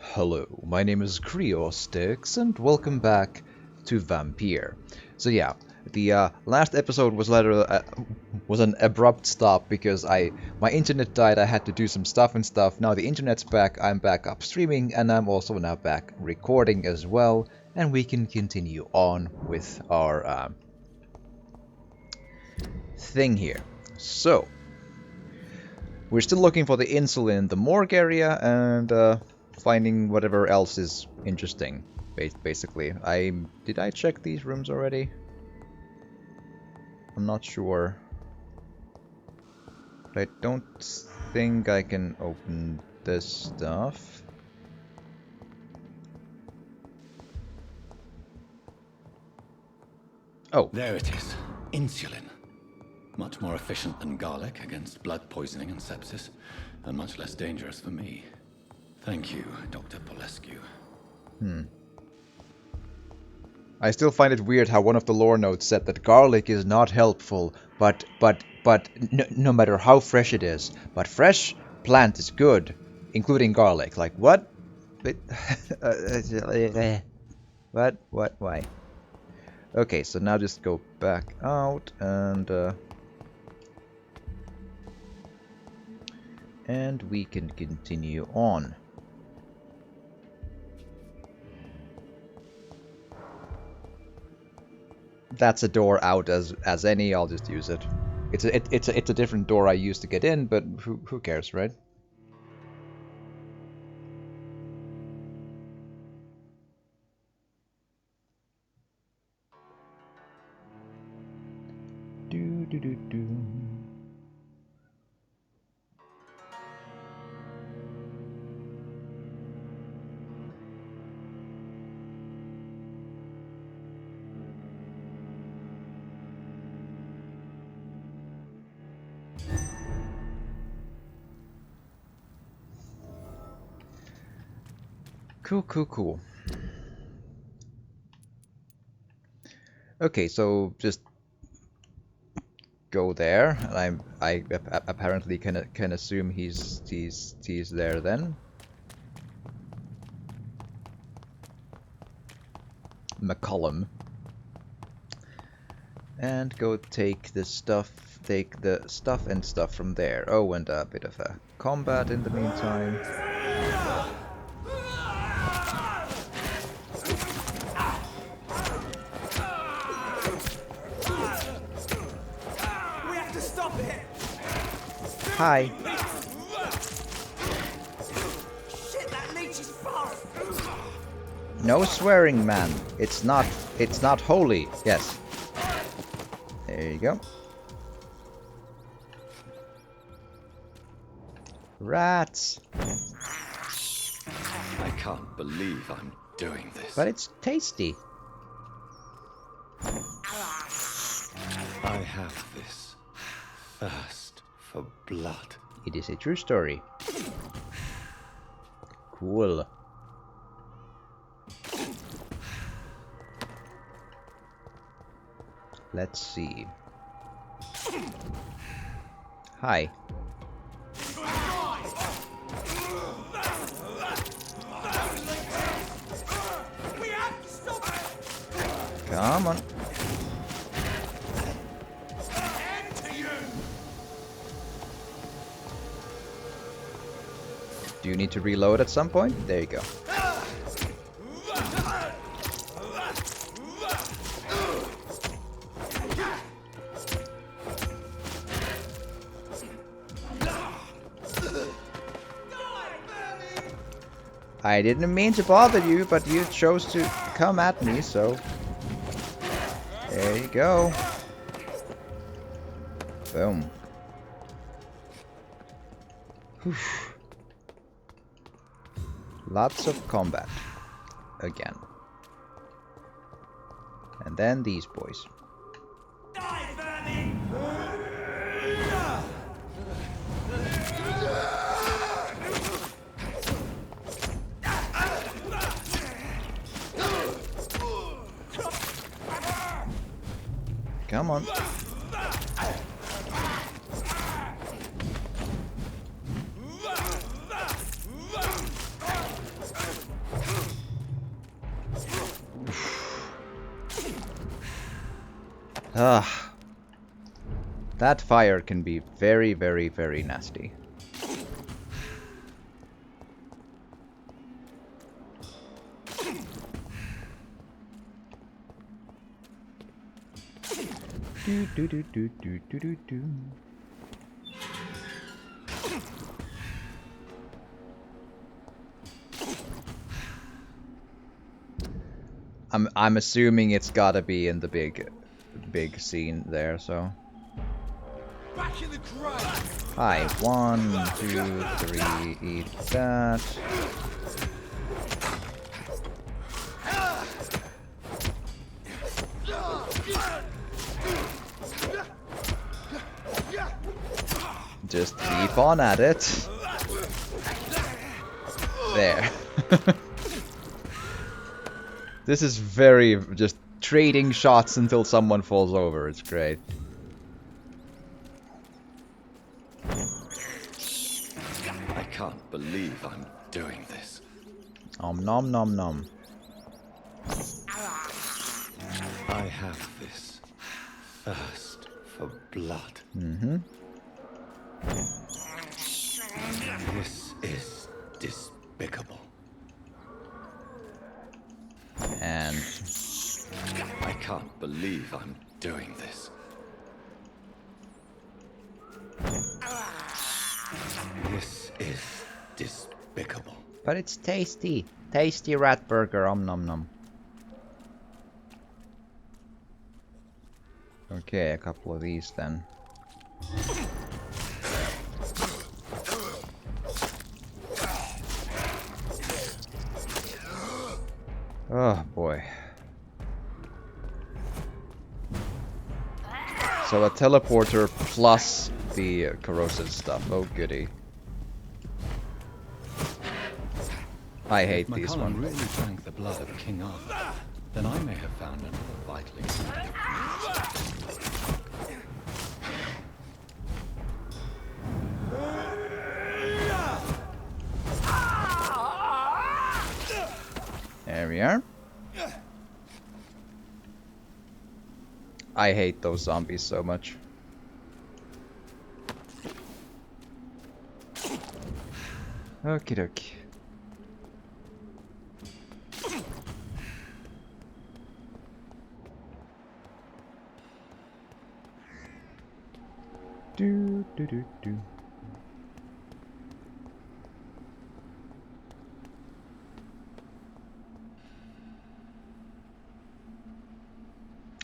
Hello, my name is Creostix, and welcome back to Vampyr. So yeah, the last episode was was an abrupt stop because my internet died. I had to do some stuff and stuff. Now the internet's back. I'm back up streaming, and I'm also now back recording as well. And we can continue on with our thing here. So we're still looking for the insulin in the morgue area and finding whatever else is interesting. Basically, did I check these rooms already? I'm not sure. But I don't think I can open this stuff. Oh. There it is. Insulin. Much more efficient than garlic against blood poisoning and sepsis, and much less dangerous for me. Thank you, Dr. Polescu. I still find it weird how one of the lore notes said that garlic is not helpful, but no matter how fresh it is. But fresh plant is good, including garlic. Like, what? What? Why? Okay, so now just go back out and we can continue on. That's a door out as any. I'll just use it. It's a different door I used to get in, but who cares, right? Do. Cool. Okay, so just go there, and I apparently can assume he's there then. McCollum. And go take the stuff and stuff from there. Oh, and a bit of a combat in the meantime. Hi. Shit, that leech is fast. No swearing, man. It's not holy. Yes. There you go. Rats. I can't believe I'm doing this. But it's tasty. I have this thirst for blood. It is a true story. Cool. Let's see. Hi. Come on. Do you need to reload at some point? There you go. I didn't mean to bother you, but you chose to come at me, so... There you go. Boom. Whew. Lots of combat. Again. And then these boys. Come on. Ah, that fire can be very, very, very nasty. Do do do do do do do do. I'm assuming it's gotta be in the big scene there, so. Back in the grave. Hi, 1, 2, 3, eat that. Just keep on at it. There. This is very just trading shots until someone falls over. It's great. I can't believe I'm doing this. Nom nom nom nom. I have this thirst for blood. Mm-hmm. This is despicable. And I can't believe I'm doing this. This is despicable. but it's tasty. Tasty rat burger. Om nom nom. Okay, a couple of these then. Oh boy. So a teleporter plus the corrosive stuff. Oh goody. I hate If these McCullen ones. really drank the blood of King Arthur, then I may have found another vital ingredient. There we are. I hate those zombies so much. Okie dokie. Do do do do.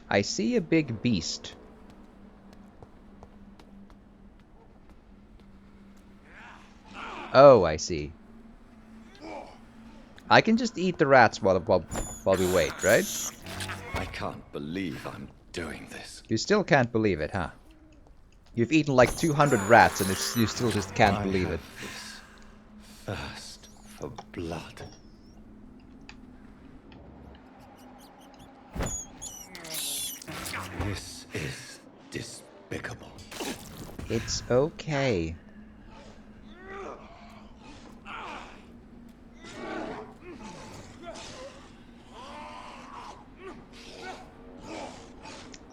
I see a big beast. Oh, I see. I can just eat the rats while we wait, right? I can't believe I'm doing this. You still can't believe it, huh? You've eaten like 200 rats and you still just can't believe it. This thirst for blood. This is despicable. It's okay.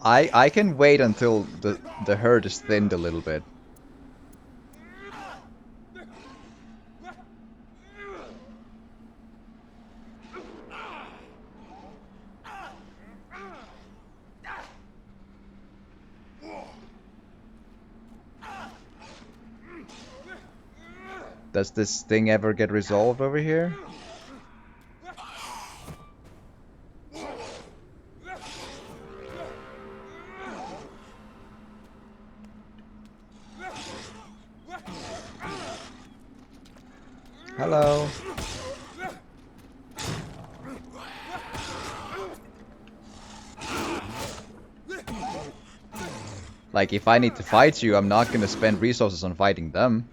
I can wait until the herd is thinned a little bit. Does this thing ever get resolved over here? Hello. Like, if I need to fight you, I'm not gonna spend resources on fighting them.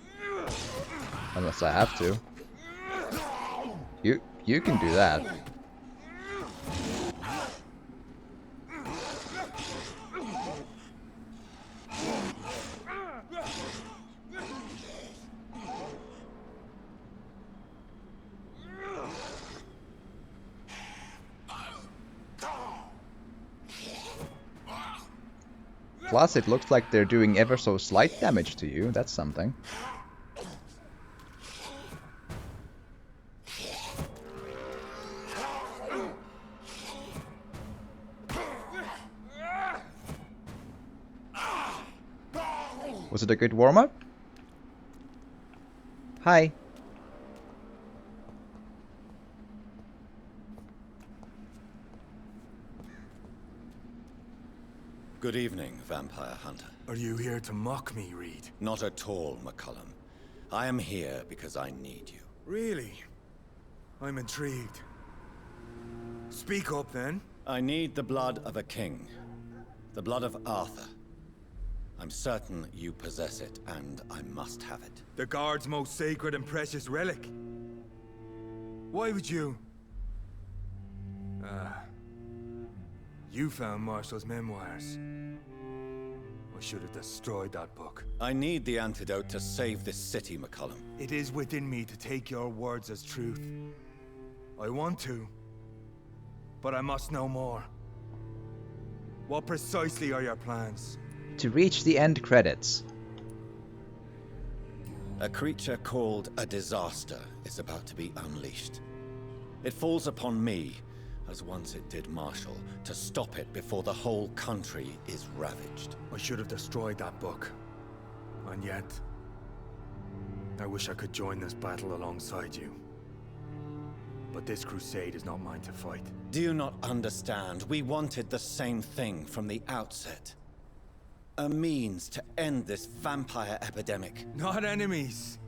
Unless I have to. You can do that. Plus, it looks like they're doing ever so slight damage to you. That's something. Was it a good warm-up? Hi. Good evening, Vampire Hunter. Are you here to mock me, Reed? Not at all, McCullum. I am here because I need you. Really? I'm intrigued. Speak up, then. I need the blood of a king. The blood of Arthur. I'm certain you possess it, and I must have it. The Guard's most sacred and precious relic. Why would you? You found Marshall's memoirs. I should have destroyed that book. I need the antidote to save this city, McCullum. It is within me to take your words as truth. I want to, but I must know more. What precisely are your plans? To reach the end credits. A creature called a disaster is about to be unleashed. It falls upon me, as once it did Marshall, to stop it before the whole country is ravaged. I should have destroyed that book. And yet, I wish I could join this battle alongside you. But this crusade is not mine to fight. Do you not understand? We wanted the same thing from the outset. A means to end this vampire epidemic. Not enemies.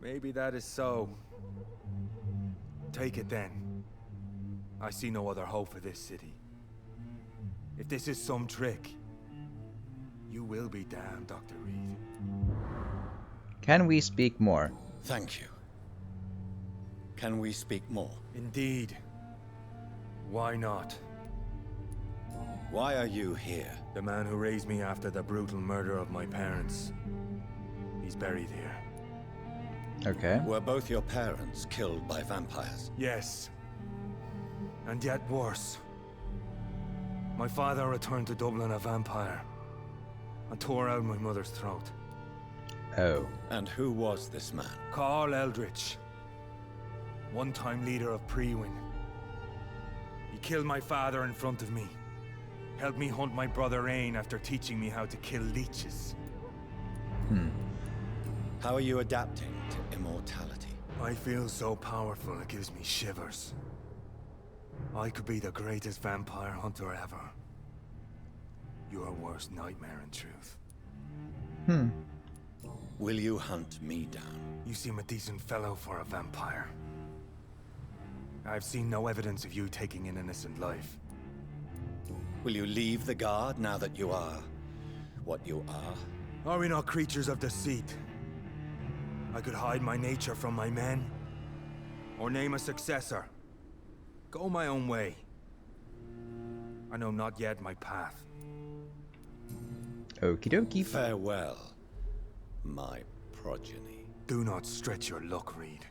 Maybe that is so. Take it then. I see no other hope for this city. If this is some trick, you will be damned, Dr. Reed. Can we speak more? Thank you. Can we speak more? Indeed. Why not? Why are you here? The man who raised me after the brutal murder of my parents. He's buried here. Okay. Were both your parents killed by vampires? Yes. And yet worse. My father returned to Dublin a vampire and tore out my mother's throat. Oh. And who was this man? Carl Eldritch. One-time leader of Prewin. He killed my father in front of me. Helped me hunt my brother Ain after teaching me how to kill leeches. How are you adapting to immortality? I feel so powerful it gives me shivers. I could be the greatest vampire hunter ever. Your worst nightmare, in truth. Will you hunt me down? You seem a decent fellow for a vampire. I've seen no evidence of you taking an innocent life. Will you leave the Guard now that you are what you are? Are we not creatures of deceit? I could hide my nature from my men, or name a successor. Go my own way. I know not yet my path. Okie dokie. Farewell, my progeny. Do not stretch your luck, Reed.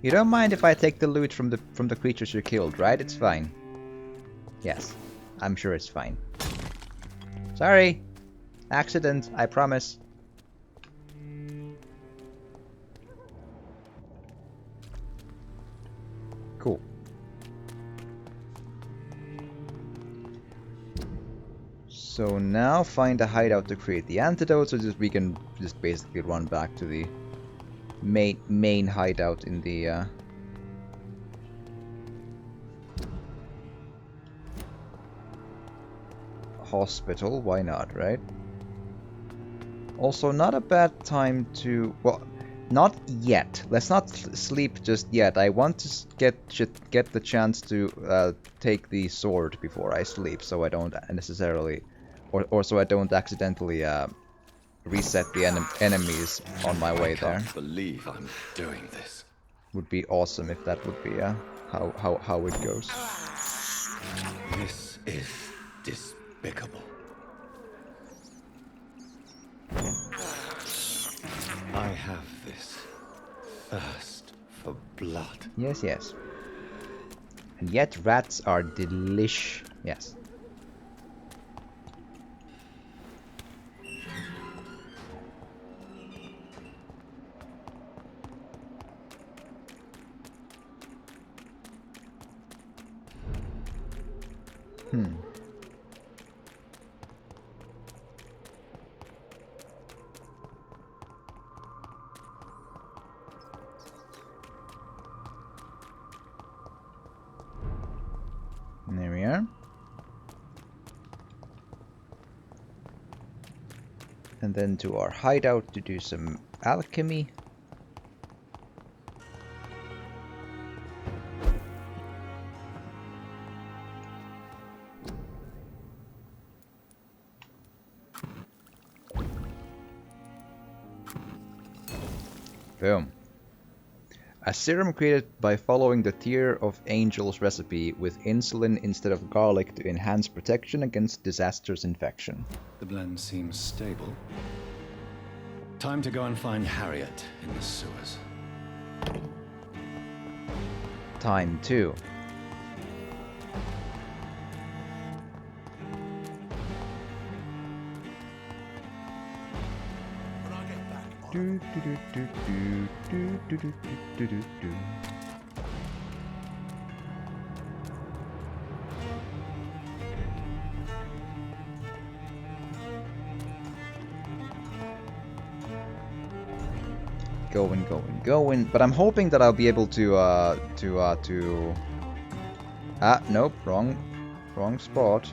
You don't mind if I take the loot from the creatures you killed, right? It's fine. Yes, I'm sure it's fine. Sorry, accident. I promise. Cool. So now find a hideout to create the antidote, so we can just basically run back to the main hideout in the hospital. Why not, right? Also, not a bad time to, well, not yet. Let's not sleep just yet. I want to get the chance to take the sword before I sleep, so I don't necessarily, or so I don't accidentally reset the enemies on my way there. I can't believe I'm doing this. Would be awesome if that would be how it goes. This is despicable. I have this thirst for blood. Yes, yes. And yet rats are delish. Yes. There we are. And then to our hideout to do some alchemy. Boom. A serum created by following the Tear of Angels recipe with insulin instead of garlic to enhance protection against disastrous infection. The blend seems stable. Time to go and find Harriet in the sewers. Time 2. Do, do, do, do, do, do, do, do, do, do, do. Going, but I'm hoping that I'll be able to nope, wrong spot.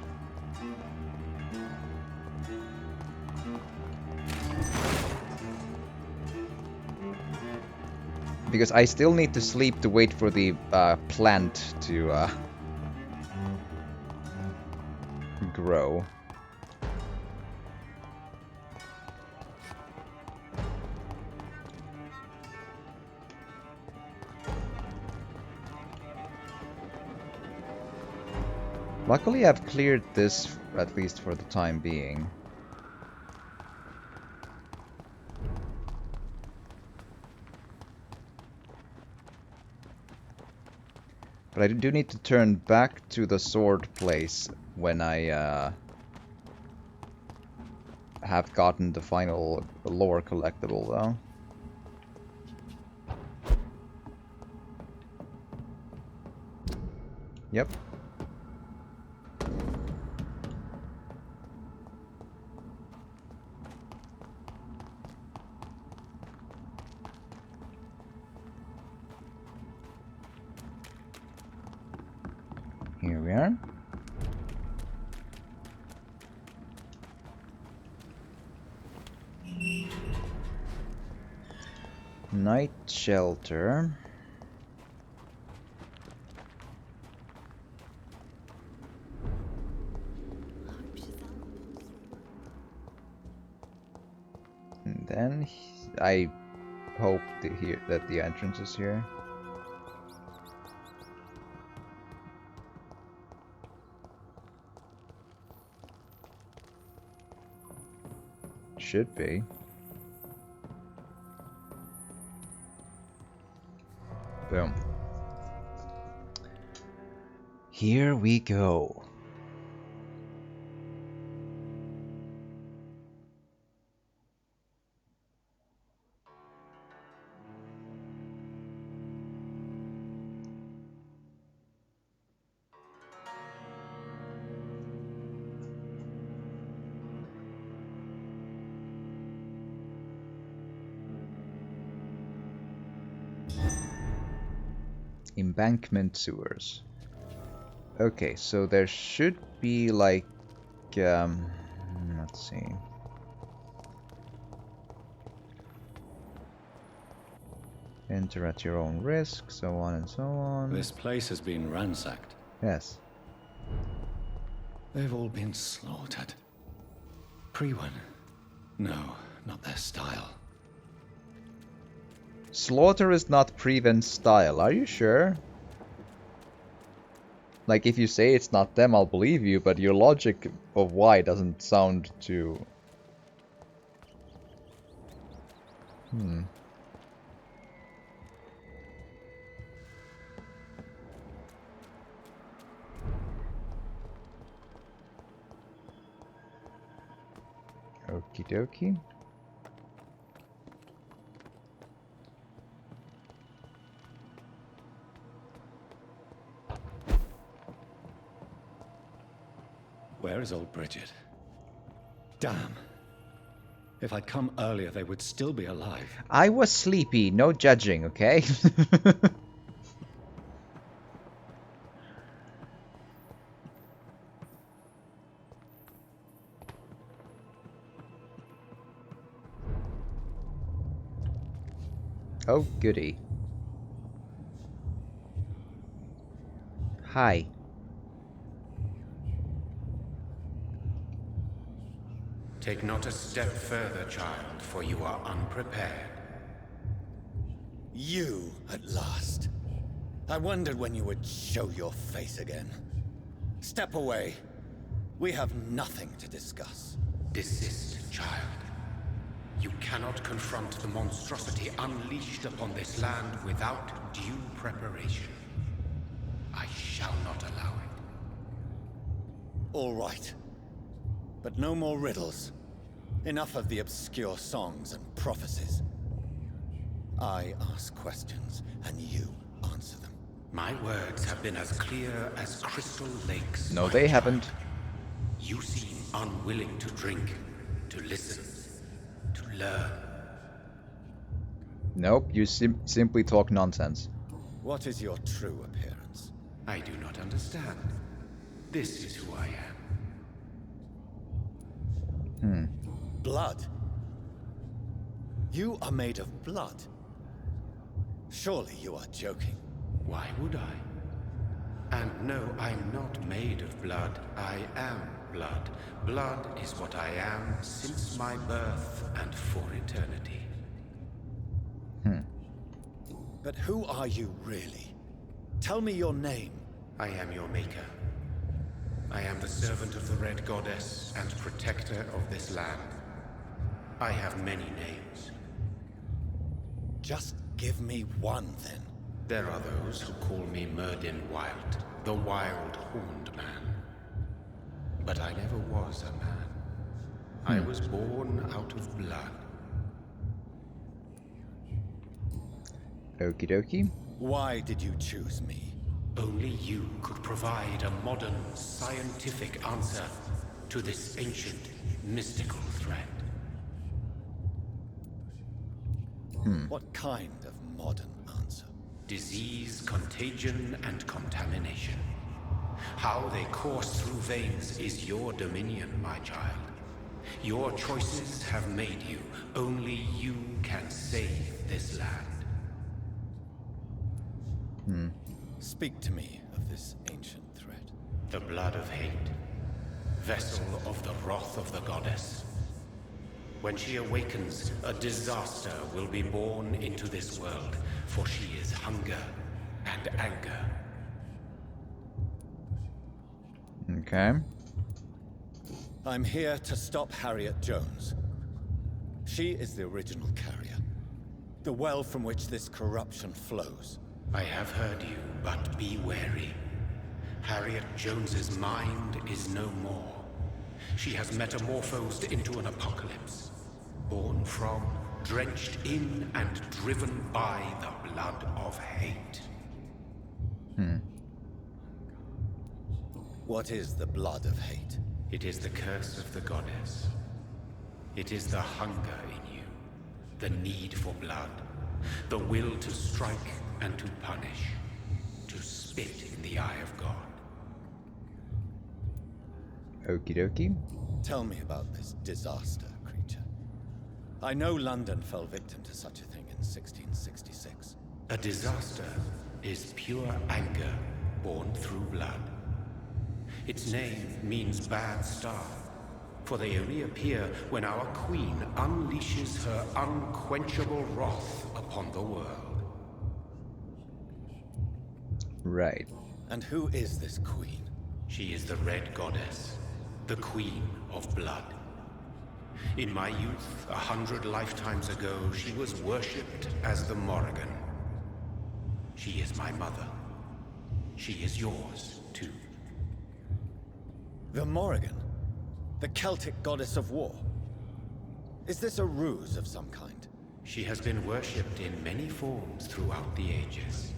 Because I still need to sleep to wait for the plant to grow. Luckily, I've cleared this, at least for the time being. But I do need to turn back to the sword place when I have gotten the final lore collectible, though. Yep. Here we are. Night shelter. And then I hope that the entrance is here. Should be. Boom. Here we go. Embankment sewers. Okay, so there should be like, let's see. Enter at your own risk, so on and so on. This place has been ransacked. Yes. They've all been slaughtered. Pre-one? No, not their style. Slaughter is not Preven's style, are you sure? Like, if you say it's not them, I'll believe you, but your logic of why doesn't sound too... Okie dokie. Where is old Bridget? Damn. If I'd come earlier, they would still be alive. I was sleepy, no judging, okay? Oh, goody. Hi. Take not a step further, child, for you are unprepared. You, at last. I wondered when you would show your face again. Step away. We have nothing to discuss. Desist, child. You cannot confront the monstrosity unleashed upon this land without due preparation. I shall not allow it. All right. But no more riddles. Enough of the obscure songs and prophecies. I ask questions, and you answer them. My words have been as clear as crystal lakes. No, my they child. haven't. You seem unwilling to drink, to listen, to learn. Nope, you simply talk nonsense. What is your true appearance? I do not understand. This is who I am. Blood? You are made of blood. Surely you are joking. Why would I? And no, I'm not made of blood. I am blood. Blood is what I am since my birth and for eternity. But who are you really? Tell me your name. I am your maker. I am the servant of the Red Goddess and protector of this land. I have many names. Just give me one, then. There are those who call me Myrddin Wild, the Wild Horned Man. But I never was a man. I was born out of blood. Okie dokie. Why did you choose me? Only you could provide a modern, scientific answer to this ancient, mystical threat. What kind of modern answer? Disease, contagion, and contamination. How they course through veins is your dominion, my child. Your choices have made you. Only you can save this land. Speak to me of this ancient threat. The blood of hate. Vessel of the wrath of the goddess. When she awakens, a disaster will be born into this world, for she is hunger and anger. Okay. I'm here to stop Harriet Jones. She is the original carrier. The well from which this corruption flows. I have heard you, but be wary. Harriet Jones's mind is no more. She has metamorphosed into an apocalypse. Born from, drenched in, and driven by the blood of hate. What is the blood of hate? It is the curse of the goddess. It is the hunger in you, the need for blood, the will to strike and to punish, to spit in the eye of God. Okie dokie. Tell me about this disaster, creature. I know London fell victim to such a thing in 1666. A disaster is pure anger born through blood. Its name means bad star, for they only appear when our queen unleashes her unquenchable wrath upon the world. Right. And who is this queen? She is the Red Goddess, the Queen of Blood. In my youth, 100 lifetimes ago, she was worshipped as the Morrigan. She is my mother. She is yours, too. The Morrigan? The Celtic goddess of war? Is this a ruse of some kind? She has been worshipped in many forms throughout the ages.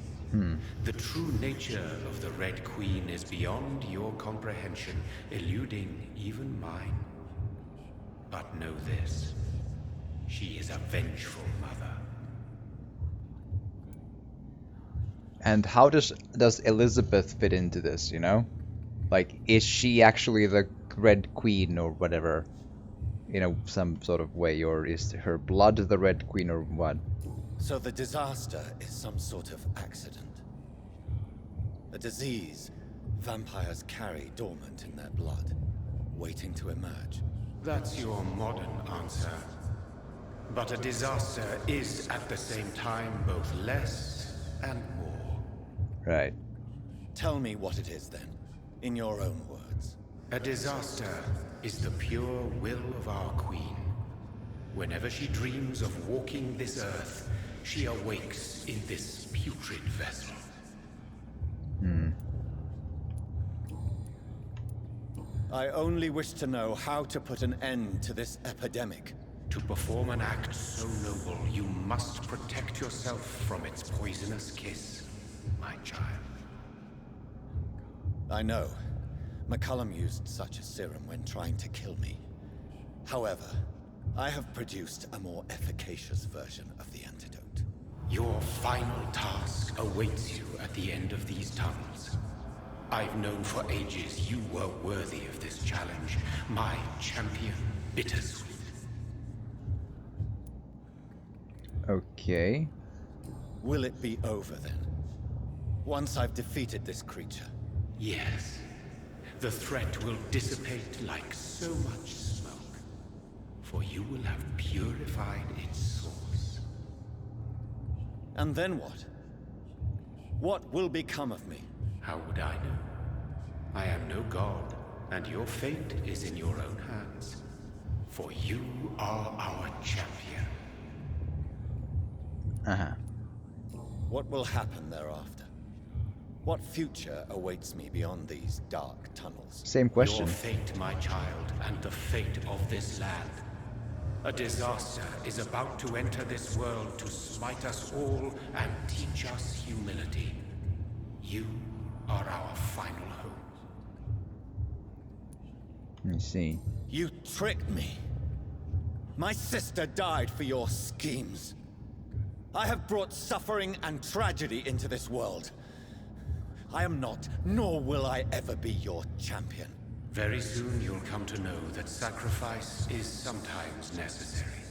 The true nature of the Red Queen is beyond your comprehension, eluding even mine. But know this. She is a vengeful mother. And how does Elizabeth fit into this, you know? Like, is she actually the Red Queen or whatever? You know, some sort of way, or is her blood the Red Queen or what? So the disaster is some sort of accident. A disease vampires carry dormant in their blood, waiting to emerge. That's your modern answer. But a disaster is at the same time both less and more. Right. Tell me what it is then, in your own words. A disaster is the pure will of our queen. Whenever she dreams of walking this earth, she awakes in this putrid vessel. I only wish to know how to put an end to this epidemic. To perform an act so noble, you must protect yourself from its poisonous kiss, my child. I know. McCullum used such a serum when trying to kill me. However, I have produced a more efficacious version of the antidote. Your final task awaits you at the end of these tunnels. I've known for ages you were worthy of this challenge, my champion, Bittersweet. Okay. Will it be over then? Once I've defeated this creature? Yes. The threat will dissipate like so much smoke, for you will have purified its source. And then what? What will become of me? How would I know? I am no god, and your fate is in your own hands. For you are our champion. Uh-huh. What will happen thereafter? What future awaits me beyond these dark tunnels? Same question. Your fate, my child, and the fate of this land. A disaster is about to enter this world to smite us all and teach us humility. You are our final hope. I see. You tricked me. My sister died for your schemes. I have brought suffering and tragedy into this world. I am not, nor will I ever be your champion. Very soon you'll come to know that sacrifice is sometimes necessary.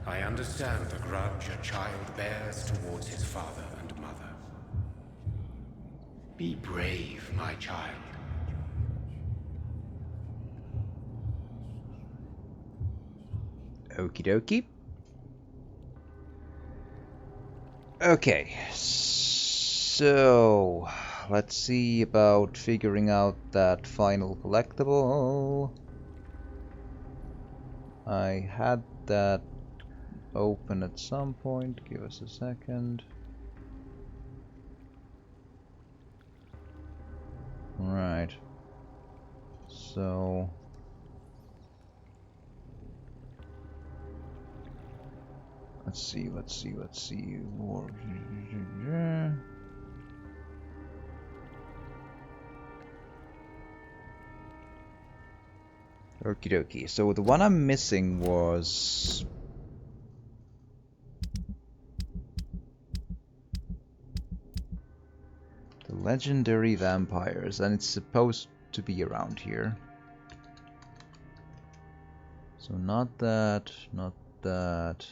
I understand the grudge a child bears towards his father and mother. Be brave, my child. Okie dokie. Okay, so let's see about figuring out that final collectible. I had that open at some point. Give us a second. Right. So let's see. Okie dokie. So the one I'm missing was the legendary vampires, and it's supposed to be around here. So not that, not that.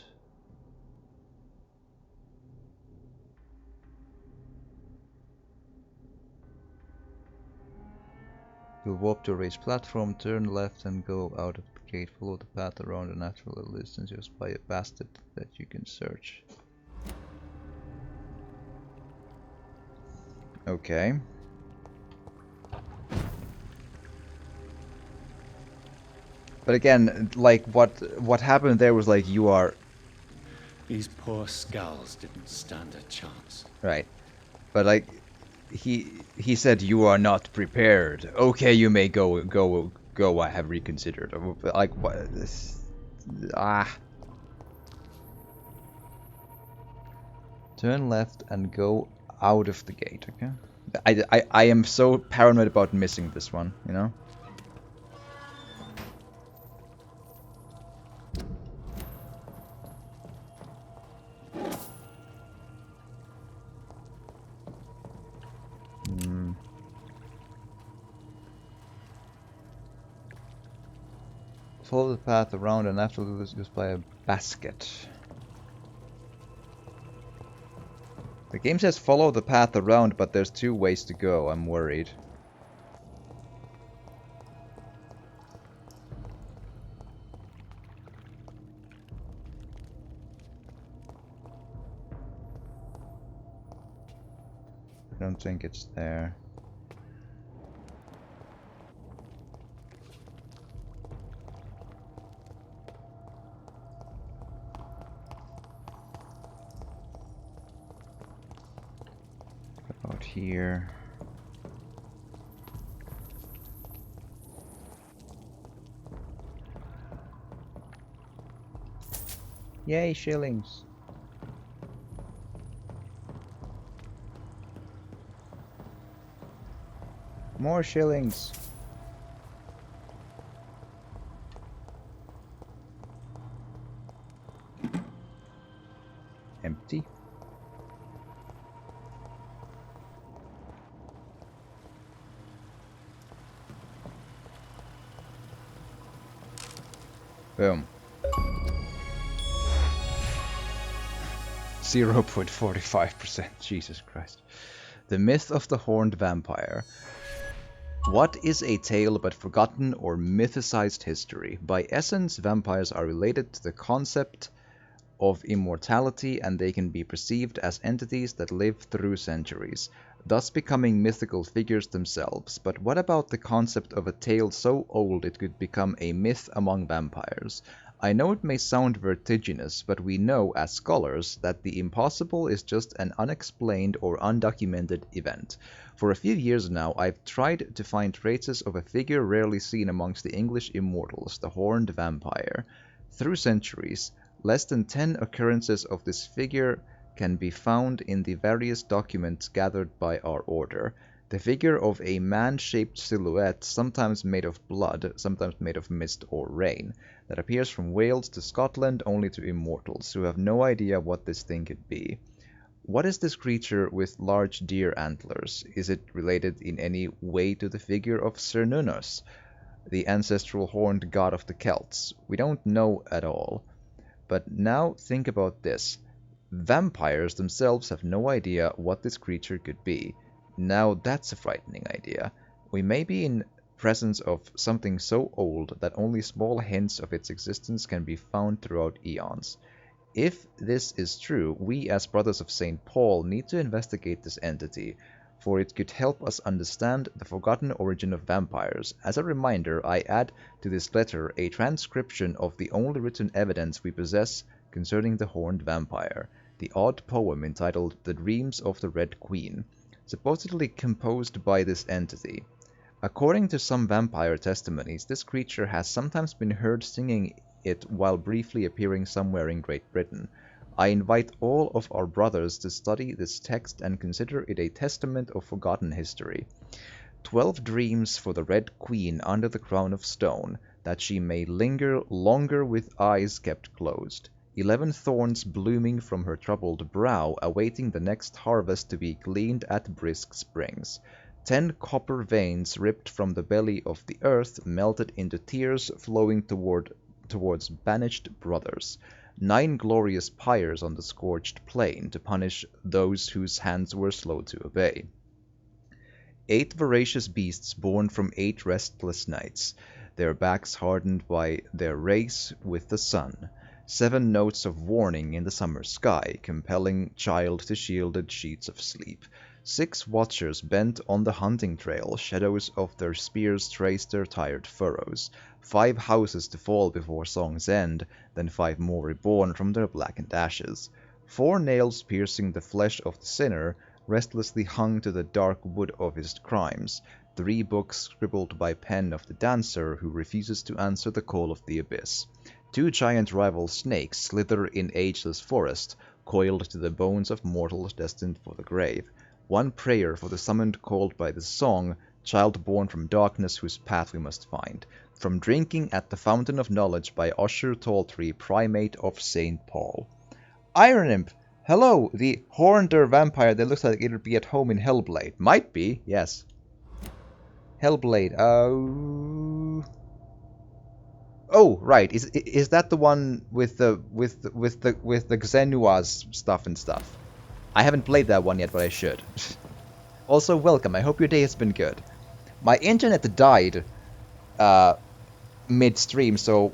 You'll walk to a raised platform, turn left and go out of the gate. Follow the path around a natural distance. You'll spy a bastard that you can search. Okay. But again, like what happened there was like you are These poor SKALS didn't stand a chance. right. But like he said you are not prepared. Okay, you may go. I have reconsidered. Like what? Ah. Turn left and go out of the gate, okay? I am so paranoid about missing this one, you know? Follow the path around and after this by a basket. The game says follow the path around, but there's 2 ways to go. I'm worried. I don't think it's there. About here. Yay, shillings. More shillings. Empty. Boom. 0.45%. Jesus Christ. The myth of the horned vampire. What is a tale but forgotten or mythicized history? By essence, vampires are related to the concept of immortality, and they can be perceived as entities that live through centuries, thus becoming mythical figures themselves. But what about the concept of a tale so old it could become a myth among vampires? I know it may sound vertiginous, but we know, as scholars, that the impossible is just an unexplained or undocumented event. For a few years now, I've tried to find traces of a figure rarely seen amongst the English immortals, the horned vampire. Through centuries, less than 10 occurrences of this figure can be found in the various documents gathered by our order. The figure of a man-shaped silhouette, sometimes made of blood, sometimes made of mist or rain, that appears from Wales to Scotland only to immortals, who have no idea what this thing could be. What is this creature with large deer antlers? Is it related in any way to the figure of Cernunnos, the ancestral horned god of the Celts? We don't know at all. But now think about this. Vampires themselves have no idea what this creature could be. Now that's a frightening idea. We may be in presence of something so old that only small hints of its existence can be found throughout eons. If this is true, we as Brothers of St. Paul need to investigate this entity, for it could help us understand the forgotten origin of vampires. As a reminder, I add to this letter a transcription of the only written evidence we possess concerning the horned vampire, the odd poem entitled The Dreams of the Red Queen, supposedly composed by this entity. According to some vampire testimonies, this creature has sometimes been heard singing it while briefly appearing somewhere in Great Britain. I invite all of our brothers to study this text and consider it a testament of forgotten history. 12 dreams for the Red Queen under the crown of stone, that she may linger longer with eyes kept closed. 11 thorns blooming from her troubled brow, awaiting the next harvest to be gleaned at brisk springs. 10 copper veins ripped from the belly of the earth, melted into tears flowing towards banished brothers. 9 glorious pyres on the scorched plain, to punish those whose hands were slow to obey. 8 voracious beasts born from 8 restless nights, their backs hardened by their race with the sun. 7 notes of warning in the summer sky, compelling child to shielded sheets of sleep. 6 watchers bent on the hunting trail, shadows of their spears trace their tired furrows. 5 houses to fall before song's end, then 5 more reborn from their blackened ashes. 4 nails piercing the flesh of the sinner, restlessly hung to the dark wood of his crimes. 3 books scribbled by pen of the dancer who refuses to answer the call of the abyss. Two giant rival snakes slither in ageless forest, coiled to the bones of mortals destined for the grave. One prayer for the summoned called by the song, child born from darkness whose path we must find. From drinking at the fountain of knowledge by Usher Talltree, primate of St. Paul. Iron Imp! Hello, the horned vampire that looks like it'll be at home in Hellblade. Might be, yes. Hellblade, oh, right. Is that the one with the Xenua's stuff and stuff? I haven't played that one yet, but I should. Also, welcome. I hope your day has been good. My internet died mid-stream, so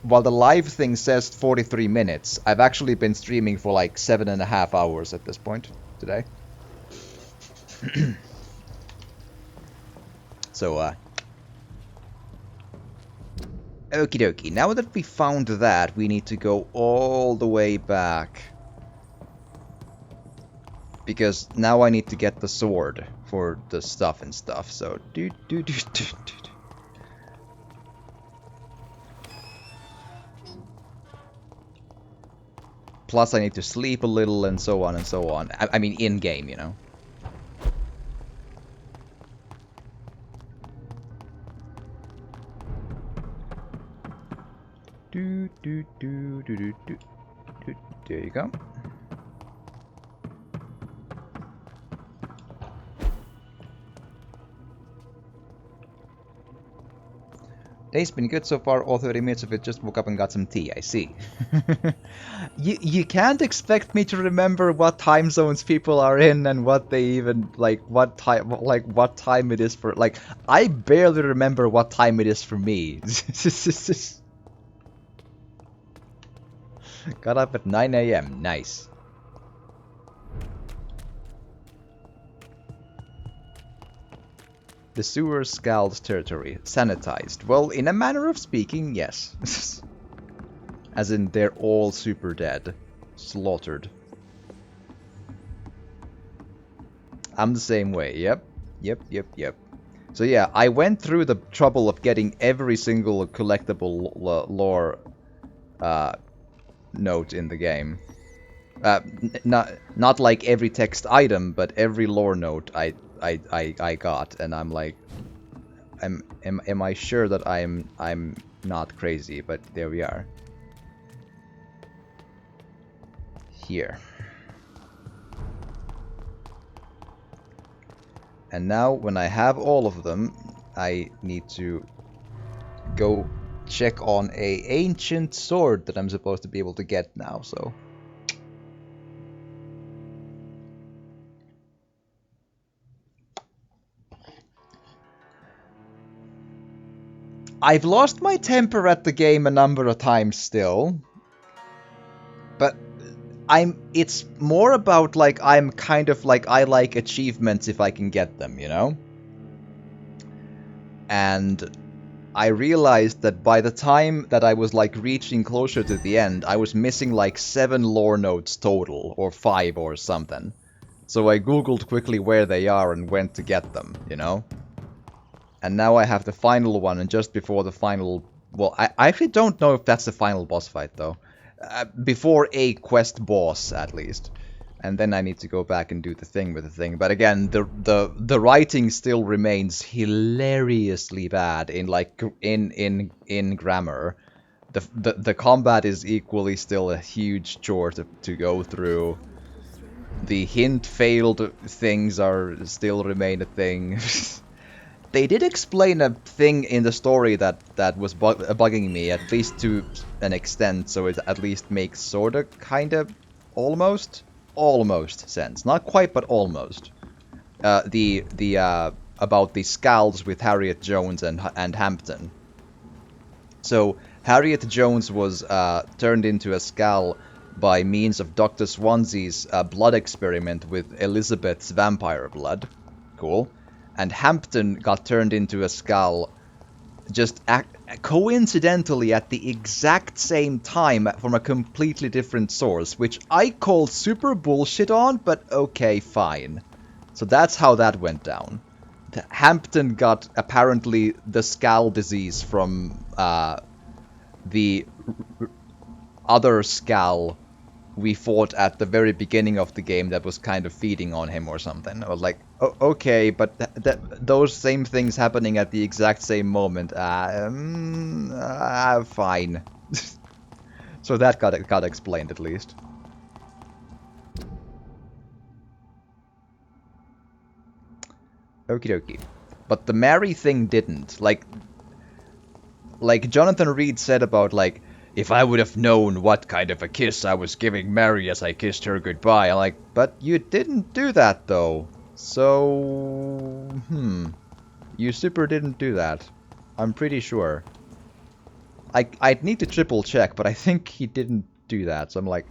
while the live thing says 43 minutes, I've actually been streaming for like 7.5 hours at this point today. So, okie dokie. Now that we found that, we need to go all the way back. Because now I need to get the sword for the stuff and stuff, so Plus I need to sleep a little and so on and so on. I mean in-game, you know. There you go. Day's been good so far, all 30 minutes of it. Just woke up and got some tea, I see. You can't expect me to remember what time zones people are in and what they even, what time it is for, I barely remember what time it is for me. Got up at 9 AM, nice. The sewer SKALS territory. Sanitized. Well, in a manner of speaking, yes. As in, they're all super dead. Slaughtered. I'm the same way, yep. Yep. So yeah, I went through the trouble of getting every single collectible lore note in the game. Not like every text item, but every lore note I got, and I'm like, am I sure that I'm not crazy? But there we are. Here. And now, when I have all of them, I need to go check on a ancient sword that I'm supposed to be able to get now, so... I've lost my temper at the game a number of times still, but it's more about, I'm kind of I like achievements if I can get them, you know? And I realized that by the time that I was, reaching closer to the end, I was missing, 7 lore notes total, or 5 or something. So I googled quickly where they are and went to get them, you know? And now I have the final one, and just before the final... Well, I actually don't know if that's the final boss fight, though. Before a quest boss, at least. And then I need to go back and do the thing with the thing. But again, the writing still remains hilariously bad in, in grammar. The combat is equally still a huge chore to go through. The hint failed things still remain a thing. They did explain a thing in the story that was bugging me, at least to an extent, so it at least makes sorta, kinda, almost sense. Not quite, but almost. About the SKALS with Harriet Jones and Hampton. So, Harriet Jones was turned into a SKAL by means of Dr. Swansea's blood experiment with Elizabeth's vampire blood. Cool. And Hampton got turned into a SKAL just coincidentally at the exact same time from a completely different source, which I called super bullshit on, but okay, fine. So that's how that went down. Hampton got apparently the SKAL disease from the other Skal we fought at the very beginning of the game that was kind of feeding on him or something. I was like, oh, okay, but those same things happening at the exact same moment. Fine. So that got explained at least. Okie dokie. But the Mary thing didn't. Like Jonathan Reed said about, like, if I would have known what kind of a kiss I was giving Mary as I kissed her goodbye, I'm like, but you didn't do that, though. So, you super didn't do that. I'm pretty sure. I'd need to triple check, but I think he didn't do that. So I'm like,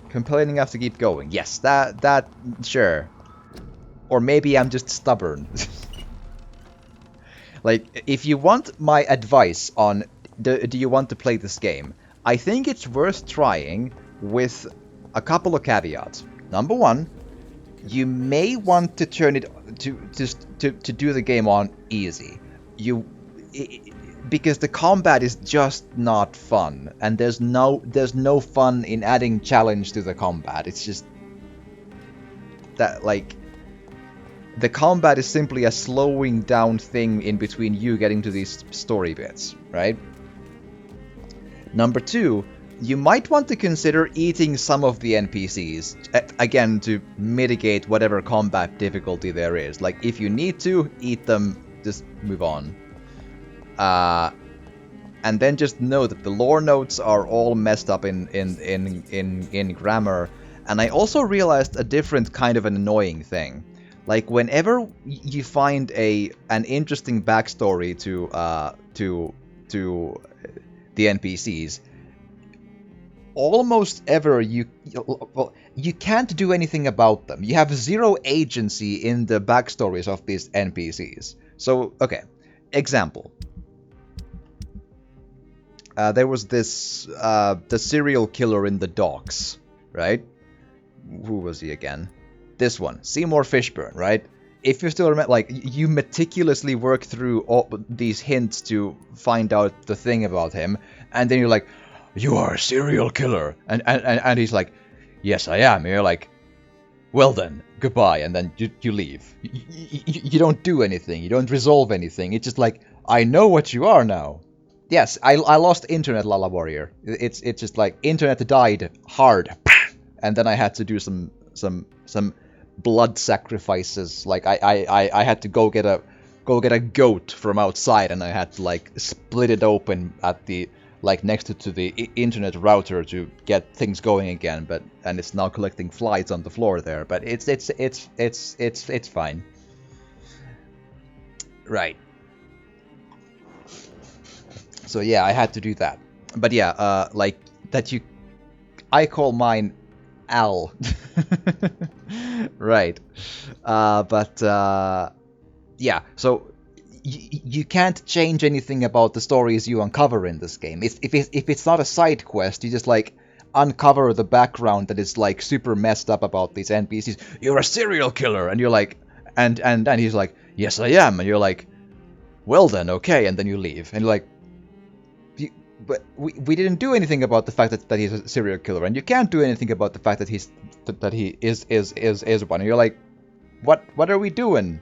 Complaining enough to keep going. Yes, that, sure. Or maybe I'm just stubborn. Like, if you want my advice on do you want to play this game, I think it's worth trying with a couple of caveats. Number one, you may want to turn it to do the game on easy. Because the combat is just not fun, and there's no fun in adding challenge to the combat. It's just that, like, the combat is simply a slowing down thing in between you getting to these story bits, right? Number two, you might want to consider eating some of the NPCs, again, to mitigate whatever combat difficulty there is. Like, if you need to, eat them, just move on. And then just know that the lore notes are all messed up in grammar. And I also realized a different kind of an annoying thing. Like, whenever you find an interesting backstory to the NPCs, almost ever you can't do anything about them. You have zero agency in the backstories of these NPCs. So, okay, example. There was this the serial killer in the docks, right? Who was he again? This one, Seymour Fishburne, right? If you still remember, like, you meticulously work through all these hints to find out the thing about him, and then you're like, you are a serial killer, and he's like, yes, I am. And you're like, well then, goodbye, and then you leave. You don't do anything. You don't resolve anything. It's just like, I know what you are now. Yes, I lost internet, Lala Warrior. It's just like, internet died hard, and then I had to do some blood sacrifices. Like, I had to go get a goat from outside, and I had to, like, split it open at the, like, next to the internet router to get things going again. And it's now collecting flies on the floor there. But it's fine. Right. So yeah, I had to do that. But yeah, like, that I call mine Al. Right. Yeah, so you can't change anything about the stories you uncover in this game. If it's not a side quest, you just, like, uncover the background that is, like, super messed up about these NPCs. You're a serial killer, and you're like, and he's like, yes I am, and you're like, well then, okay, and then you leave, and you're like, but we didn't do anything about the fact that he's a serial killer, and you can't do anything about the fact that he is one. And you're like, what are we doing?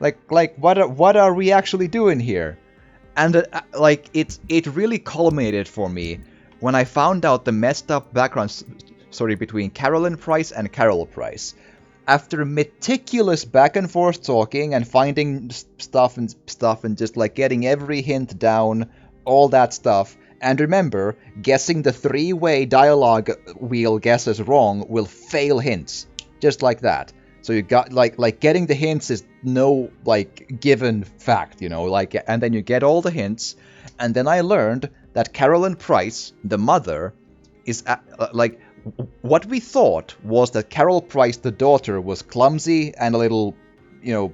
Like what are we actually doing here? And like, it really culminated for me when I found out the messed up background story between Carolyn Price and Carol Price. After meticulous back and forth talking and finding stuff and just, like, getting every hint down, all that stuff, and remember, guessing the three-way dialogue wheel guesses wrong will fail hints, just like that. So you got, like getting the hints is no, like, given fact, you know, like, and then you get all the hints, and then I learned that Carolyn Price, the mother, is like, what we thought was that Carol Price, the daughter, was clumsy and a little, you know,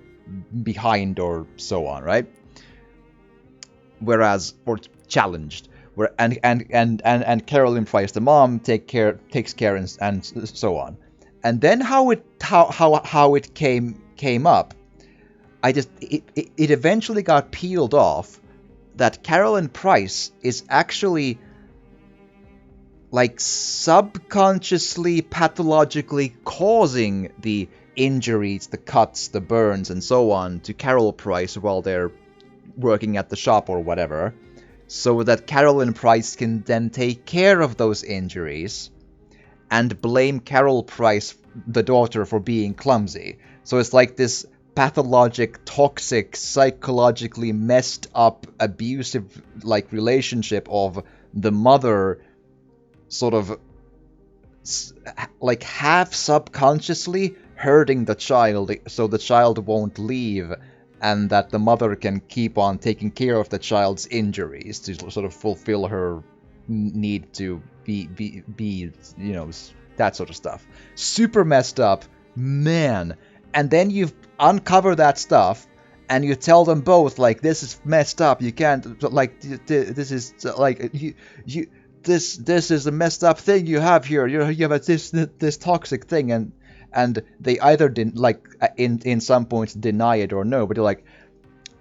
behind or so on, right? Whereas, or challenged, and Carolyn Price, the mom, takes care and so on. And then how it came up, it eventually got peeled off that Carolyn Price is actually like subconsciously, pathologically causing the injuries, the cuts, the burns, and so on to Carol Price while they're working at the shop or whatever, so that Carolyn Price can then take care of those injuries and blame Carol Price, the daughter, for being clumsy. So it's like this pathologic, toxic, psychologically messed up, abusive like relationship of the mother sort of like half subconsciously hurting the child so the child won't leave, and that the mother can keep on taking care of the child's injuries to sort of fulfill her need to be you know, that sort of stuff. Super messed up, man. And then you uncover that stuff and you tell them both, like, this is messed up, you can't, like, this is like this is a messed up thing you have here. You have this toxic thing, and they either didn't, like, in some points deny it or no, but they're like,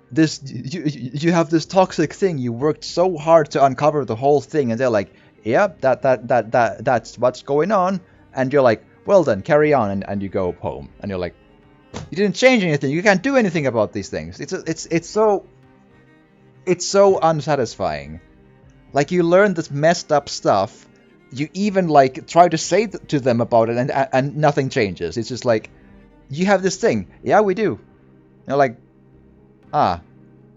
this you have this toxic thing. You worked so hard to uncover the whole thing, and they're like, yep, that's what's going on. And you're like, well then, carry on, and you go home, and you're like, you didn't change anything. You can't do anything about these things. It's so unsatisfying. Like, you learn this messed up stuff, you even, like, try to say to them about it, and nothing changes. It's just like, you have this thing. Yeah, we do. You're like, ah,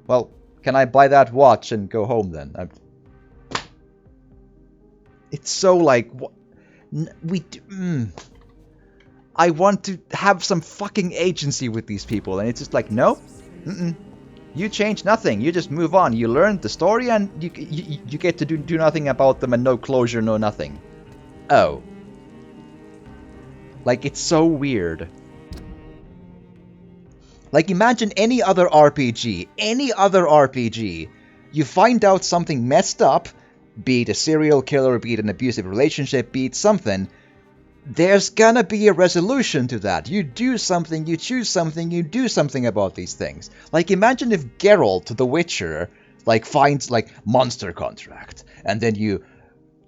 well, can I buy that watch and go home then? It's so like, I want to have some fucking agency with these people, and it's just like, no, you change nothing. You just move on. You learned the story, and you get to do nothing about them, and no closure, no nothing. Oh. Like, it's so weird. Like, imagine any other RPG. You find out something messed up, be it a serial killer, be it an abusive relationship, be it something. There's gonna be a resolution to that. You do something, you choose something, you do something about these things. Like, imagine if Geralt, the Witcher, like, finds, like, monster contract, and then you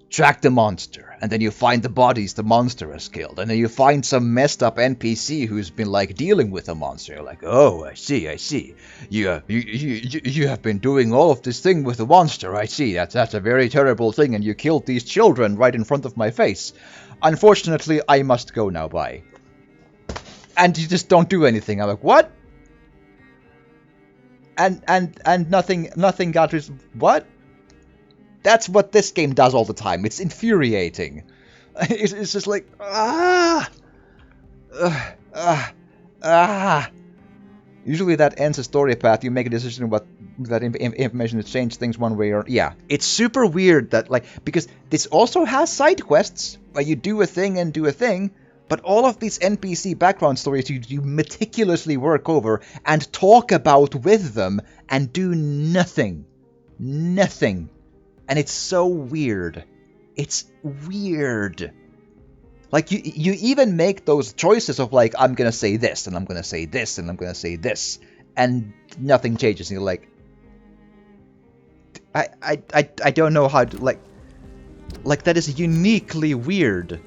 track the monster, and then you find the bodies the monster has killed, and then you find some messed up NPC who's been, like, dealing with a monster. You're like, oh, I see. You have been doing all of this thing with the monster. I see. That's a very terrible thing, and you killed these children right in front of my face. Unfortunately, I must go now, bye. And you just don't do anything. I'm like, what? And nothing got res- what? That's what this game does all the time. It's infuriating. It's just like, Usually that ends a story path. You make a decision about that information to change things one way or... Yeah. It's super weird that, like... Because this also has side quests, where you do a thing and do a thing, but all of these NPC background stories you meticulously work over and talk about with them and do nothing. Nothing. And it's so weird. It's weird. Like, you even make those choices of, like, I'm gonna say this, and I'm gonna say this, and I'm gonna say this, and nothing changes. And you're like, I don't know how to, like, that is uniquely weird.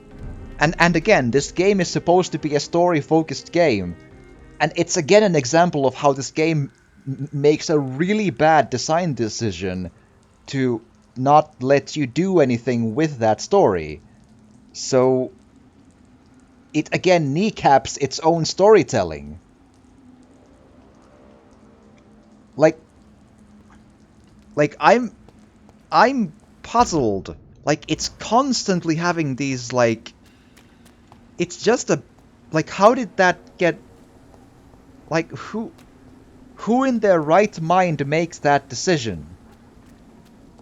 And again, this game is supposed to be a story-focused game, and it's again an example of how this game makes a really bad design decision to not let you do anything with that story. So it again kneecaps its own storytelling. Like I'm puzzled. Like, it's constantly having these, like, it's just a, like, how did that get, like, who in their right mind makes that decision?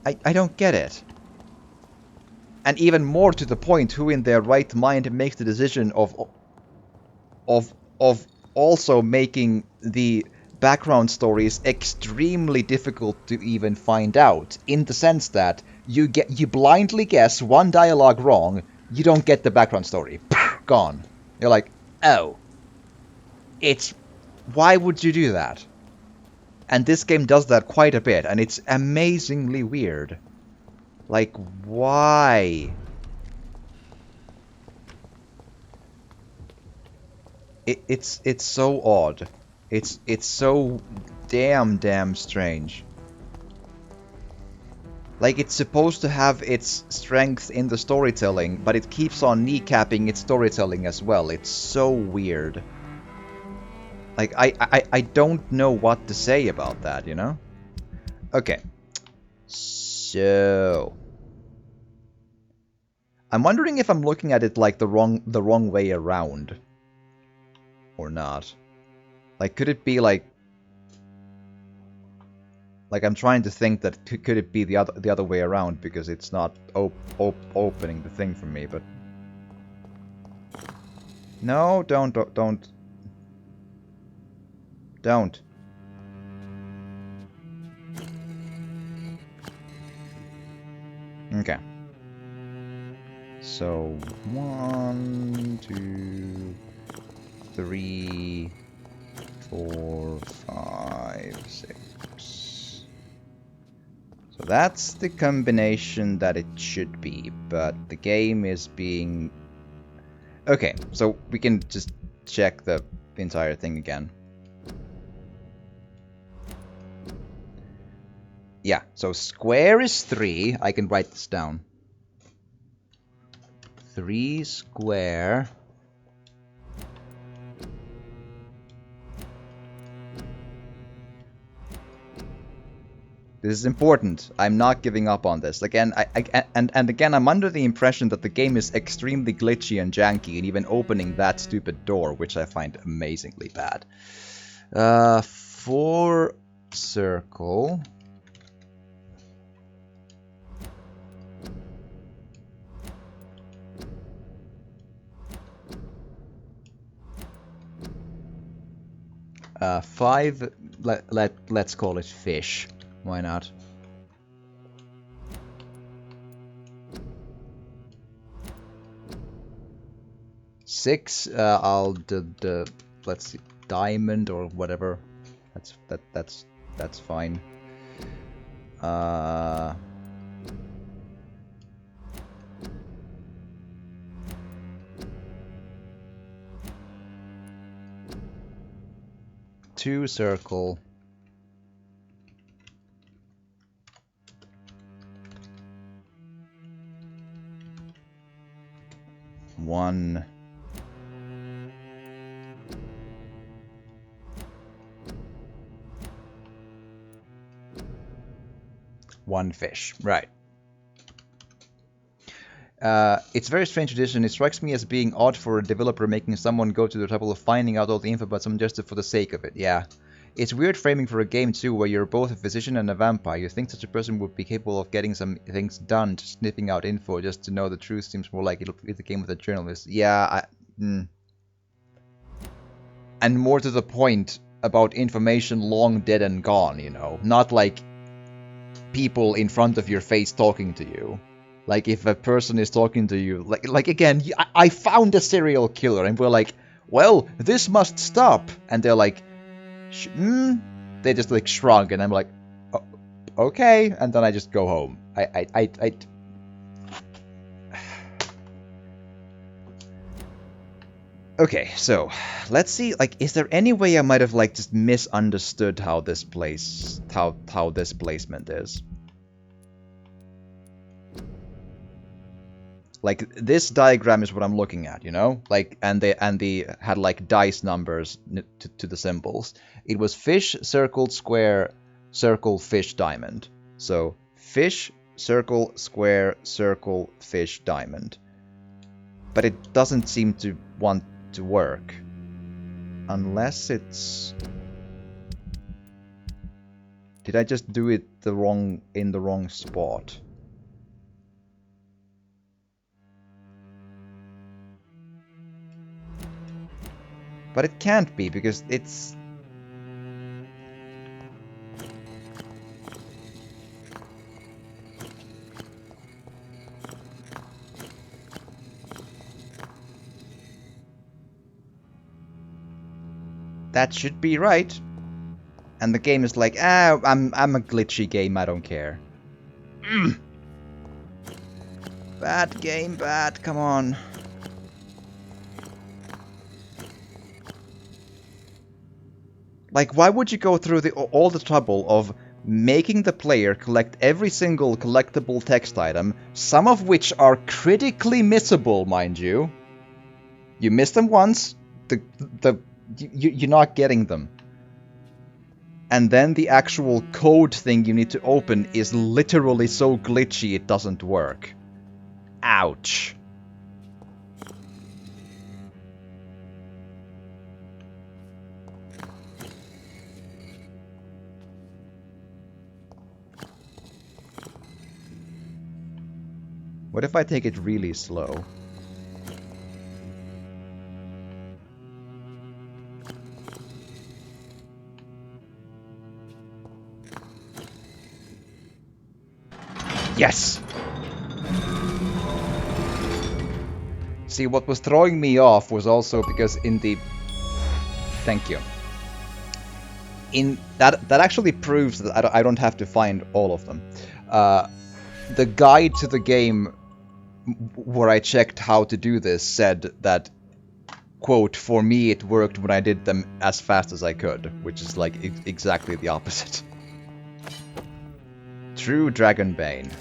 I don't get it. And even more to the point, who in their right mind makes the decision of also making the background stories extremely difficult to even find out, in the sense that you blindly guess one dialogue wrong, you don't get the background story. Gone. You're like, oh. Why would you do that? And this game does that quite a bit, and it's amazingly weird. Like, why? It's so odd. It's so damn strange. Like, it's supposed to have its strength in the storytelling, but it keeps on kneecapping its storytelling as well. It's so weird. Like, I don't know what to say about that, you know? Okay. So... I'm wondering if I'm looking at it like the wrong way around. Or not. Like, could it be like... Like, I'm trying to think that could it be the other way around, because it's not opening the thing for me, but... No, don't. Don't. Okay. So, 1, 2, 3, 4, 5, 6. So that's the combination that it should be, but the game is being... Okay, so we can just check the entire thing again. Yeah, so square is 3. I can write this down. 3 square. This is important. I'm not giving up on this. Again, and again, I'm under the impression that the game is extremely glitchy and janky, and even opening that stupid door, which I find amazingly bad. 4 circle. Five. Let's call it fish. Why not? Six. I'll the let's see, diamond or whatever. That's fine. Two circle. 1. One fish, right. It's a very strange tradition. It strikes me as being odd for a developer making someone go to the trouble of finding out all the info about someone just for the sake of it. Yeah. It's weird framing for a game too, where you're both a physician and a vampire. You think such a person would be capable of getting some things done, just sniffing out info just to know the truth seems more like it'll be the game with a journalist. Yeah, And more to the point, about information long dead and gone, you know? Not like people in front of your face talking to you. Like, if a person is talking to you, like again, I found a serial killer, and we're like, well, this must stop. And they're like, they just like shrug, and I'm like, oh, okay, and then I just go home. Okay, so let's see. Like, is there any way I might have like just misunderstood how this how this placement is? Like, this diagram is what I'm looking at, you know? Like, and they had like dice numbers to the symbols. It was fish, circle, square, circle, fish, diamond. So fish, circle, square, circle, fish, diamond. But it doesn't seem to want to work. Unless it's... Did I just do it in the wrong spot? But it can't be, because it's... That should be right. And the game is like, ah, I'm a glitchy game, I don't care. Bad game, bad, come on. Like, why would you go through all the trouble of making the player collect every single collectible text item, some of which are critically missable, mind you? You miss them once, you're not getting them. And then the actual code thing you need to open is literally so glitchy it doesn't work. Ouch. What if I take it really slow? Yes! See, what was throwing me off was also because in the... Thank you. In that actually proves that I don't have to find all of them. The guide to the game where I checked how to do this said that, quote, for me it worked when I did them as fast as I could, which is like exactly the opposite. True Dragonbane.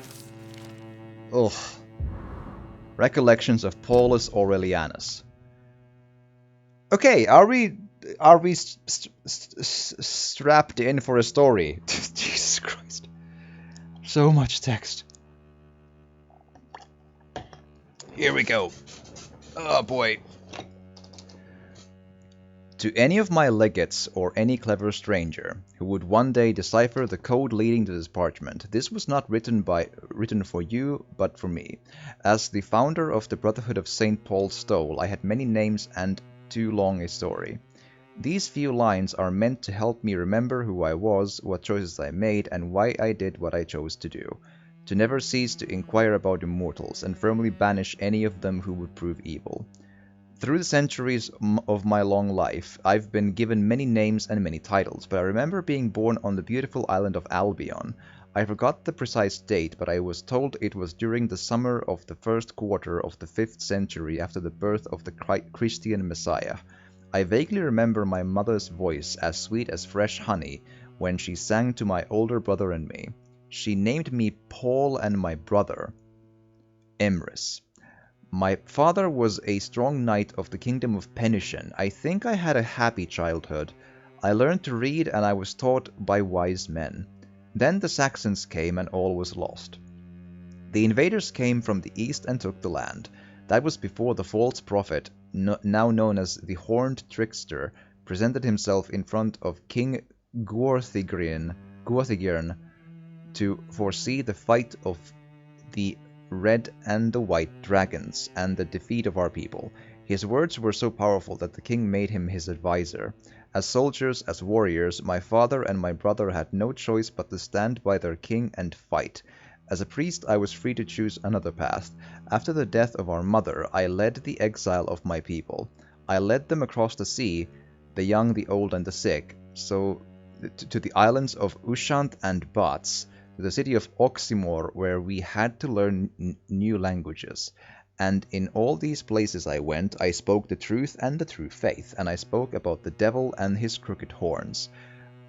Ugh. Recollections of Paulus Aurelianus. Okay, are we strapped in for a story? Jesus Christ. So much text. Here we go. Oh boy. To any of my legates or any clever stranger who would one day decipher the code leading to this parchment, this was not written for you, but for me. As the founder of the Brotherhood of St. Paul's Stole, I had many names and too long a story. These few lines are meant to help me remember who I was, what choices I made, and why I did what I chose to do. To never cease to inquire about immortals, and firmly banish any of them who would prove evil. Through the centuries of my long life, I've been given many names and many titles, but I remember being born on the beautiful island of Albion. I forgot the precise date, but I was told it was during the summer of the first quarter of the 5th century after the birth of the Christian Messiah. I vaguely remember my mother's voice, as sweet as fresh honey, when she sang to my older brother and me. She named me Paul and my brother Emrys. My father was a strong knight of the kingdom of Penishan. I think I had a happy childhood. I learned to read and I was taught by wise men. Then the Saxons came and all was lost. The invaders came from the east and took the land. That was before the false prophet, now known as the Horned Trickster, presented himself in front of King Guorthegirn to foresee the fight of the red and the white dragons and the defeat of our people. His words were so powerful that the king made him his advisor. As soldiers, as warriors, my father and my brother had no choice but to stand by their king and fight. As a priest, I was free to choose another path. After the death of our mother, I led the exile of my people. I led them across the sea, the young, the old, and the sick, so to the islands of Ushant and Bats, to the city of Oxymor, where we had to learn new languages. And in all these places I went, I spoke the truth and the true faith, and I spoke about the devil and his crooked horns.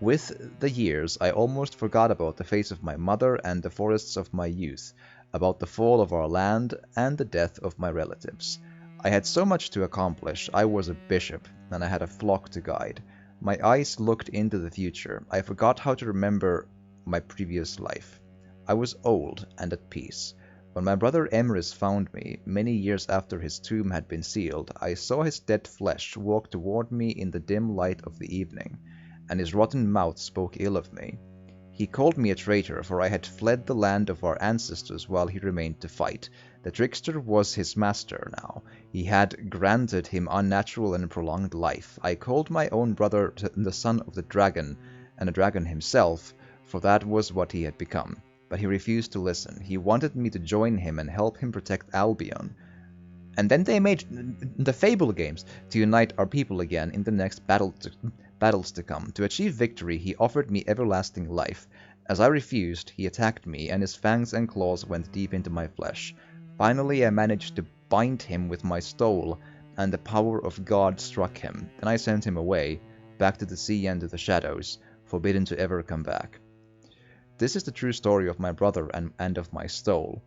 With the years, I almost forgot about the face of my mother and the forests of my youth, about the fall of our land and the death of my relatives. I had so much to accomplish. I was a bishop, and I had a flock to guide. My eyes looked into the future. I forgot how to remember my previous life. I was old and at peace. When my brother Emrys found me, many years after his tomb had been sealed, I saw his dead flesh walk toward me in the dim light of the evening, and his rotten mouth spoke ill of me. He called me a traitor, for I had fled the land of our ancestors while he remained to fight. The trickster was his master now. He had granted him unnatural and prolonged life. I called my own brother the son of the dragon, and a dragon himself, for that was what he had become. But he refused to listen. He wanted me to join him and help him protect Albion. And then they made the Fable games to unite our people again in the next battles to come. To achieve victory, he offered me everlasting life. As I refused, he attacked me, and his fangs and claws went deep into my flesh. Finally, I managed to bind him with my stole, and the power of God struck him. Then I sent him away, back to the sea and to the shadows, forbidden to ever come back. This is the true story of my brother and of my stole.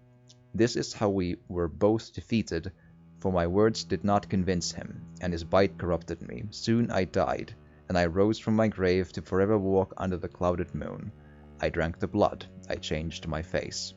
This is how we were both defeated, for my words did not convince him, and his bite corrupted me. Soon I died, and I rose from my grave to forever walk under the clouded moon. I drank the blood, I changed my face.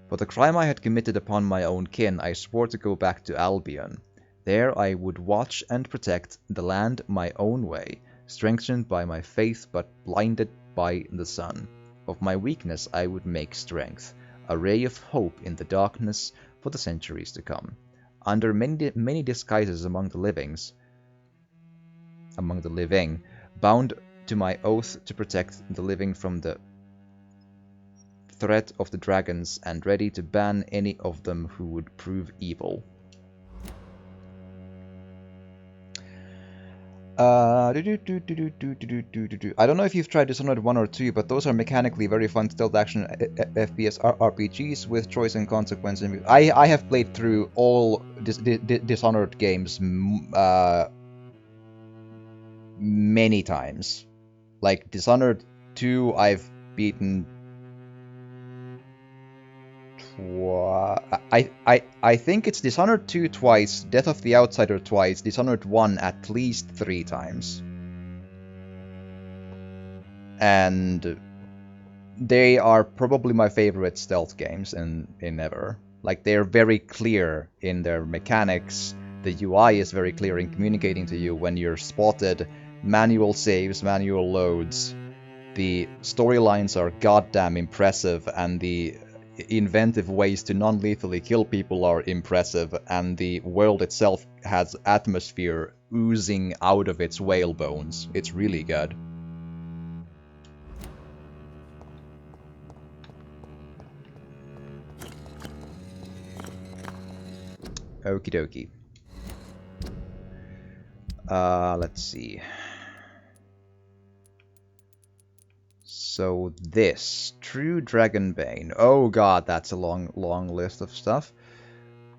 For the crime I had committed upon my own kin, I swore to go back to Albion. There I would watch and protect the land my own way, strengthened by my faith but blinded by the sun. Of my weakness I would make strength, a ray of hope in the darkness for the centuries to come. Under many disguises among the living, bound to my oath to protect the living from the threat of the dragons, and ready to ban any of them who would prove evil. I don't know if you've tried Dishonored 1 or 2, but those are mechanically very fun stealth action FPS RPGs with choice and consequence. I have played through all Dishonored games many times. Like Dishonored 2, I've beaten I think it's Dishonored 2 twice, Death of the Outsider twice, Dishonored 1 at least 3 times. And they are probably my favorite stealth games in ever. Like, they're very clear in their mechanics, the UI is very clear in communicating to you when you're spotted, manual saves, manual loads, the storylines are goddamn impressive, and the inventive ways to non-lethally kill people are impressive, and the world itself has atmosphere oozing out of its whale bones. It's really good. Okie dokie. Let's see. So this, True Dragonbane. Oh god, that's a long list of stuff.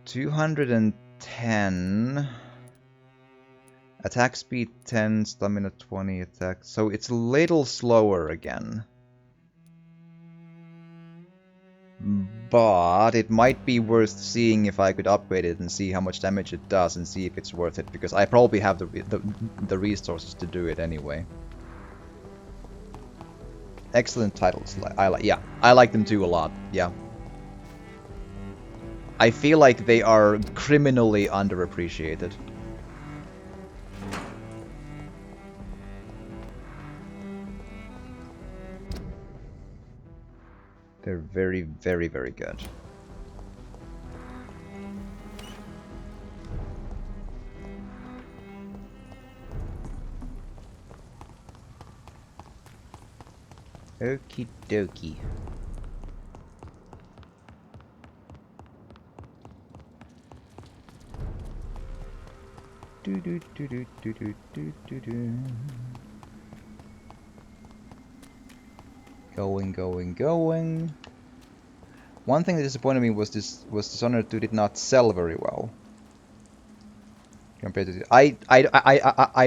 210. Attack speed 10, stamina 20, attack. So it's a little slower again. But it might be worth seeing if I could upgrade it and see how much damage it does and see if it's worth it, because I probably have the resources to do it anyway. Excellent titles. I like them too a lot. Yeah. I feel like they are criminally underappreciated. They're very, very, very good. Okie dokie. Going. One thing that disappointed me was Dishonored 2 did not sell very well. Compared to I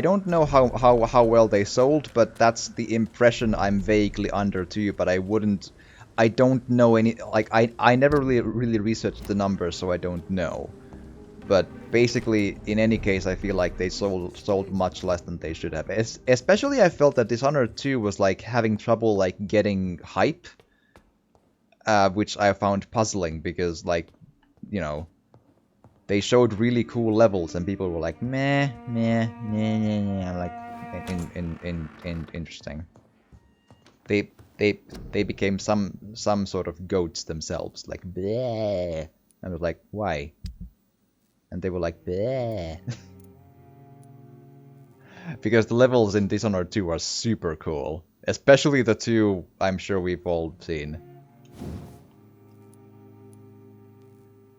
don't know how well they sold, but that's the impression I'm vaguely under too. But I don't know any, like, I never really researched the numbers, so I don't know. But basically, in any case, I feel like they sold much less than they should have. Especially, I felt that Dishonored 2 was like having trouble like getting hype, which I found puzzling because, like, you know, they showed really cool levels and people were like meh, like interesting. They became some sort of goats themselves, like bleh. And I was like, why? And they were like bleh. Because the levels in Dishonored 2 are super cool, especially the two I'm sure we've all seen.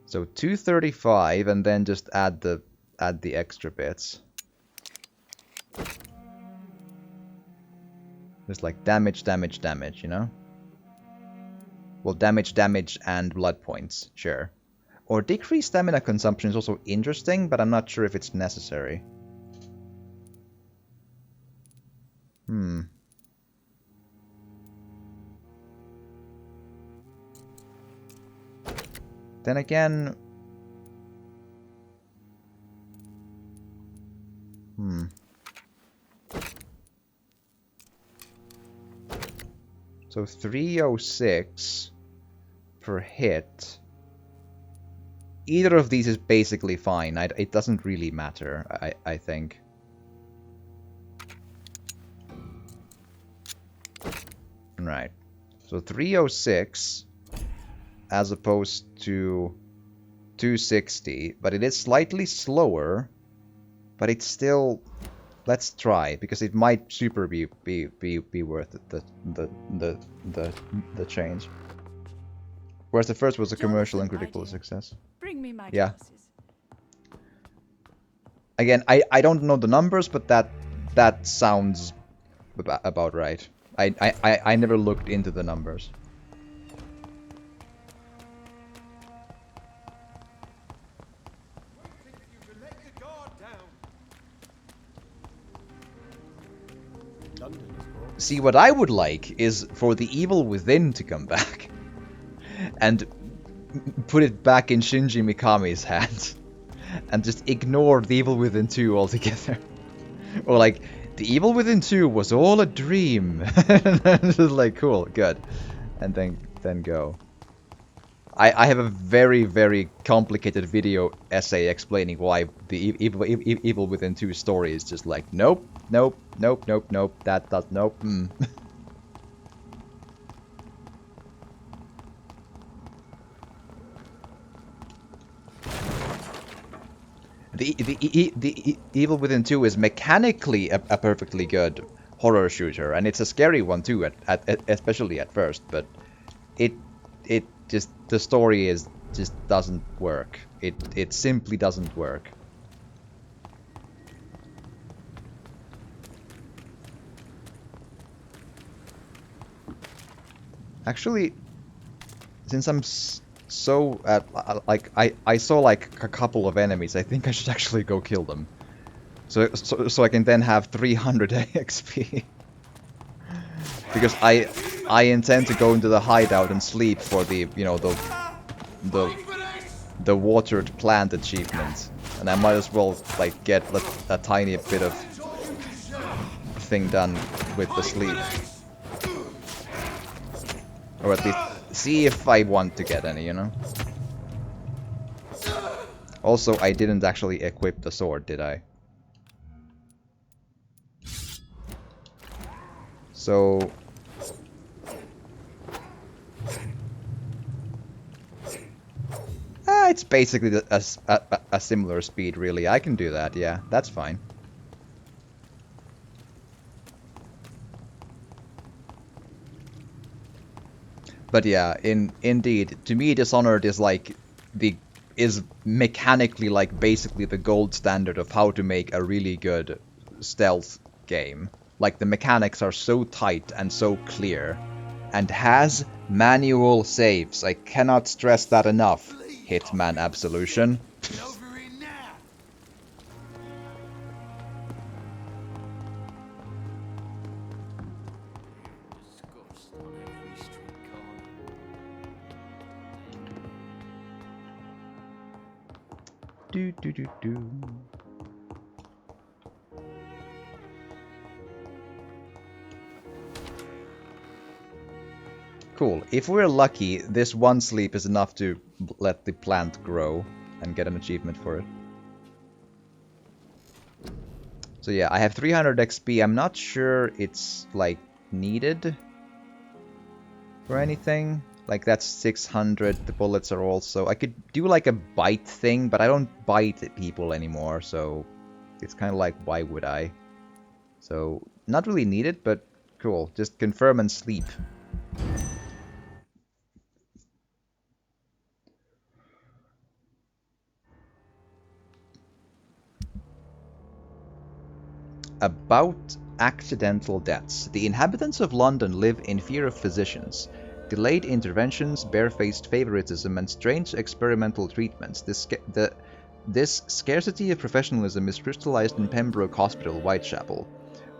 So 235, and then just add the extra bits. Just like damage, damage, damage, you know? Well, damage, damage, and blood points, sure. Or decreased stamina consumption is also interesting, but I'm not sure if it's necessary. Then again... So 306 per hit. Either of these is basically fine. It doesn't really matter, I think. Right. So 306 as opposed to 260, but it is slightly slower, but it's still... Let's try, because it might super be worth it, the change. Whereas the first was a commercial and critical success. Bring me my Yeah. glasses. Again, I don't know the numbers, but that sounds about right. I never looked into the numbers. See, what I would like is for the evil within to come back and put it back in Shinji Mikami's hands and just ignore the evil within 2 altogether. Or like, the evil within 2 was all a dream. Just like, cool, good. And then go. I have a very, very complicated video essay explaining why the evil within 2 story is just like, nope, nope, nope, nope, nope, that does, nope, The Evil Within 2 is mechanically a perfectly good horror shooter, and it's a scary one too, especially at first, but it just, the story just doesn't work. It simply doesn't work. Actually, since I'm so like I saw like a couple of enemies, I think I should actually go kill them, so I can then have 300 XP. Because I intend to go into the hideout and sleep for the, you know, the watered plant achievement, and I might as well like get a tiny bit of thing done with the sleep, or at least see if I want to get any, you know. Also, I didn't actually equip the sword, did I? So it's basically a similar speed, really. I can do that, yeah, that's fine. But yeah, indeed, to me, Dishonored is like is mechanically like basically the gold standard of how to make a really good stealth game. Like, the mechanics are so tight and so clear, and has manual saves. I cannot stress that enough. Hitman Absolution. Do do do do. Cool. If we're lucky, this one sleep is enough to let the plant grow and get an achievement for it. So yeah, I have 300 XP. I'm not sure it's, like, needed for anything. Like, that's 600. The bullets are also... I could do, like, a bite thing, but I don't bite people anymore, so it's kind of like, why would I? So, not really needed, but cool. Just confirm and sleep. About accidental deaths. The inhabitants of London live in fear of physicians. Delayed interventions, barefaced favoritism, and strange experimental treatments. This scarcity of professionalism is crystallized in Pembroke Hospital, Whitechapel,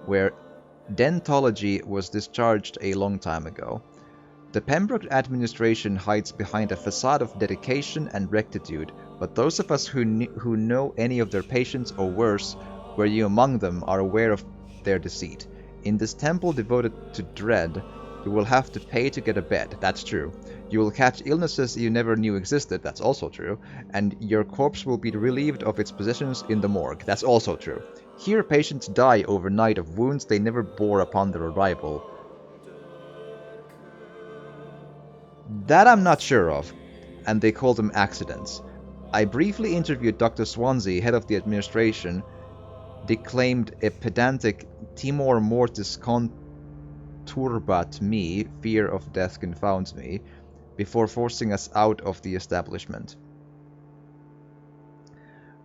where dentology was discharged a long time ago. The Pembroke administration hides behind a facade of dedication and rectitude, but those of us who know any of their patients, or worse, were you among them, are aware of their deceit. In this temple devoted to dread, you will have to pay to get a bed. That's true. You will catch illnesses you never knew existed. That's also true. And your corpse will be relieved of its possessions in the morgue. That's also true. Here, patients die overnight of wounds they never bore upon their arrival. That I'm not sure of. And they call them accidents. I briefly interviewed Dr. Swansea, head of the administration, declaimed a pedantic timor mortis conturbat me, fear of death confounds me, before forcing us out of the establishment.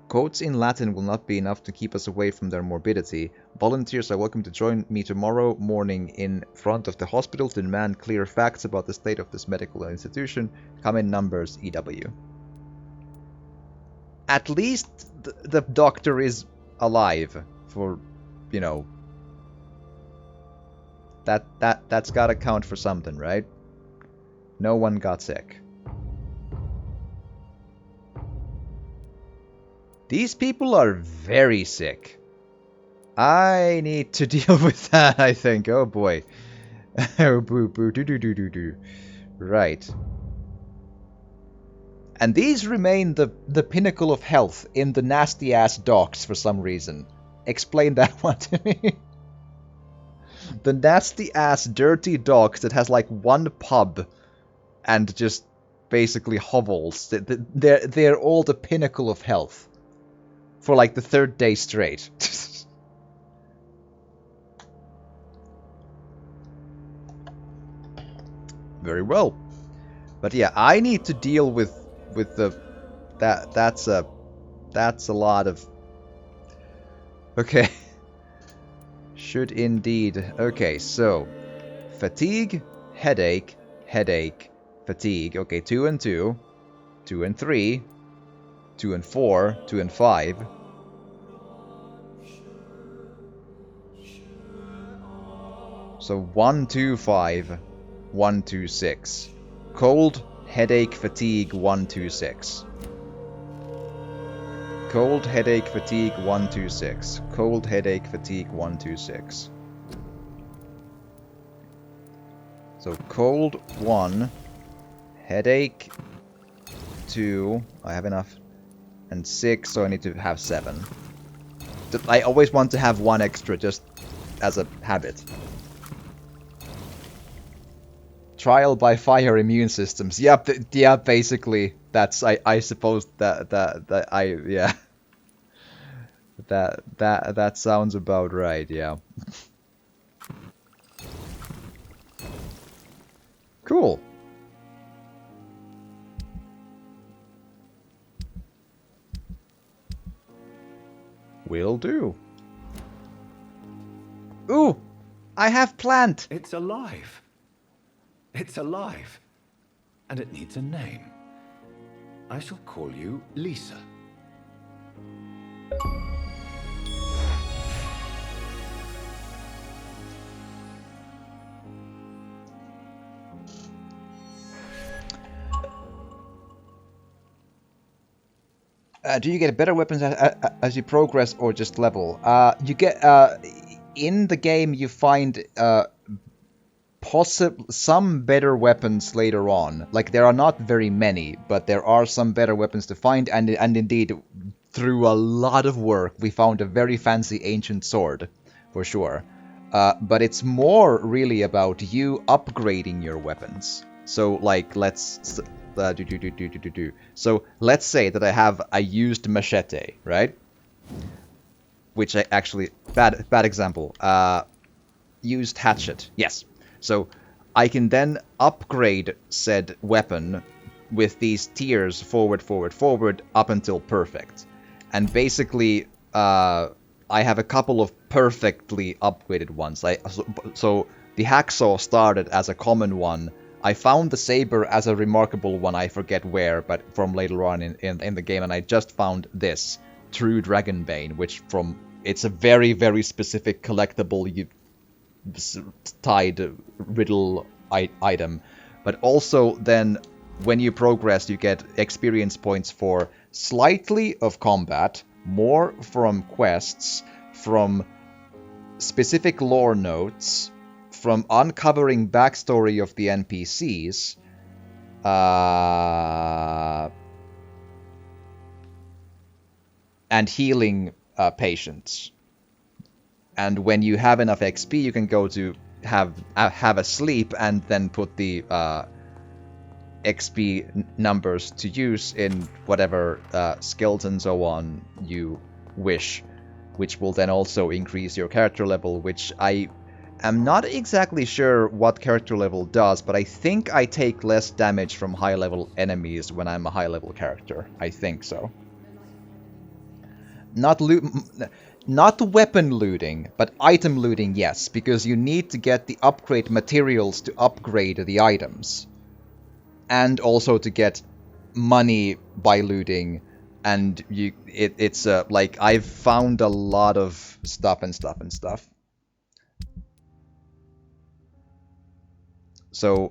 Quotes in Latin will not be enough to keep us away from their morbidity. Volunteers are welcome to join me tomorrow morning in front of the hospital to demand clear facts about the state of this medical institution. Come in numbers, EW. At least the doctor is alive for, you know, that's gotta count for something, right? No one got sick. These people are very sick. I need to deal with that, I think. Oh boy. Oh boo boo doo doo doo doo doo. Right. And these remain the pinnacle of health in the nasty ass docks for some reason. Explain that one to me. The nasty ass dirty docks that has like one pub and just basically hovels. They're all the pinnacle of health. For like the third day straight. Very well. But yeah, I need to deal with the that's a lot of. Okay. Should indeed. Okay, so fatigue, headache, fatigue. Okay, 2 and 2, 2 and 3, 2 and 4, 2 and 5. So 1, 2, 5, 1, 2, 6. Cold, headache, fatigue, 1, 2, 6. Cold, headache, fatigue, 1, 2, 6. Cold, headache, fatigue, 1, 2, 6. So cold, 1. Headache, 2. I have enough. And 6, so I need to have 7. I always want to have 1 extra, just as a habit. Trial by fire immune systems. Yep, yeah, basically, that's, I suppose that yeah. That sounds about right, yeah. Cool. Will do. Ooh! I have plant! It's alive. It's alive. And it needs a name. I shall call you Lisa. Do you get better weapons as you progress, or just level? You get in the game you find some better weapons later on. Like, there are not very many, but there are some better weapons to find, and indeed, through a lot of work, we found a very fancy ancient sword, for sure. But it's more really about you upgrading your weapons. So, like, let's... So, let's say that I have a used machete, right? Which I actually... Bad example. Used hatchet. Yes. So, I can then upgrade said weapon with these tiers forward, up until perfect. And basically, I have a couple of perfectly upgraded ones. So the hacksaw started as a common one. I found the saber as a remarkable one, I forget where, but from later on in the game, and I just found this, True Dragonbane, which it's a very, very specific collectible tied riddle item. But also then, when you progress, you get experience points for slightly of combat, more from quests, from specific lore notes, from uncovering backstory of the NPCs, and healing patients. And when you have enough XP, you can go to have a sleep and then put the XP numbers to use in whatever skills and so on you wish, which will then also increase your character level, which I am not exactly sure what character level does, but I think I take less damage from high-level enemies when I'm a high-level character. I think so. Not weapon looting, but item looting, yes, because you need to get the upgrade materials to upgrade the items. And also to get money by looting, and it's like, I've found a lot of stuff. So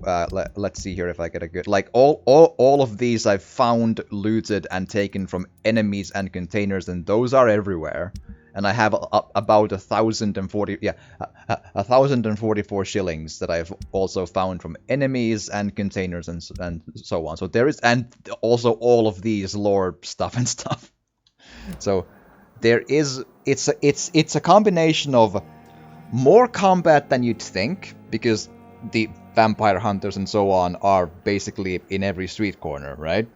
let's see here if I get a good, like, all of these I've found, looted, and taken from enemies and containers, and those are everywhere. And I have about 1,044 shillings that I've also found from enemies and containers and so on. So there is, and also all of these lore stuff and stuff. So there is, it's a combination of more combat than you'd think, because the vampire hunters and so on are basically in every street corner, right?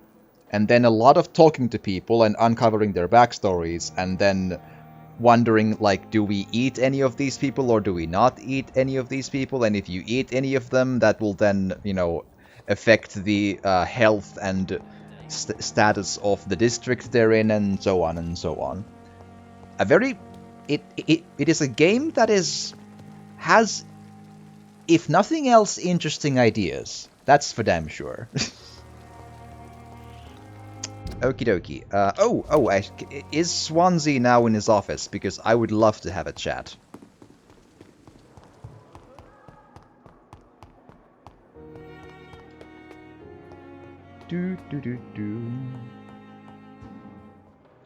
And then a lot of talking to people and uncovering their backstories, and then wondering, like, do we eat any of these people or do we not eat any of these people? And if you eat any of them, that will then, you know, affect the health and status of the district they're in, and so on and so on. It is a game that has, if nothing else, interesting ideas. That's for damn sure. Okie dokie. Is Swansea now in his office? Because I would love to have a chat.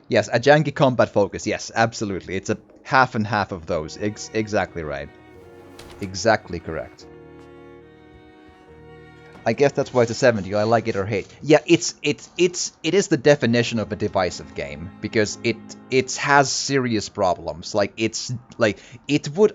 Yes, a janky combat focus. Yes, absolutely. It's a half and half of those. Exactly right. Exactly correct. I guess that's why it's a 70. I like it or hate. Yeah, it is the definition of a divisive game, because it has serious problems. Like,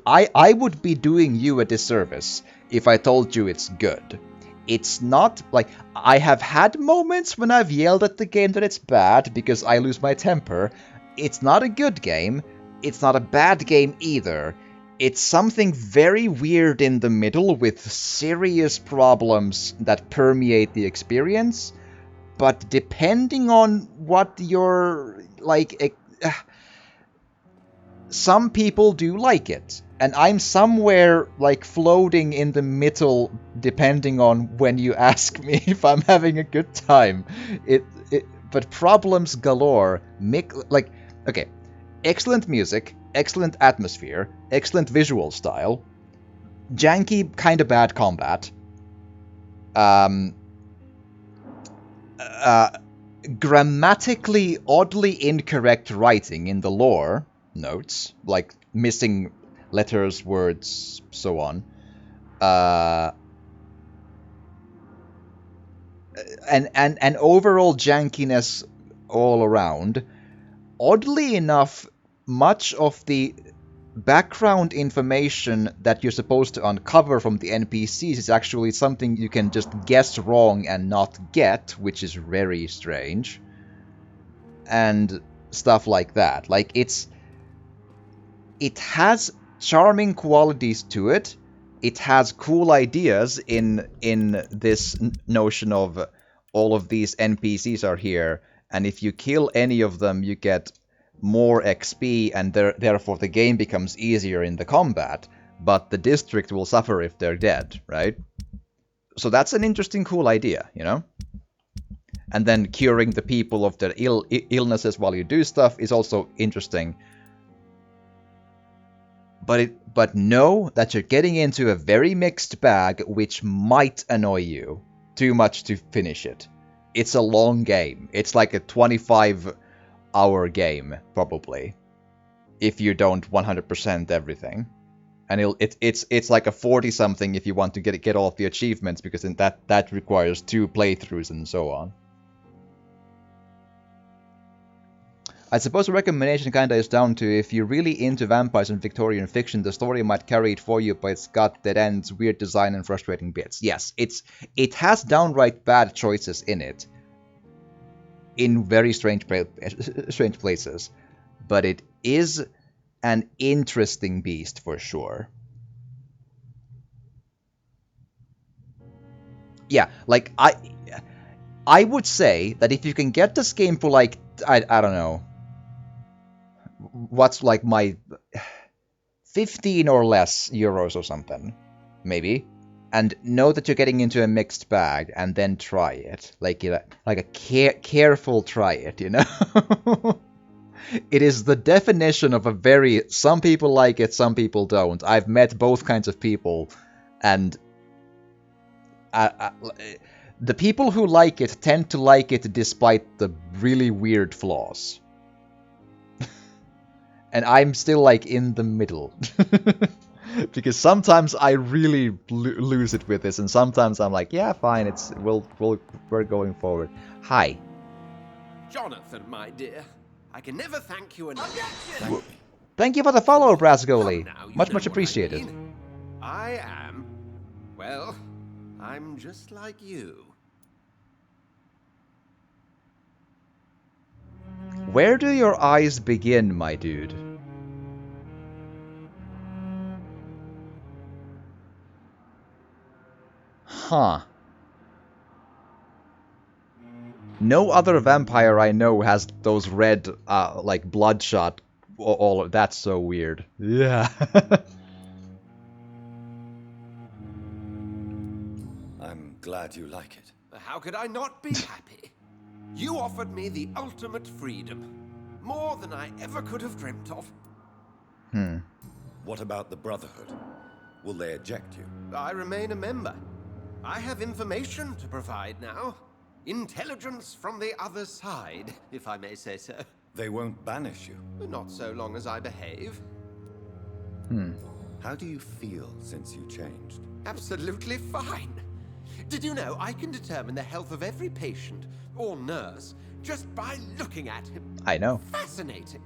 I would be doing you a disservice if I told you it's good. It's not like, I have had moments when I've yelled at the game that it's bad because I lose my temper. It's not a good game. It's not a bad game either. It's something very weird in the middle with serious problems that permeate the experience, but depending on what you're, like, some people do like it, and I'm somewhere, like, floating in the middle depending on when you ask me if I'm having a good time. But problems galore, like, okay, excellent music, excellent atmosphere, excellent visual style, janky, kind of bad combat, grammatically oddly incorrect writing in the lore notes, like missing letters, words, so on, and overall jankiness all around. Oddly enough, much of the background information that you're supposed to uncover from the NPCs is actually something you can just guess wrong and not get, which is very strange. And stuff like that. Like, it has charming qualities to it. It has cool ideas in this notion of all of these NPCs are here, and if you kill any of them, you get more XP, and therefore the game becomes easier in the combat, but the district will suffer if they're dead, right? So that's an interesting, cool idea, you know? And then curing the people of their illnesses while you do stuff is also interesting. But know that you're getting into a very mixed bag, which might annoy you too much to finish it. It's a long game. It's like a 25-hour game, probably, if you don't 100% everything. And it's like a 40-something if you want to get all of the achievements, because then that requires 2 playthroughs and so on. I suppose a recommendation kinda is down to if you're really into vampires and Victorian fiction, the story might carry it for you, but it's got dead ends, weird design, and frustrating bits. Yes, it has downright bad choices in it, in very strange places, but it is an interesting beast for sure. Yeah, like I would say that if you can get this game for like I don't know, what's like my 15 or less euros or something, maybe, and know that you're getting into a mixed bag, and then try it, like a careful try it, you know. It is the definition of a very, some people like it, some people don't. I've met both kinds of people, and the people who like it tend to like it despite the really weird flaws. And I'm still like in the middle. Because sometimes I really lose it with this, and sometimes I'm like, yeah, fine, we're going forward. Hi. Jonathan, my dear, I can never thank you enough. Thank you for the follow, Brasgoli. Much appreciated. I am, well, I'm just like you. Where do your eyes begin, my dude? Huh. No other vampire I know has those red, like, bloodshot, all that's so weird. Yeah. I'm glad you like it. How could I not be happy? You offered me the ultimate freedom. More than I ever could have dreamt of. What about the Brotherhood? Will they eject you? I remain a member. I have information to provide now. Intelligence from the other side, if I may say so. They won't banish you. Not so long as I behave. How do you feel since you changed? Absolutely fine. Did you know I can determine the health of every patient or nurse just by looking at him? I know. Fascinating.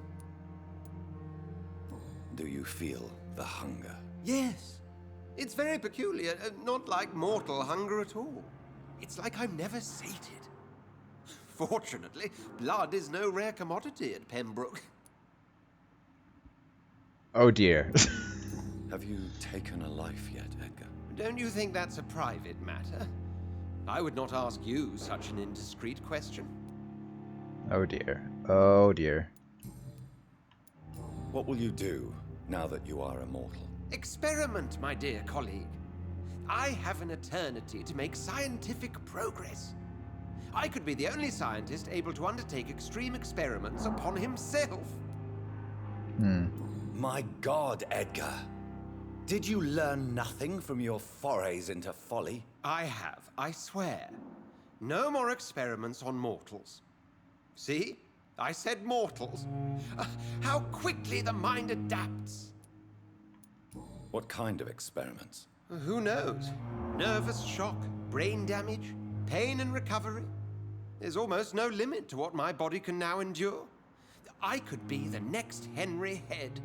Do you feel the hunger? Yes. It's very peculiar, not like mortal hunger at all. It's like I'm never sated. Fortunately, blood is no rare commodity at Pembroke. Oh dear. Have you taken a life yet, Edgar? Don't you think that's a private matter? I would not ask you such an indiscreet question. Oh dear. Oh dear. What will you do now that you are immortal? Experiment, my dear colleague. I have an eternity to make scientific progress. I could be the only scientist able to undertake extreme experiments upon himself. My God, Edgar. Did you learn nothing from your forays into folly? I have, I swear. No more experiments on mortals. See? I said mortals. How quickly the mind adapts. What kind of experiments? Who knows? Nervous shock, brain damage, pain and recovery. There's almost no limit to what my body can now endure. I could be the next Henry Head.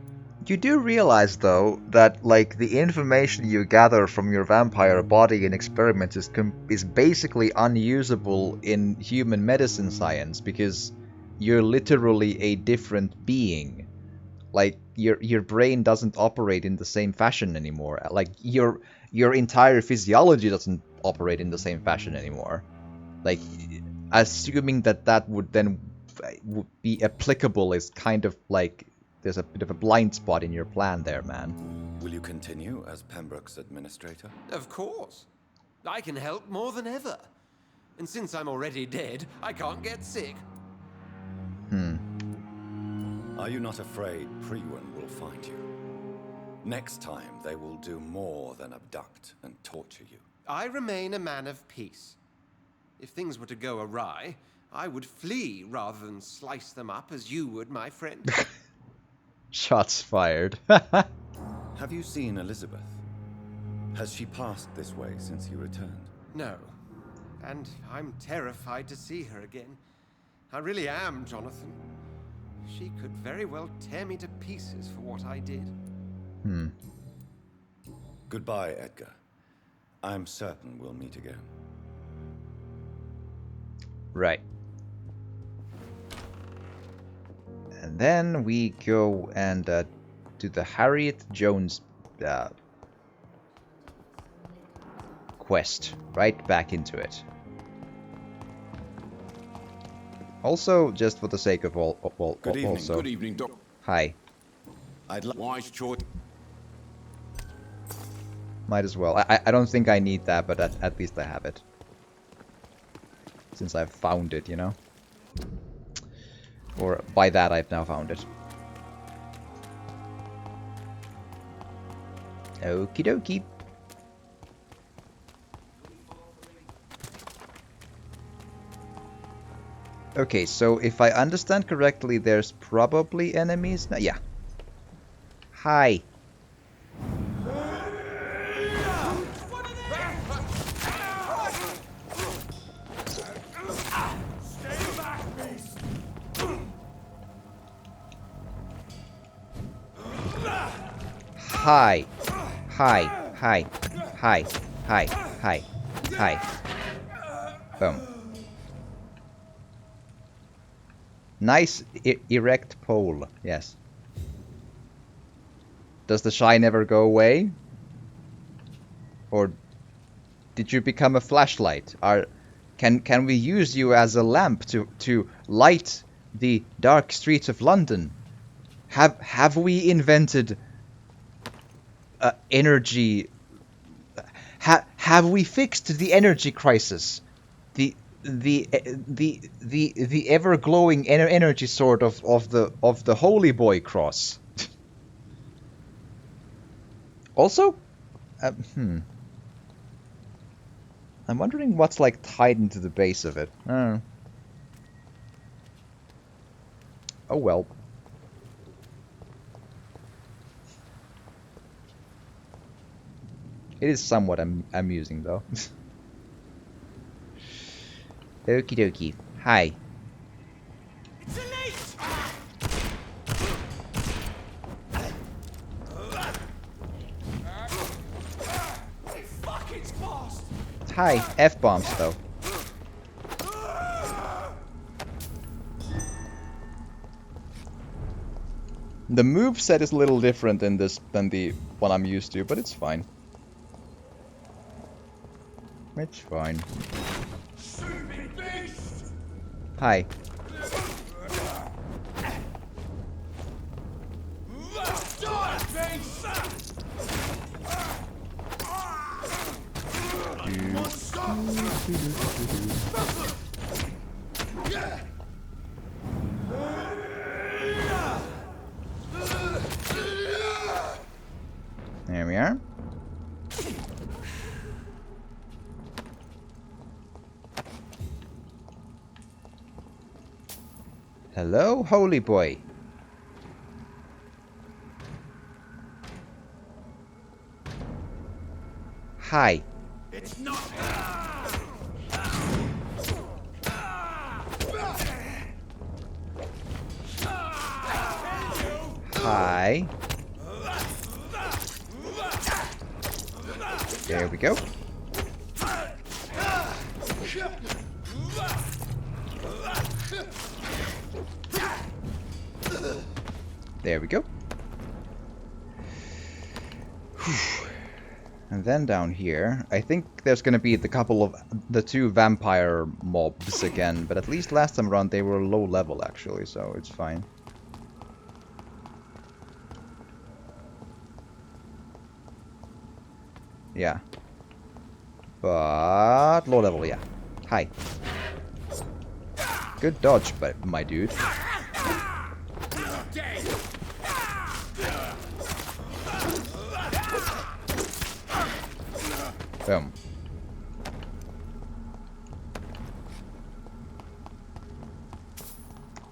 You do realize, though, that, like, the information you gather from your vampire body in experiments is basically unusable in human medicine science, because you're literally a different being. Like, your brain doesn't operate in the same fashion anymore. Like, your entire physiology doesn't operate in the same fashion anymore. Like, assuming that would then would be applicable is kind of like there's a bit of a blind spot in your plan there, man. Will you continue as Pembroke's administrator? Of course. I can help more than ever. And since I'm already dead, I can't get sick. Are you not afraid Priwen will find you? Next time, they will do more than abduct and torture you. I remain a man of peace. If things were to go awry, I would flee rather than slice them up as you would, my friend. Shots fired. Have you seen Elizabeth? Has she passed this way since you returned? No. And I'm terrified to see her again. I really am, Jonathan. She could very well tear me to pieces for what I did. Goodbye, Edgar. I'm certain we'll meet again. Right. And then we go and do the Harriet Jones quest. Right back into it. Also, just for the sake of Good evening. also. Good evening, Doc. Hi. I'd like wise choice. Might as well. I don't think I need that, but at least I have it. Since I've found it, you know? Or by that I've now found it. Okie dokie. Okay, so if I understand correctly, there's probably enemies now. Yeah. Hi. Hi. Hi. Hi. Hi. Hi. Hi. Hi. Boom. Nice erect pole, yes. Does the shine ever go away? Or did you become a flashlight? Can we use you as a lamp to light the dark streets of London? Have we invented energy? Have we fixed the energy crisis? The ever glowing energy sword of the Holy Boy cross. Also, I'm wondering what's like tied into the base of it. Oh well. It is somewhat amusing though. Okie dokie. Hi. Hi. F-bombs though. The moveset is a little different in this than the one I'm used to, but it's fine. It's fine. Hi. There we are. Hello, Holy Boy. Hi. It's not. Hi. There we go. There we go. And then down here, I think there's gonna be the two vampire mobs again, but at least last time around they were low level actually, so it's fine. Yeah. But low level, yeah. Hi. Good dodge, but my dude. Boom.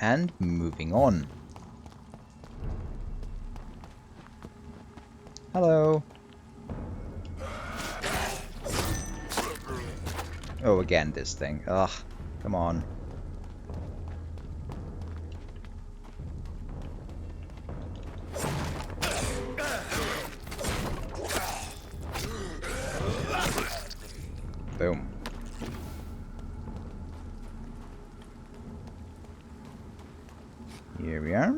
And moving on. Hello. Oh, again, this thing. Ugh, come on. Boom. Here we are.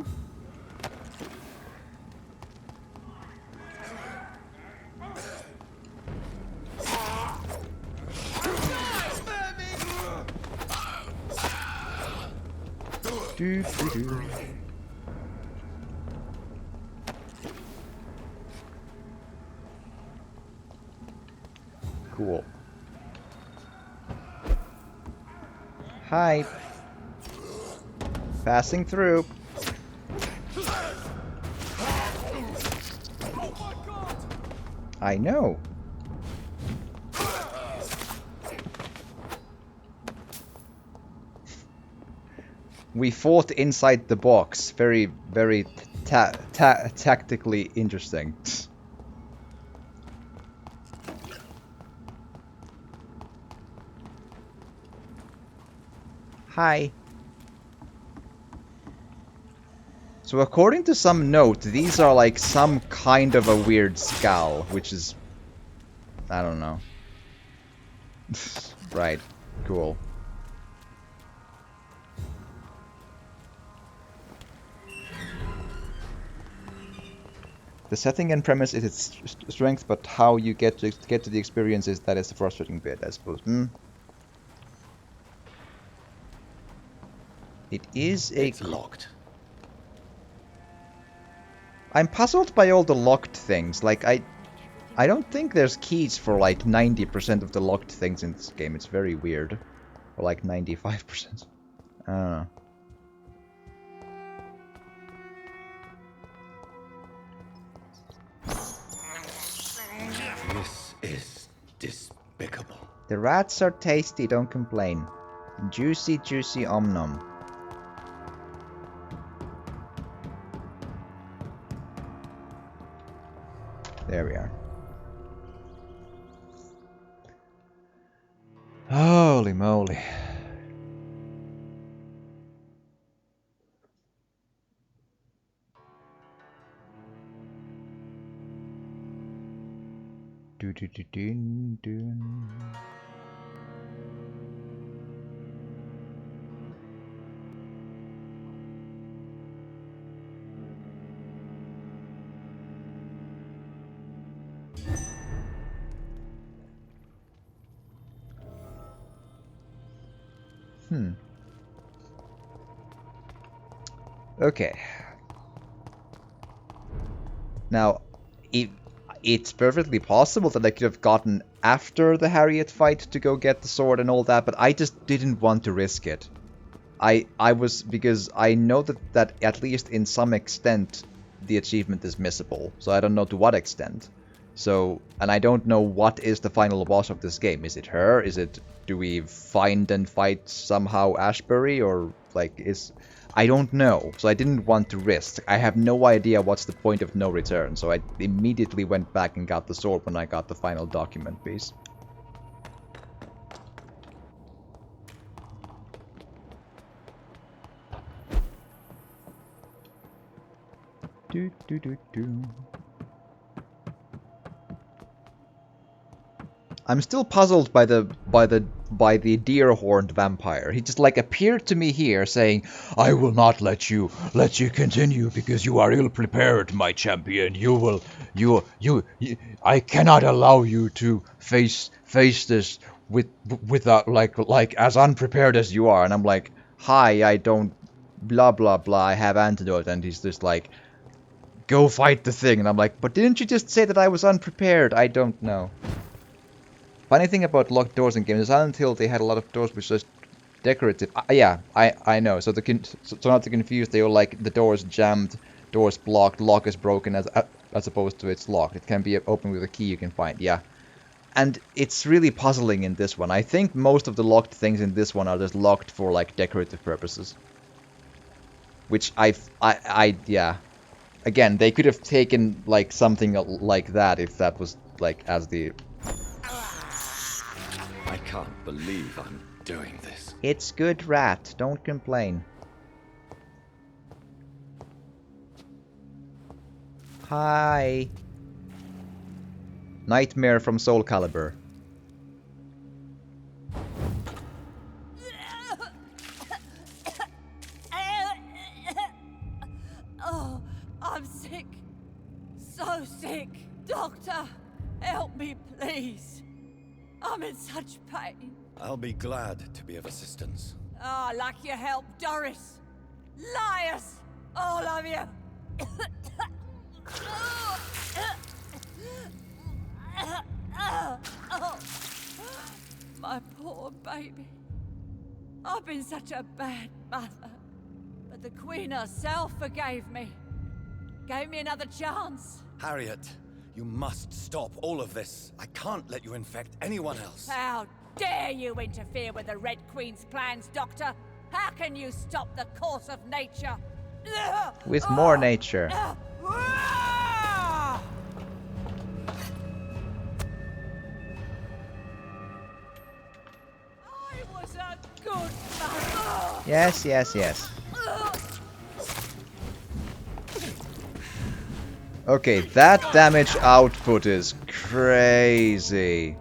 Do, do, do. Cool. Hi. Passing through. I know. We fought inside the box. Very, very tactically interesting. Hi. So according to some note, these are like some kind of a weird skull, which is... I don't know. Right. Cool. The setting and premise is its strength, but how you get to the experiences, that is the frustrating bit, I suppose. It is a... It's locked. I'm puzzled by all the locked things. Like, I don't think there's keys for like 90% of the locked things in this game. It's very weird. Or like 95%. I don't know. This is despicable. The rats are tasty, don't complain. Juicy, juicy om nom. There we are. Holy moly. Do do do do do. Okay. Now, it's perfectly possible that I could have gotten after the Harriet fight to go get the sword and all that, but I just didn't want to risk it. Because I know that at least in some extent the achievement is missable, so I don't know to what extent. So, and I don't know what is the final boss of this game. Is it her? Do we find and fight somehow Ashbury, or like I don't know, so I didn't want to risk. I have no idea what's the point of no return, so I immediately went back and got the sword when I got the final document piece. Do do do do. I'm still puzzled by the by the deer-horned vampire. He just like appeared to me here saying, "I will not let you continue because you are ill prepared, my champion. I cannot allow you to face this without like as unprepared as you are." And I'm like, "Hi, I don't blah blah blah. I have antidote." And he's just like, "Go fight the thing." And I'm like, "But didn't you just say that I was unprepared?" I don't know. Funny thing about locked doors in games is until they had a lot of doors which was decorative. Yeah, I know. So not to confuse, they were like the doors jammed, doors blocked, lock is broken as opposed to it's locked. It can be opened with a key you can find. Yeah, and it's really puzzling in this one. I think most of the locked things in this one are just locked for like decorative purposes. Which yeah. Again, they could have taken like something like that if that was like as the. I can't believe I'm doing this. It's good, rat. Don't complain. Hi. Nightmare from Soul Calibur. Oh, I'm sick. So sick. Doctor, help me, please. I'm in such pain. I'll be glad to be of assistance. Ah, like your help, Doris. Liars! All of you! My poor baby. I've been such a bad mother. But the Queen herself forgave me. Gave me another chance. Harriet, you must stop all of this. I can't let you infect anyone else. How dare you interfere with the Red Queen's plans, Doctor? How can you stop the course of nature? With more nature. I was a good mother. Yes, yes, yes. Okay, that damage output is crazy.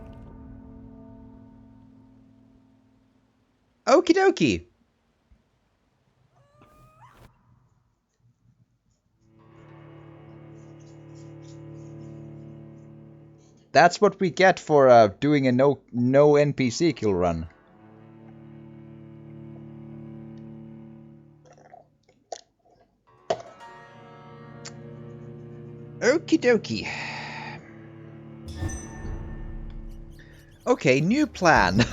Okie dokie. That's what we get for doing a no NPC kill run. Okie dokie. Okay, new plan.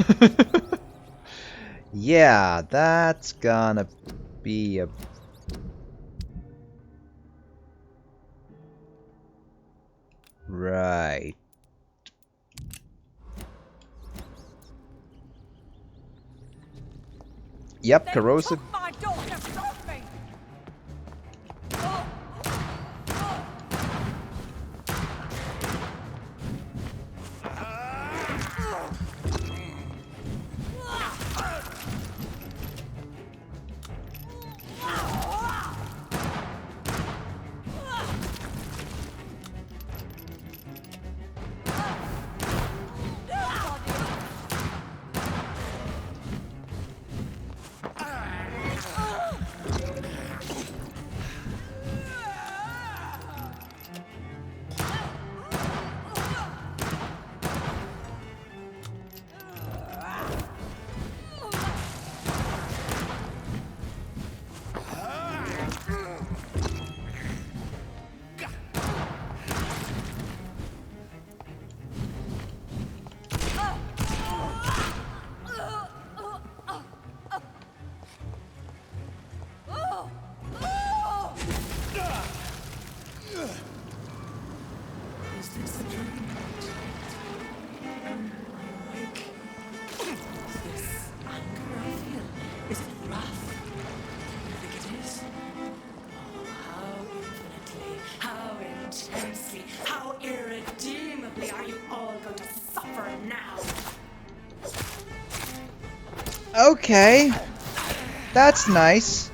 Yeah, that's gonna be a... Right. Yep, corrosive... My daughter from me. Okay. That's nice.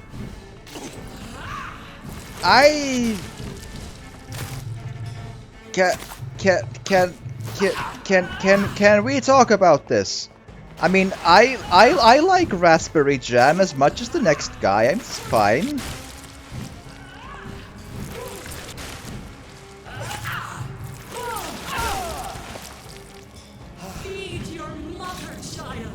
Can we talk about this? I mean, I like raspberry jam as much as the next guy. It's fine. Feed your mother, child.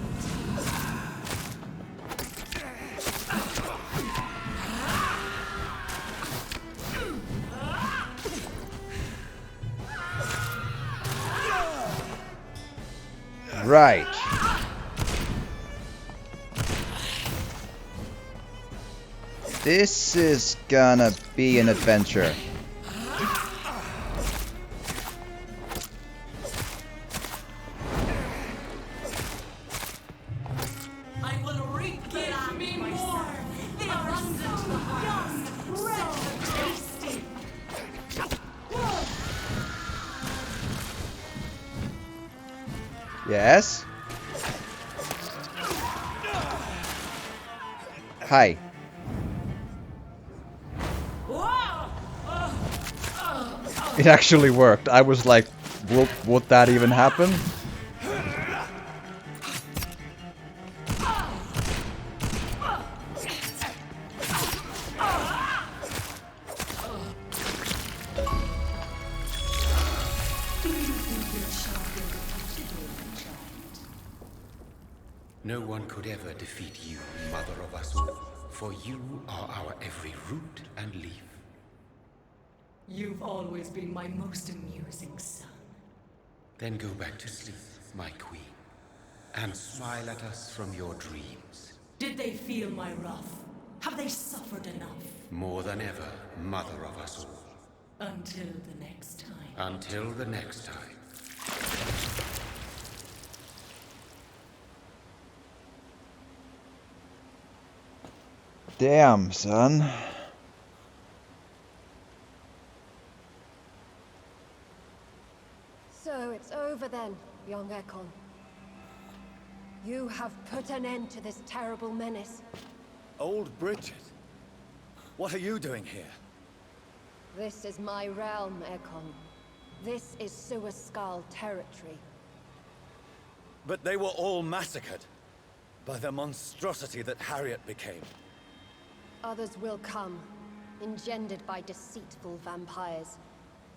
Right. This is gonna be an adventure. I will give me more. The abundant, young, so tasty. Yes? Hi. It actually worked. I was like, would that even happen? No one could ever defeat you, mother of us all, for you are our every root and leaf. You've always been my most amusing son. Then go back to sleep, my queen, and smile at us from your dreams. Did they feel my wrath? Have they suffered enough? More than ever, mother of us all. Until the next time. Until the next time. Damn, son. So it's over then, young Ekon. You have put an end to this terrible menace. Old Bridget? What are you doing here? This is my realm, Ekon. This is SKALS territory. But they were all massacred by the monstrosity that Harriet became. Others will come, engendered by deceitful vampires.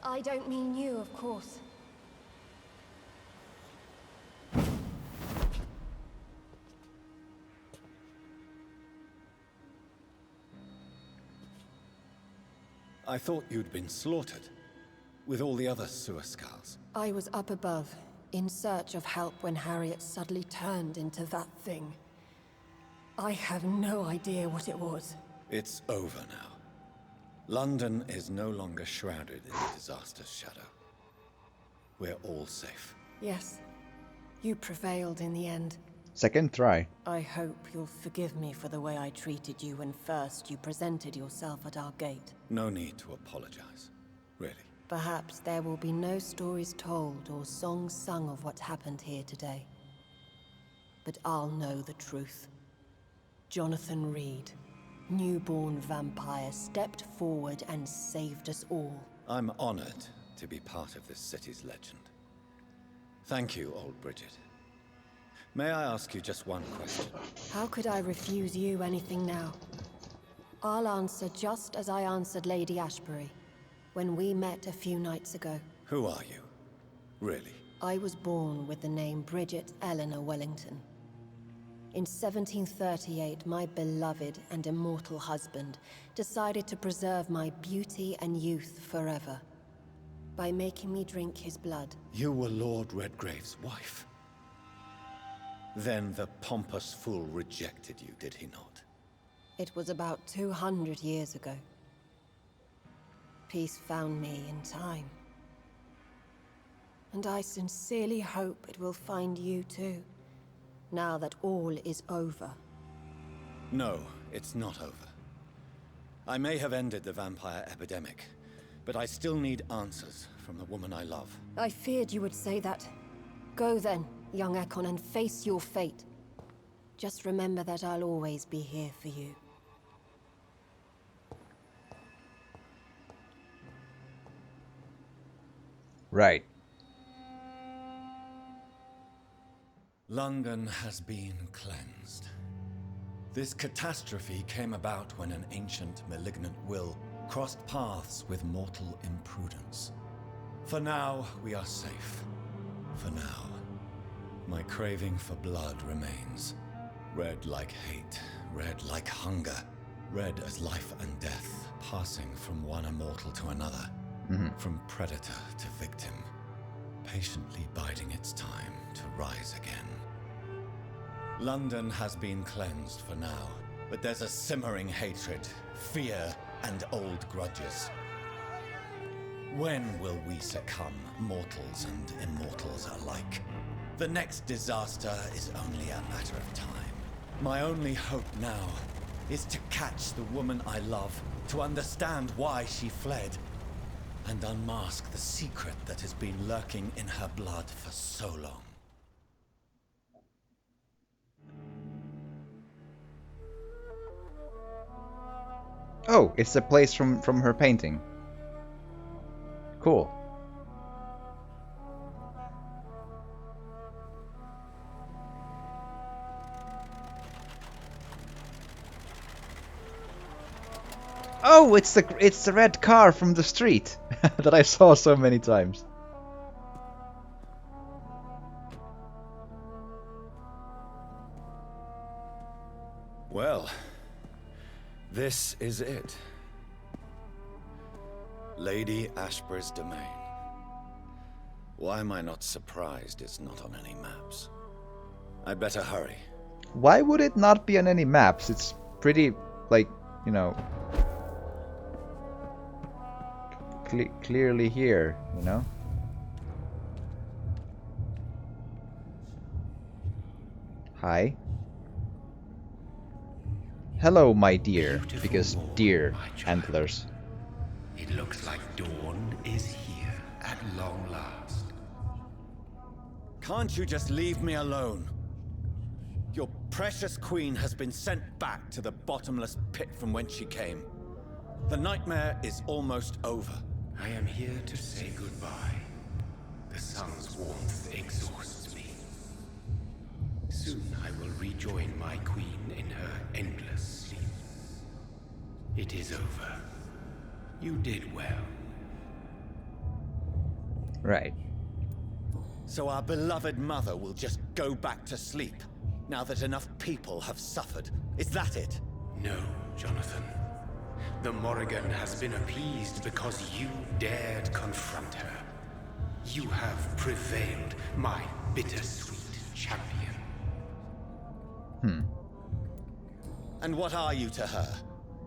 I don't mean you, of course. I thought you'd been slaughtered, with all the other SKALS. I was up above, in search of help when Harriet suddenly turned into that thing. I have no idea what it was. It's over now. London is no longer shrouded in the disaster's shadow. We're all safe. Yes, you prevailed in the end. Second try. I hope you'll forgive me for the way I treated you when first you presented yourself at our gate. No need to apologize, really. Perhaps there will be no stories told or songs sung of what happened here today. But I'll know the truth. Jonathan Reed, newborn vampire, stepped forward and saved us all. I'm honored to be part of this city's legend. Thank you, old Bridget. May I ask you just one question? How could I refuse you anything now? I'll answer just as I answered Lady Ashbury when we met a few nights ago. Who are you? Really? I was born with the name Bridget Eleanor Wellington. In 1738, my beloved and immortal husband decided to preserve my beauty and youth forever by making me drink his blood. You were Lord Redgrave's wife. Then the pompous fool rejected you, did he not? It was about 200 years ago. Peace found me in time. And I sincerely hope it will find you too, now that all is over. No, it's not over. I may have ended the vampire epidemic, but I still need answers from the woman I love. I feared you would say that. Go then, young Ekon, and face your fate. Just remember that I'll always be here for you. Right. London has been cleansed. This catastrophe came about when an ancient malignant will crossed paths with mortal imprudence. For now, we are safe. For now. My craving for blood remains. Red like hate, red like hunger, red as life and death, passing from one immortal to another, from predator to victim, patiently biding its time to rise again. London has been cleansed for now, but there's a simmering hatred, fear, and old grudges. When will we succumb, mortals and immortals alike? The next disaster is only a matter of time. My only hope now is to catch the woman I love, to understand why she fled, and unmask the secret that has been lurking in her blood for so long. Oh, it's the place from her painting. Cool. Oh, it's the red car from the street that I saw so many times. Well, this is it. Lady Ashbury's domain. Why am I not surprised it's not on any maps? I'd better hurry. Why would it not be on any maps? It's pretty, like, you know, clearly here, you know? Hi. Hello, my dear, because deer antlers. It looks like dawn is here at long last. Can't you just leave me alone? Your precious queen has been sent back to the bottomless pit from whence she came. The nightmare is almost over. I am here to say goodbye. The sun's warmth exhausts me. Soon I will rejoin my queen in her endless sleep. It is over. You did well. Right. So our beloved mother will just go back to sleep, now that enough people have suffered. Is that it? No, Jonathan. The Morrigan has been appeased because you dared confront her. You have prevailed, my bittersweet champion. And what are you to her?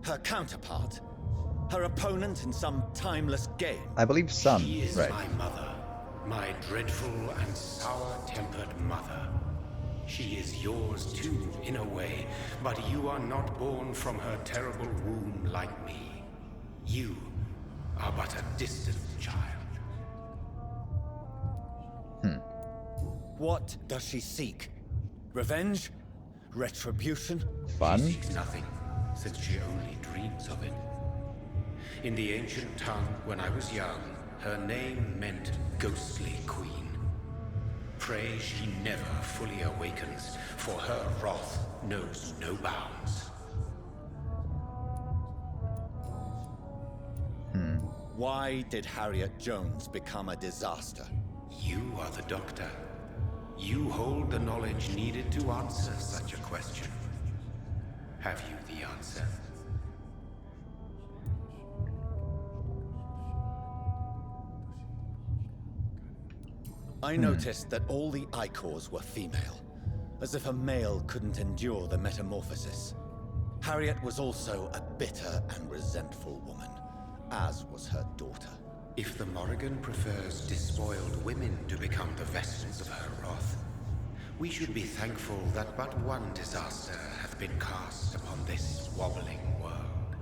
Her counterpart? Her opponent in some timeless game? I believe son, She is right. my mother, my dreadful and sour-tempered mother. She is yours too, in a way, but you are not born from her terrible womb like me. You are but a distant child. What does she seek? Revenge? Retribution? Fun? She seeks nothing, since she only dreams of it. In the ancient tongue, when I was young, her name meant Ghostly Queen. Pray she never fully awakens, for her wrath knows no bounds. Why did Harriet Jones become a disaster? You are the doctor. You hold the knowledge needed to answer such a question. Have you the answer? I noticed that all the Icors were female, as if a male couldn't endure the metamorphosis. Harriet was also a bitter and resentful woman, as was her daughter. If the Morrigan prefers despoiled women to become the vessels of her wrath, we should be thankful that but one disaster hath been cast upon this wobbling world.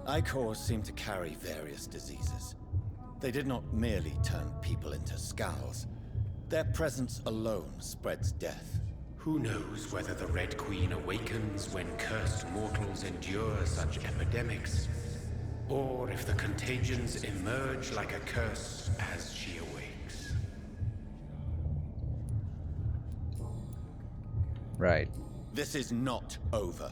Icors seem to carry various diseases. They did not merely turn people into SKALS. Their presence alone spreads death. Who knows whether the Red Queen awakens when cursed mortals endure such epidemics, or if the contagions emerge like a curse as she awakes. Right. This is not over.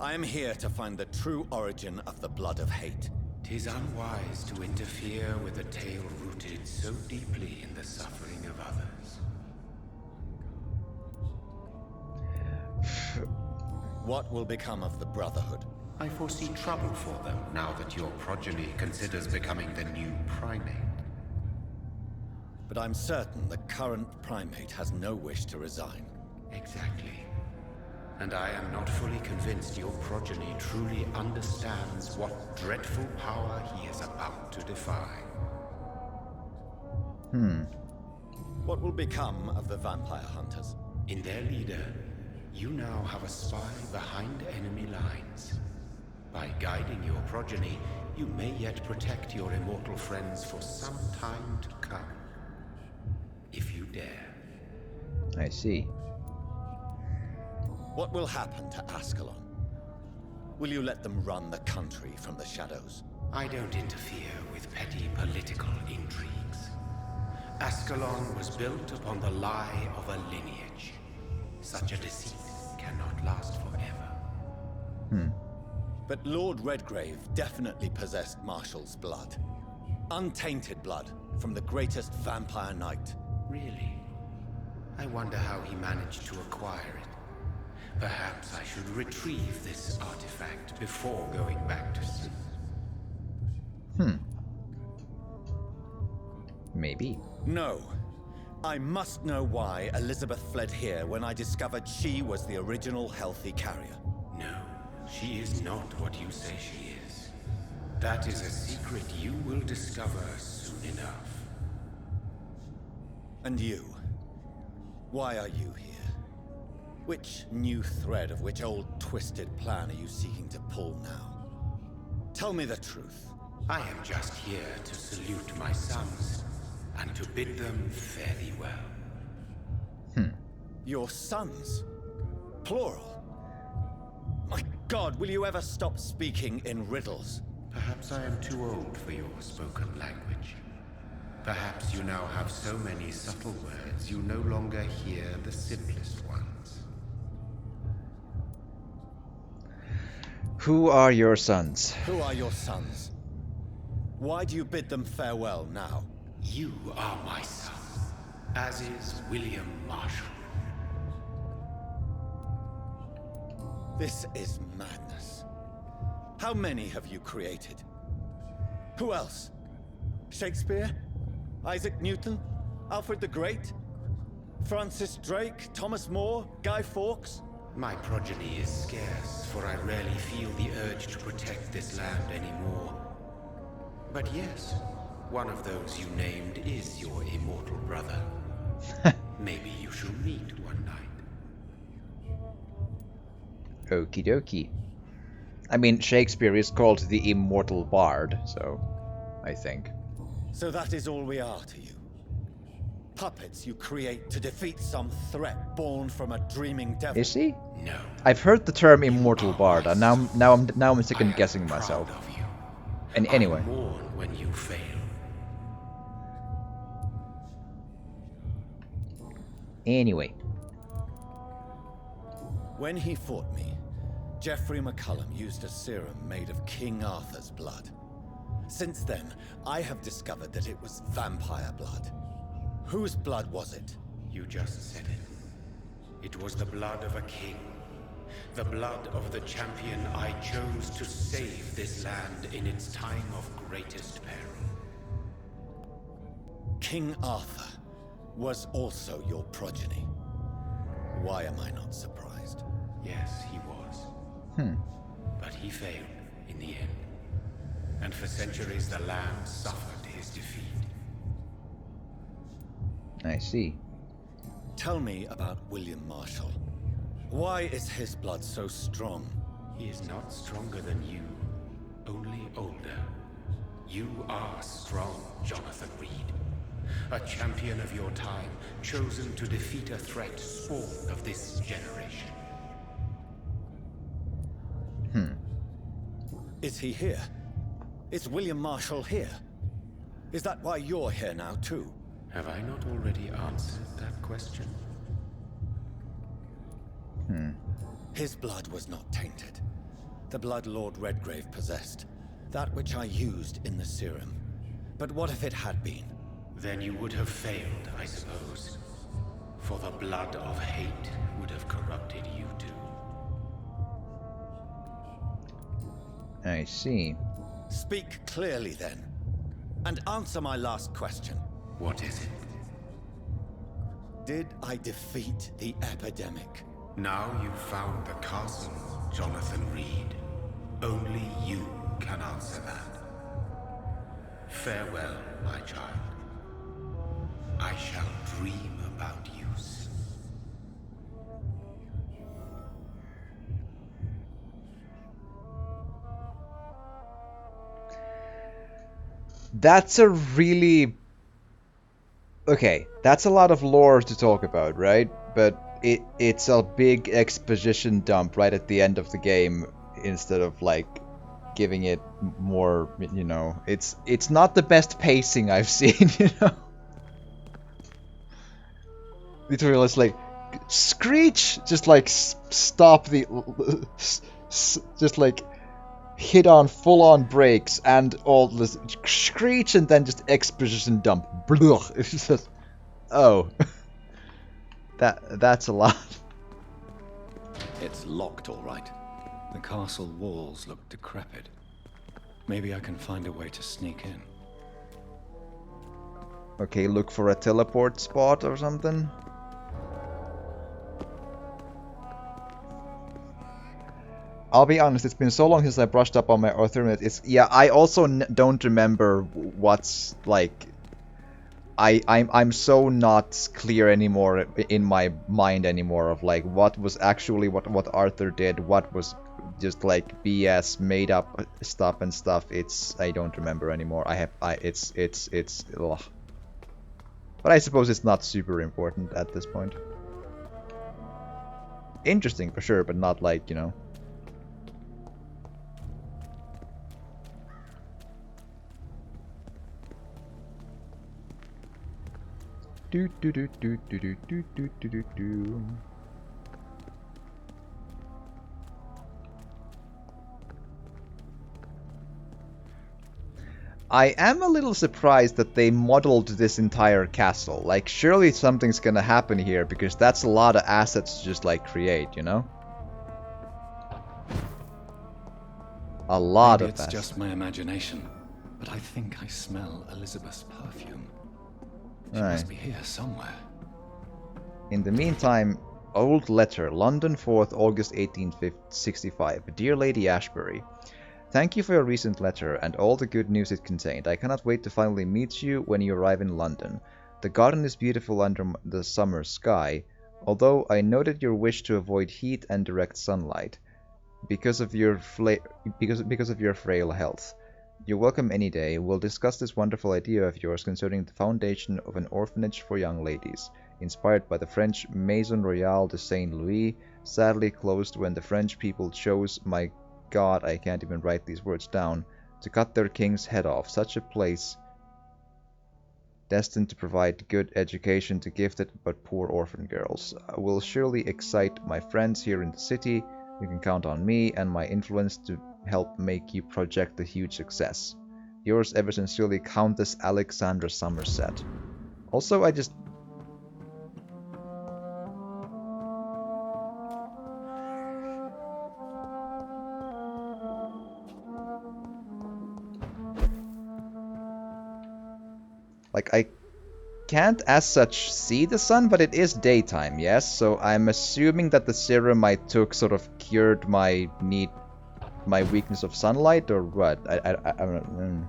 I am here to find the true origin of the blood of hate. 'Tis unwise to interfere with a tale rooted so deeply in the suffering of others. What will become of the Brotherhood? I foresee trouble for them now that your progeny considers becoming the new primate. But I'm certain the current primate has no wish to resign. Exactly. And I am not fully convinced your progeny truly understands what dreadful power he is about to defy. What will become of the vampire hunters? In their leader, you now have a spy behind enemy lines. By guiding your progeny, you may yet protect your immortal friends for some time to come. If you dare. I see. What will happen to Ascalon? Will you let them run the country from the shadows? I don't interfere with petty political intrigues. Ascalon was built upon the lie of a lineage. Such a deceit cannot last forever. But Lord Redgrave definitely possessed Marshall's blood. Untainted blood from the greatest vampire knight. Really? I wonder how he managed to acquire it. Perhaps I should retrieve this artifact before going back to sea. Maybe. No. I must know why Elizabeth fled here when I discovered she was the original healthy carrier. No, she is not what you say she is. That is a secret you will discover soon enough. And you? Why are you here? Which new thread of which old twisted plan are you seeking to pull now? Tell me the truth. I am just here to salute my sons, and to bid them fare thee well. Your sons? Plural? My God, will you ever stop speaking in riddles? Perhaps I am too old for your spoken language. Perhaps you now have so many subtle words you no longer hear the simplest ones. Who are your sons? Who are your sons? Why do you bid them farewell now? You are my son, as is William Marshall. This is madness. How many have you created? Who else? Shakespeare? Isaac Newton? Alfred the Great? Francis Drake? Thomas More? Guy Fawkes? My progeny is scarce, for I rarely feel the urge to protect this land anymore. But yes, one of those you named is your immortal brother. Maybe you should meet one night. Okie dokie. I mean, Shakespeare is called the Immortal Bard, so I think. So that is all we are to you? Puppets you create to defeat some threat born from a dreaming devil? Is he? No. I've heard the term Immortal Bard, and now I'm second guessing myself. Proud of you. And anyway. I mourn when you fail. Anyway. When he fought me, Geoffrey McCullum used a serum made of King Arthur's blood. Since then, I have discovered that it was vampire blood. Whose blood was it? You just said it. It was the blood of a king. The blood of the champion I chose to save this land in its time of greatest peril. King Arthur was also your progeny. Why am I not surprised? Yes, he was. But he failed in the end. And for centuries the land suffered his defeat. I see. Tell me about William Marshall. Why is his blood so strong? He is not stronger than you, only older. You are strong, Jonathan Reed. A champion of your time, chosen to defeat a threat spawned of this generation. Is he here? Is William Marshall here? Is that why you're here now, too? Have I not already answered that question? His blood was not tainted. The blood Lord Redgrave possessed. That which I used in the serum. But what if it had been? Then you would have failed, I suppose. For the blood of hate would have corrupted you too. I see. Speak clearly then. And answer my last question. What is it? Did I defeat the epidemic? Now you've found the castle, Jonathan Reed. Only you can answer that. Farewell, my child. I shall dream about you soon. That's a really... Okay, that's a lot of lore to talk about, right? But it's a big exposition dump right at the end of the game instead of, like, giving it more, you know... It's not the best pacing I've seen, you know? Literally, it's like... Screech! Just, like, stop the... Just, like... hit on full-on brakes and all this screech and then just exposition dump. Blah. It's just, oh, that's a lot. It's locked, all right. The castle walls look decrepit. Maybe I can find a way to sneak in. Okay, look for a teleport spot or something. I'll be honest, it's been so long since I brushed up on my Arthurian. Yeah, I also don't remember what's like. I'm so not clear anymore in my mind anymore of like what was actually what Arthur did, what was just like BS made up stuff and stuff. I don't remember anymore. It's ugh. But I suppose it's not super important at this point. Interesting for sure, but not like, you know. Do do do do do do do do do do do. I am a little surprised that they modeled this entire castle. Like, surely something's gonna happen here because that's a lot of assets to just like create, you know? A lot Maybe of it's assets. just my imagination, but I think I smell Elizabeth's perfume. She Right. must be here somewhere. In the meantime, old letter, London 4th, August 1865. Dear Lady Ashbury, thank you for your recent letter and all the good news it contained. I cannot wait to finally meet you when you arrive in London. The garden is beautiful under the summer sky, although I noted your wish to avoid heat and direct sunlight because of your frail health. You're welcome any day. We'll discuss this wonderful idea of yours concerning the foundation of an orphanage for young ladies, inspired by the French Maison Royale de Saint Louis, sadly closed when the French people chose, my God, I can't even write these words down, to cut their king's head off. Such a place destined to provide good education to gifted but poor orphan girls. Will surely excite my friends here in the city. You can count on me and my influence to help make you project a huge success. Yours ever sincerely, Countess Alexandra Somerset. Also, I just... Like, I can't as such see the sun, but it is daytime, yes? So I'm assuming that the serum I took sort of cured my weakness of sunlight, or what? I don't know.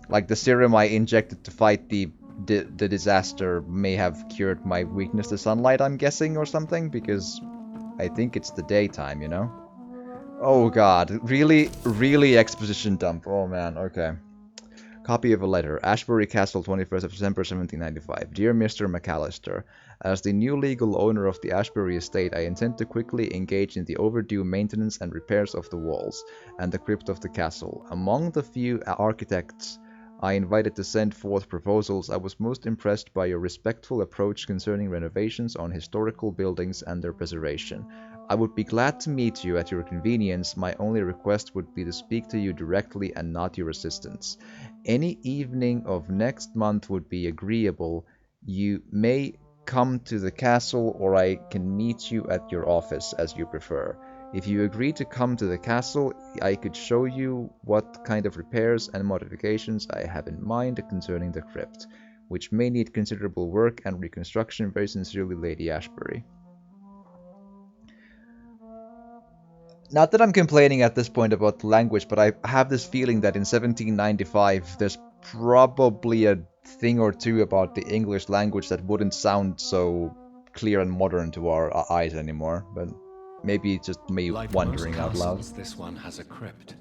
Like the serum I injected to fight the disaster may have cured my weakness to sunlight, I'm guessing, or something, because I think it's the daytime, you know? Oh god, really exposition dump. Oh man, okay. Copy of a letter. Ashbury Castle, 21st of December 1795. Dear Mr. McAllister, as the new legal owner of the Ashbury estate, I intend to quickly engage in the overdue maintenance and repairs of the walls and the crypt of the castle. Among the few architects I invited to send forth proposals. I was most impressed by your respectful approach concerning renovations on historical buildings and their preservation. I would be glad to meet you at your convenience. My only request would be to speak to you directly and not your assistants. Any evening of next month would be agreeable. You may come to the castle, or I can meet you at your office, as you prefer. If you agree to come to the castle, I could show you what kind of repairs and modifications I have in mind concerning the crypt, which may need considerable work and reconstruction. Very sincerely, Lady Ashbury. Not that I'm complaining at this point about the language, but I have this feeling that in 1795 there's probably a thing or two about the English language that wouldn't sound so clear and modern to our eyes anymore, but maybe it's just me Like wondering most out loud. castles, this one has a crypt,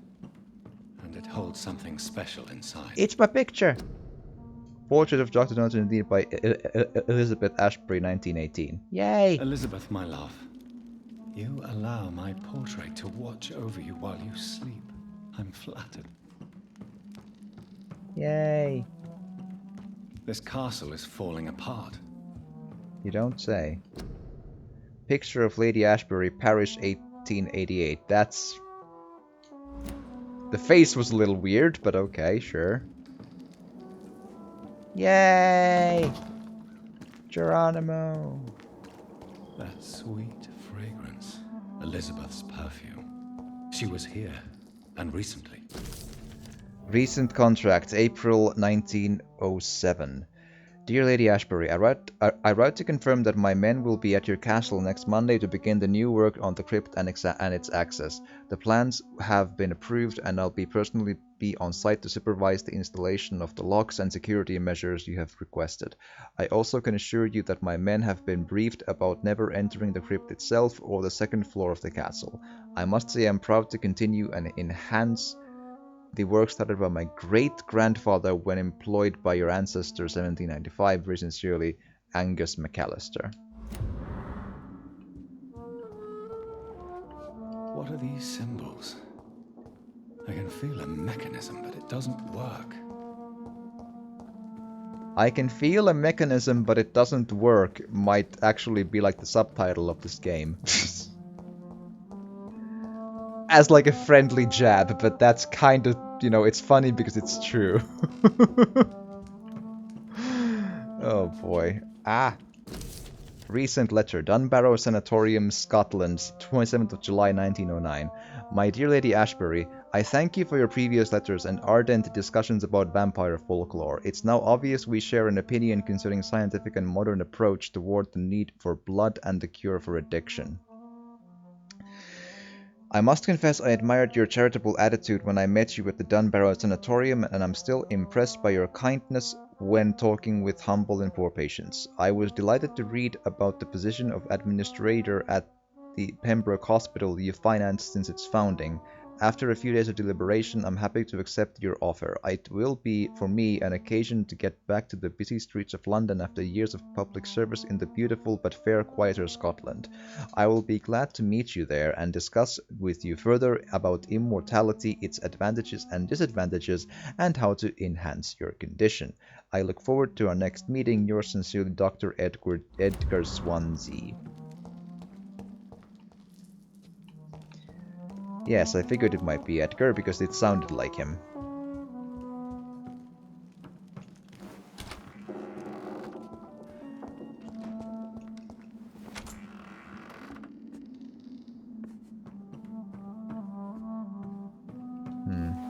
and it holds something special inside. It's my picture! Portrait of Dr. Norton, indeed, by Elizabeth Ashbury, 1918. Yay! Elizabeth, my love, you allow my portrait to watch over you while you sleep. I'm flattered. Yay! This castle is falling apart. You don't say. Picture of Lady Ashbury, Paris, 1888. That's... The face was a little weird, but okay, sure. Yay! Geronimo! That sweet fragrance. Elizabeth's perfume. She was here, and recently. Recent contract, April 1907. Dear Lady Ashbury, I write to confirm that my men will be at your castle next Monday to begin the new work on the crypt and its access. The plans have been approved, and I'll personally be on site to supervise the installation of the locks and security measures you have requested. I also can assure you that my men have been briefed about never entering the crypt itself or the second floor of the castle. I must say I'm proud to continue and enhance the work started by my great-grandfather when employed by your ancestor 1795. Very sincerely, Angus McAllister. What are these symbols? I can feel a mechanism, but it doesn't work. I can feel a mechanism, but it doesn't work might actually be like the subtitle of this game. As like a friendly jab, but that's kind of, you know, it's funny because it's true. Oh boy. Recent letter. Dunbarrow Sanatorium, Scotland, 27th of July 1909. My dear Lady Ashbury, I thank you for your previous letters and ardent discussions about vampire folklore. It's now obvious we share an opinion concerning scientific and modern approach toward the need for blood and the cure for addiction. I must confess I admired your charitable attitude when I met you at the Dunbarrow Sanatorium, and I'm still impressed by your kindness when talking with humble and poor patients. I was delighted to read about the position of administrator at the Pembroke Hospital you financed since its founding. After a few days of deliberation, I'm happy to accept your offer. It will be, for me, an occasion to get back to the busy streets of London after years of public service in the beautiful but fair quieter Scotland. I will be glad to meet you there and discuss with you further about immortality, its advantages and disadvantages, and how to enhance your condition. I look forward to our next meeting. Yours sincerely, Dr. Edgar Swansea. Yes, I figured it might be Edgar because it sounded like him.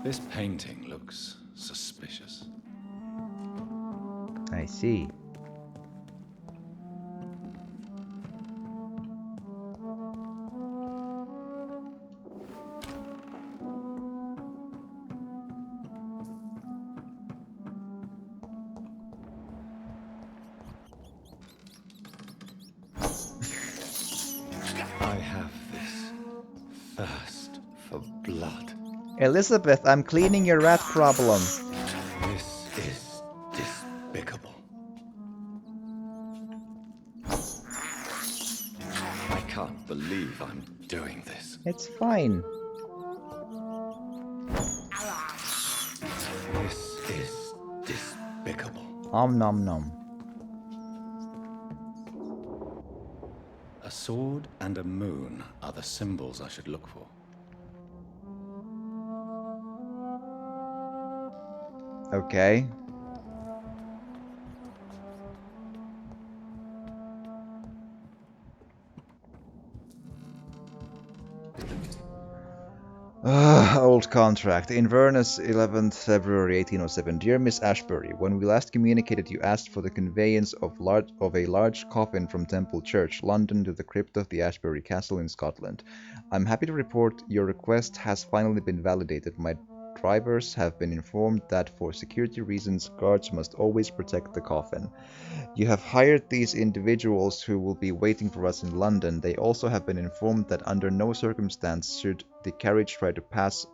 This painting looks suspicious. I see. I have this thirst for blood. Elizabeth, I'm cleaning your rat problem. This is despicable. I can't believe I'm doing this. It's fine. This is Om nom nom. A sword and a moon are the symbols I should look for. Okay. Old contract. Inverness, 11th February 1807. Dear Miss Ashbury, when we last communicated, you asked for the conveyance of a large coffin from Temple Church, London, to the crypt of the Ashbury Castle in Scotland. I'm happy to report your request has finally been validated. My drivers have been informed that for security reasons, guards must always protect the coffin. You have hired these individuals who will be waiting for us in London. They also have been informed that under no circumstance should the carriage try to pass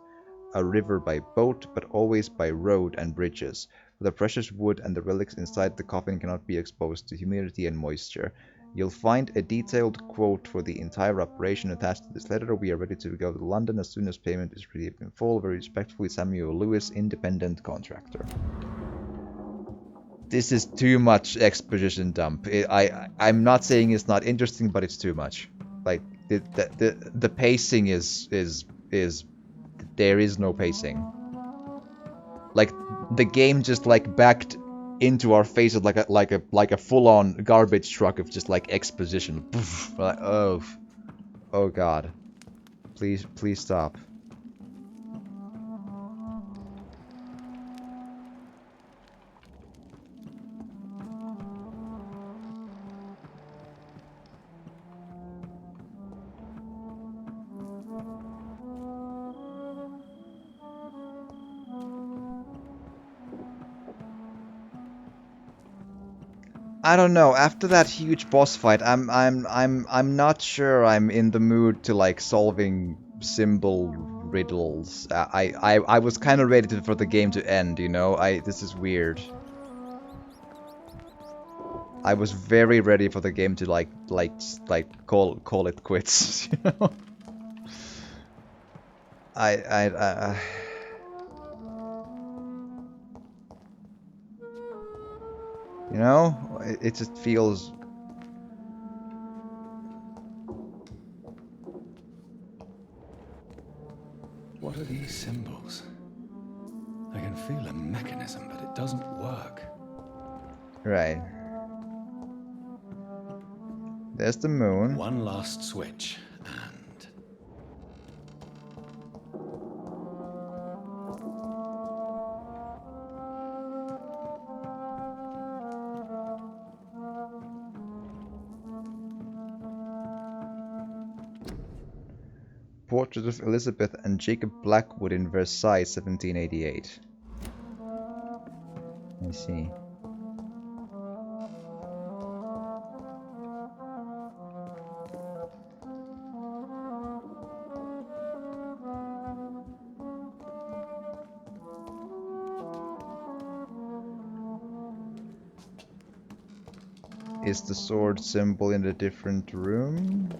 a river by boat, but always by road and bridges. For the precious wood and the relics inside the coffin cannot be exposed to humidity and moisture. You'll find a detailed quote for the entire operation attached to this letter. We are ready to go to London as soon as payment is received in full. Very respectfully, Samuel Lewis, independent contractor. This is too much exposition dump. I'm not saying it's not interesting, but it's too much. Like the pacing is there is no pacing. Like the game just like backed into our faces like a full-on garbage truck of just like exposition. Like, oh god. Please stop. I don't know. After that huge boss fight, I'm not sure I'm in the mood to like solving symbol riddles. I was kind of ready for the game to end, you know. This is weird. I was very ready for the game to like call it quits, you know. I you know, it just feels... What are these symbols? I can feel a mechanism, but it doesn't work. Right. There's the moon. One last switch, and... Portrait of Elizabeth and Jacob Blackwood in Versailles, 1788. I see. Is the sword symbol in a different room?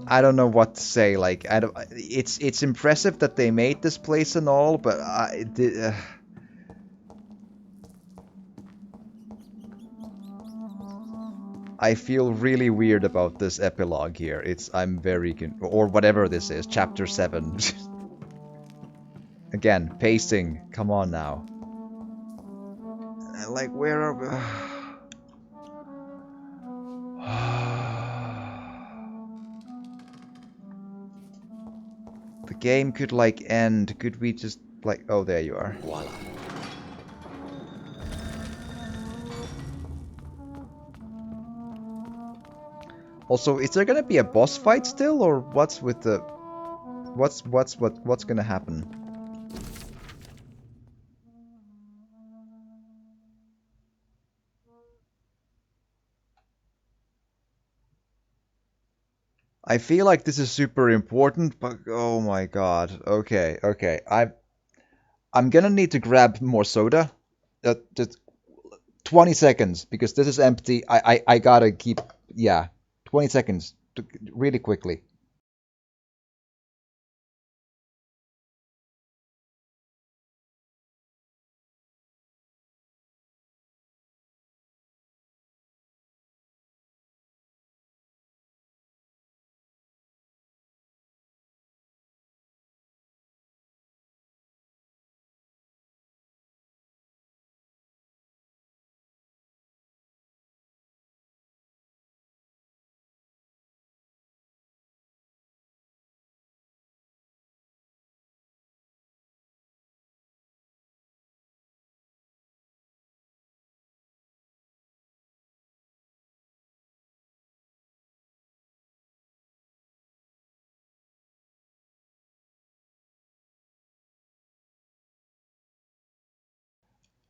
I don't know what to say. Like, it's impressive that they made this place and all, but I feel really weird about this epilogue here. I'm very or whatever this is, chapter 7. Again, pacing. Come on now. Like, where are we? The game could like end. Could we just like... Oh, there you are. Voila. Also, is there gonna be a boss fight still, or what's with the... What's gonna happen? I feel like this is super important, but oh my god. Okay, okay. I'm gonna need to grab more soda. Just 20 seconds because this is empty. I gotta keep, yeah, 20 seconds really quickly.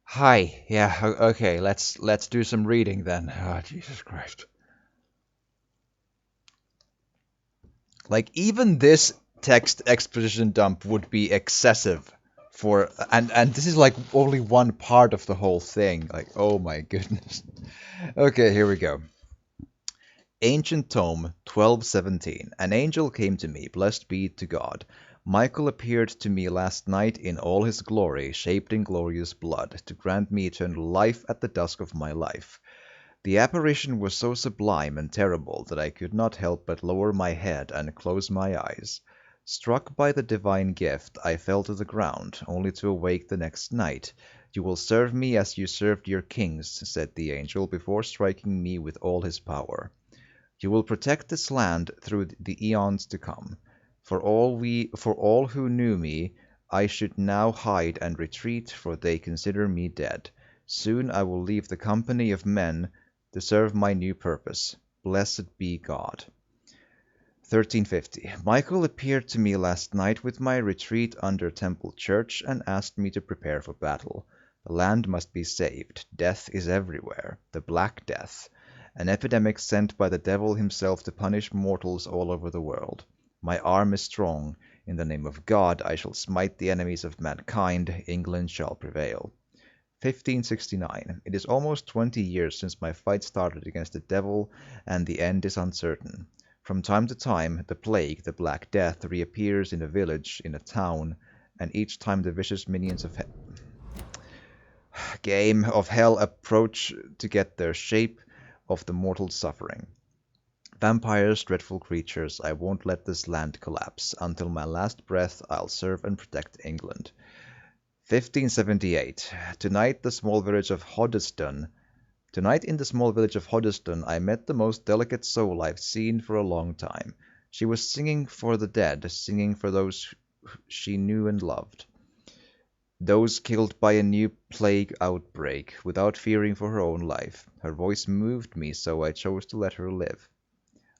Hi. Yeah, okay. Let's do some reading then. Oh, Jesus Christ. Like even this text exposition dump would be excessive for and this is like only one part of the whole thing. Like, oh my goodness. Okay, here we go. Ancient Tome 1217. An angel came to me, blessed be to God. Michael appeared to me last night in all his glory, shaped in glorious blood, to grant me eternal life at the dusk of my life. The apparition was so sublime and terrible that I could not help but lower my head and close my eyes. Struck by the divine gift, I fell to the ground, only to awake the next night. You will serve me as you served your kings, said the angel, before striking me with all his power. You will protect this land through the eons to come. For all who knew me, I should now hide and retreat, for they consider me dead. Soon I will leave the company of men to serve my new purpose. Blessed be God. 1350. Michael appeared to me last night with my retreat under Temple Church and asked me to prepare for battle. The land must be saved. Death is everywhere. The Black Death. An epidemic sent by the devil himself to punish mortals all over the world. My arm is strong. In the name of God I shall smite the enemies of mankind. England shall prevail. 1569. It is almost 20 years since my fight started against the devil, and the end is uncertain. From time to time, the plague, the Black Death, reappears in a village, in a town, and each time the vicious minions of game of hell approach to get their shape of the mortal suffering. Vampires, dreadful creatures, I won't let this land collapse. Until my last breath, I'll serve and protect England. 1578. Tonight in the small village of Hoddesdon, I met the most delicate soul I've seen for a long time. She was singing for the dead, singing for those she knew and loved. Those killed by a new plague outbreak, without fearing for her own life. Her voice moved me, so I chose to let her live.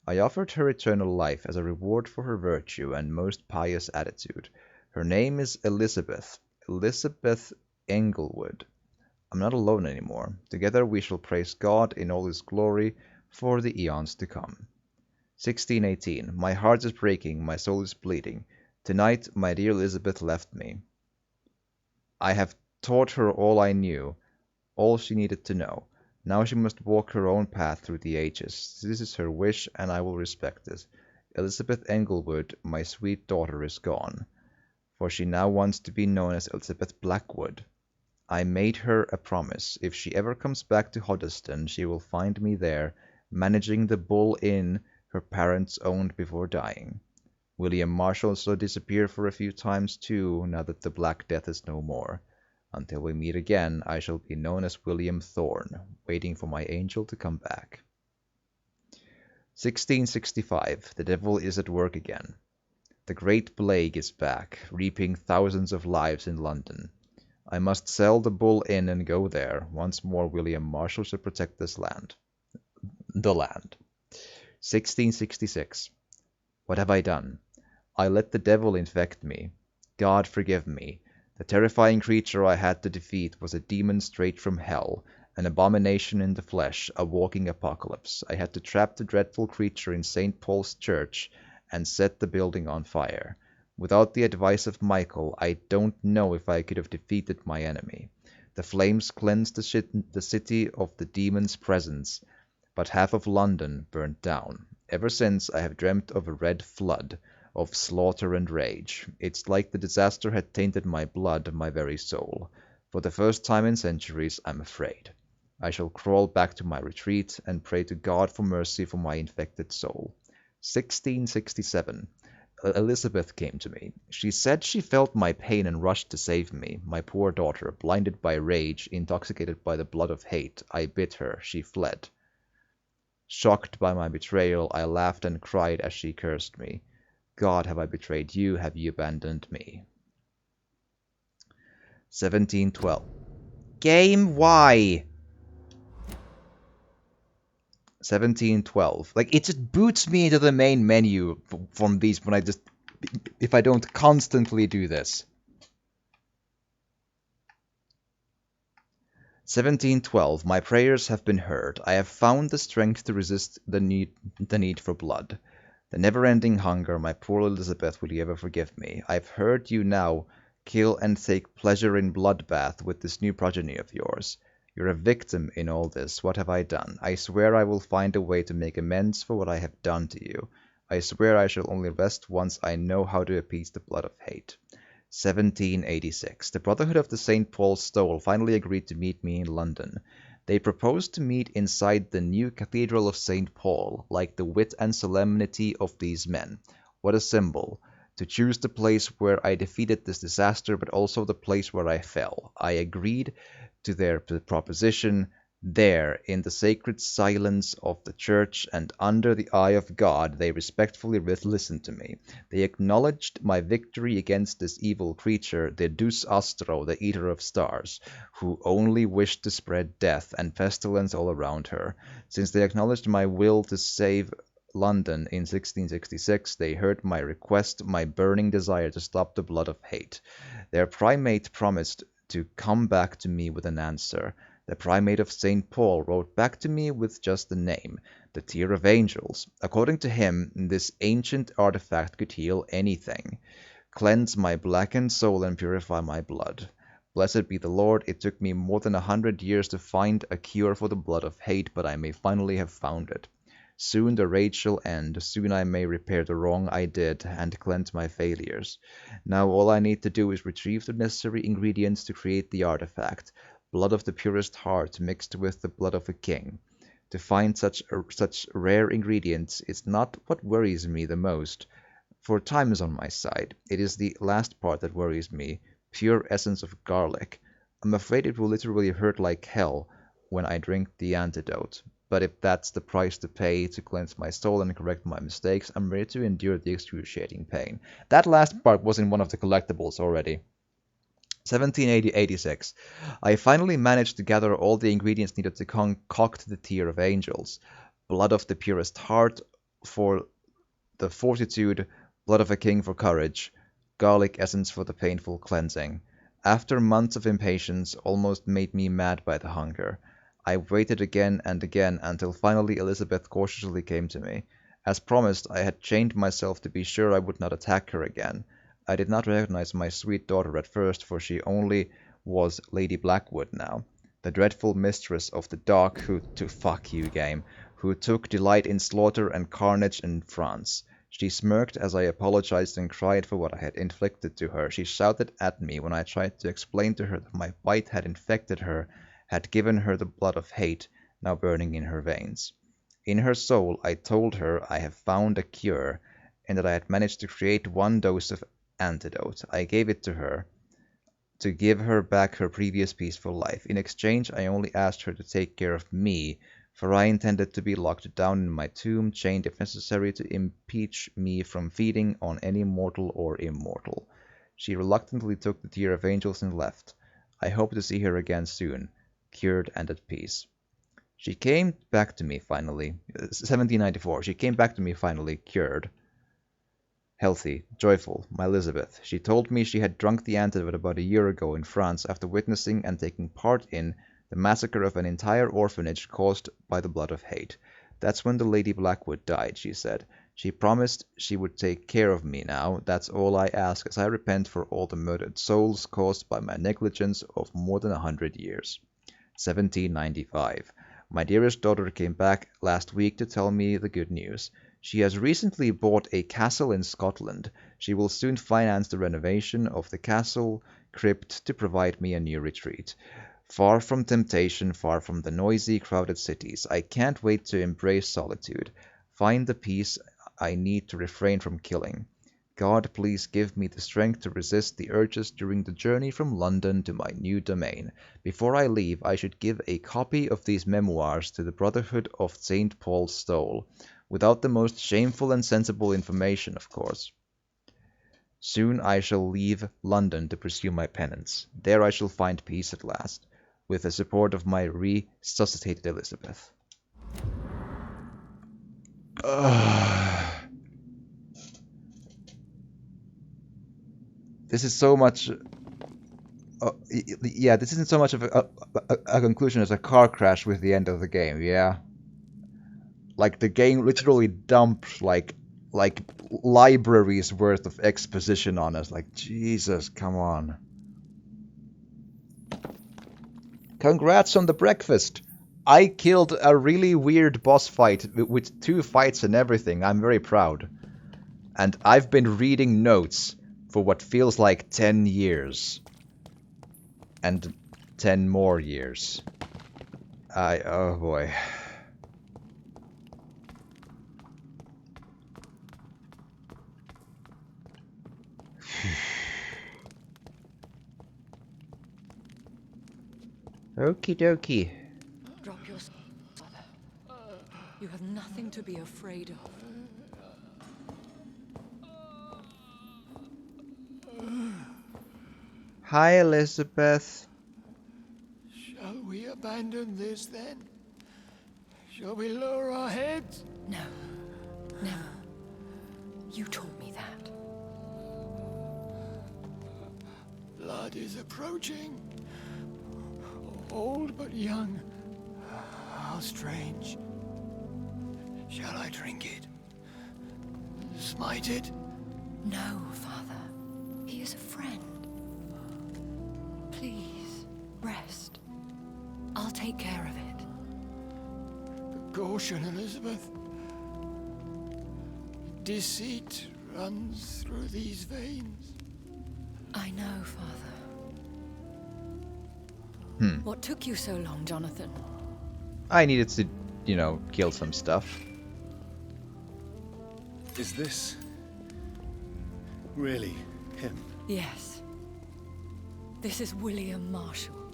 I offered her eternal life as a reward for her virtue and most pious attitude. Her name is Elizabeth. Elizabeth Englewood. I'm not alone anymore. Together we shall praise God in all his glory for the eons to come. 1618. My heart is breaking, my soul is bleeding. Tonight my dear Elizabeth left me. I have taught her all I knew, all she needed to know. Now she must walk her own path through the ages. This is her wish, and I will respect it. Elizabeth Englewood, my sweet daughter, is gone, for she now wants to be known as Elizabeth Blackwood. I made her a promise. If she ever comes back to Hoddesdon, she will find me there, managing the Bull Inn her parents owned before dying. William Marshall shall disappear for a few times too, now that the Black Death is no more. Until we meet again, I shall be known as William Thorne, waiting for my angel to come back. 1665. The devil is at work again. The Great Plague is back, reaping thousands of lives in London. I must sell the Bull Inn and go there. Once more William Marshall shall protect this land. The land. 1666. What have I done? I let the devil infect me. God forgive me. The terrifying creature I had to defeat was a demon straight from hell, an abomination in the flesh, a walking apocalypse. I had to trap the dreadful creature in St. Paul's Church and set the building on fire. Without the advice of Michael, I don't know if I could have defeated my enemy. The flames cleansed the city of the demon's presence, but half of London burnt down. Ever since, I have dreamt of a red flood, of slaughter and rage. It's like the disaster had tainted my blood, my very soul. For the first time in centuries, I'm afraid. I shall crawl back to my retreat and pray to God for mercy for my infected soul. 1667. Elizabeth came to me. She said she felt my pain and rushed to save me. My poor daughter, blinded by rage, intoxicated by the blood of hate, I bit her. She fled. Shocked by my betrayal, I laughed and cried as she cursed me. God, have I betrayed you? Have you abandoned me? 1712. Game Y! 1712. Like, it just boots me into the main menu from these when if I don't constantly do this. 1712. My prayers have been heard. I have found the strength to resist the need for blood. The never-ending hunger, my poor Elizabeth, will you ever forgive me? I've heard you now kill and take pleasure in bloodbath with this new progeny of yours. You're a victim in all this. What have I done? I swear I will find a way to make amends for what I have done to you. I swear I shall only rest once I know how to appease the blood of hate. 1786. The Brotherhood of the St. Paul's Stole finally agreed to meet me in London. They proposed to meet inside the new Cathedral of St. Paul, like the wit and solemnity of these men. What a symbol! To choose the place where I defeated this disaster, but also the place where I fell. I agreed to their proposition there, in the sacred silence of the church and under the eye of God. They respectfully listened to me. They acknowledged my victory against this evil creature, the Deus Astro, the eater of stars, who only wished to spread death and pestilence all around her. Since they acknowledged my will to save London in 1666, they heard my request, my burning desire to stop the blood of hate. Their primate promised to come back to me with an answer. The primate of St. Paul wrote back to me with just the name, the Tear of Angels. According to him, this ancient artifact could heal anything, cleanse my blackened soul and purify my blood. Blessed be the Lord, it took me more than 100 years to find a cure for the blood of hate, but I may finally have found it. Soon the rage shall end, soon I may repair the wrong I did and cleanse my failures. Now all I need to do is retrieve the necessary ingredients to create the artifact, blood of the purest heart mixed with the blood of a king. To find such rare ingredients is not what worries me the most, for time is on my side. It is the last part that worries me, pure essence of garlic. I'm afraid it will literally hurt like hell when I drink the antidote. But if that's the price to pay to cleanse my soul and correct my mistakes, I'm ready to endure the excruciating pain. That last part was in one of the collectibles already. 1786. I finally managed to gather all the ingredients needed to concoct the Tear of Angels. Blood of the purest heart for the fortitude, blood of a king for courage, garlic essence for the painful cleansing. After months of impatience almost made me mad by the hunger, I waited again and again until finally Elizabeth cautiously came to me. As promised, I had chained myself to be sure I would not attack her again. I did not recognize my sweet daughter at first, for she only was Lady Blackwood now, the dreadful mistress of the dark who took delight in slaughter and carnage in France. She smirked as I apologized and cried for what I had inflicted to her. She shouted at me when I tried to explain to her that my bite had infected her, had given her the blood of hate, now burning in her veins. In her soul, I told her I have found a cure, and that I had managed to create one dose of antidote. I gave it to her, to give her back her previous peaceful life. In exchange, I only asked her to take care of me, for I intended to be locked down in my tomb, chained if necessary, to impeach me from feeding on any mortal or immortal. She reluctantly took the Tear of Angels and left. I hope to see her again soon, cured and at peace. She came back to me finally, 1794, she came back to me finally, cured, healthy, joyful, my Elizabeth. She told me she had drunk the antidote about a year ago in France after witnessing and taking part in The massacre of an entire orphanage caused by the blood of hate. That's when the Lady Blackwood died, she said. She promised she would take care of me now. That's all I ask, as I repent for all the murdered souls caused by my negligence of more than 100 years. 1795. My dearest daughter came back last week to tell me the good news. She has recently bought a castle in Scotland. She will soon finance the renovation of the castle crypt to provide me a new retreat. Far from temptation, far from the noisy, crowded cities. I can't wait to embrace solitude. Find the peace I need to refrain from killing. God, please give me the strength to resist the urges during the journey from London to my new domain. Before I leave, I should give a copy of these memoirs to the Brotherhood of St. Paul's Stole, without the most shameful and sensible information, of course. Soon I shall leave London to pursue my penance. There I shall find peace at last, with the support of my resuscitated Elizabeth. This is so much... yeah, this isn't so much of a conclusion as a car crash with the end of the game, yeah? Like, the game literally dumped, like libraries worth of exposition on us. Like, Jesus, come on. Congrats on the breakfast! I killed a really weird boss fight with 2 fights and everything. I'm very proud. And I've been reading notes for what feels like 10 years. And 10 more years. Oh boy. Okie dokie. Drop your father. You have nothing to be afraid of. Hi, Elizabeth. Shall we abandon this then? Shall we lower our heads? No, never. You taught me that. Blood is approaching. Old but young. How strange. Shall I drink it? Smite it? No, Father. He is a friend. Please, rest. I'll take care of it. Caution, Elizabeth. Deceit runs through these veins. I know, Father. What took you so long, Jonathan? I needed to, you know, kill some stuff. Is this really him? Yes. This is William Marshall,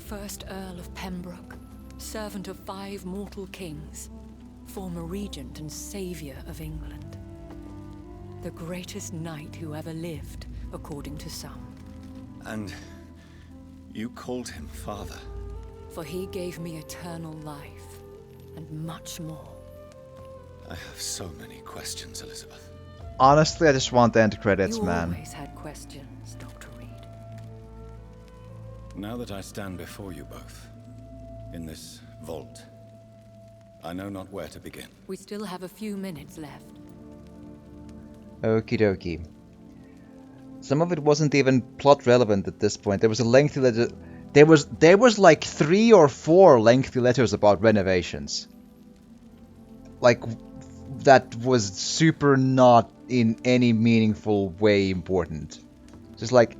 1st Earl of Pembroke, servant of 5 mortal kings, former regent and saviour of England. The greatest knight who ever lived, according to some. And you called him father? For he gave me eternal life, and much more. I have so many questions, Elizabeth. Honestly, I just want the end credits, You man. always had questions, Dr. Reed. Now that I stand before you both, in this vault, I know not where to begin. We still have a few minutes left. Okie dokie. Some of it wasn't even plot relevant at this point. There was a lengthy letter. There was like 3 or 4 lengthy letters about renovations. Like, that was super not in any meaningful way important. Just like,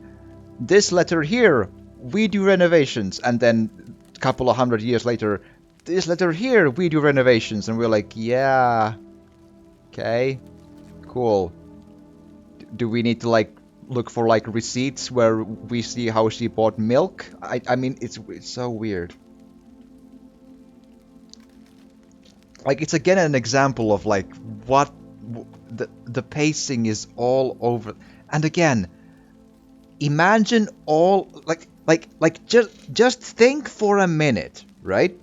this letter here, we do renovations, and then a couple of 100 years later, this letter here, we do renovations, and we're like, yeah, okay, cool. Do we need to like look for like receipts where we see how she bought milk? I mean, it's so weird. Like, it's again an example of like what the pacing is all over. And again, imagine all just think for a minute, right?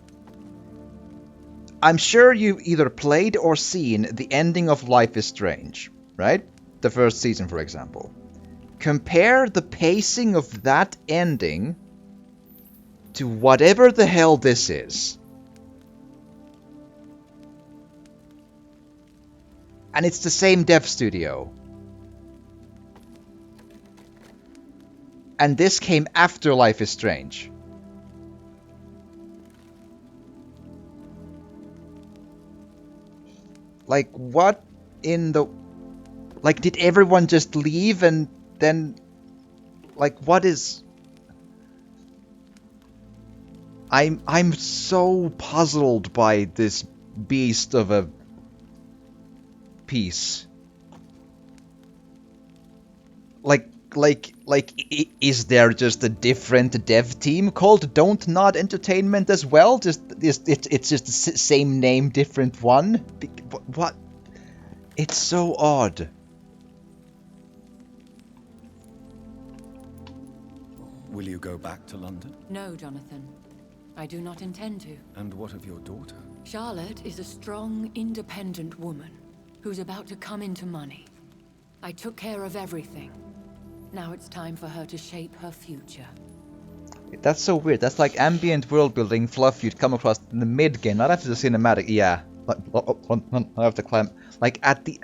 I'm sure you've either played or seen the ending of Life is Strange, right? The first season, for example. Compare the pacing of that ending to whatever the hell this is. And it's the same dev studio. And this came after Life is Strange. Like, what in the... Like, did everyone just leave and then... Like, what is... I'm so puzzled by this beast of a piece. Is there just a different dev team called Don't Nod Entertainment as well? It's just the same name, different one? What? It's so odd. Will you go back to London? No, Jonathan. I do not intend to. And what of your daughter? Charlotte is a strong, independent woman who's about to come into money. I took care of everything. Now it's time for her to shape her future. That's so weird. That's like ambient world building fluff you'd come across in the mid game, not after the cinematic. Yeah, I have to climb. Like at the.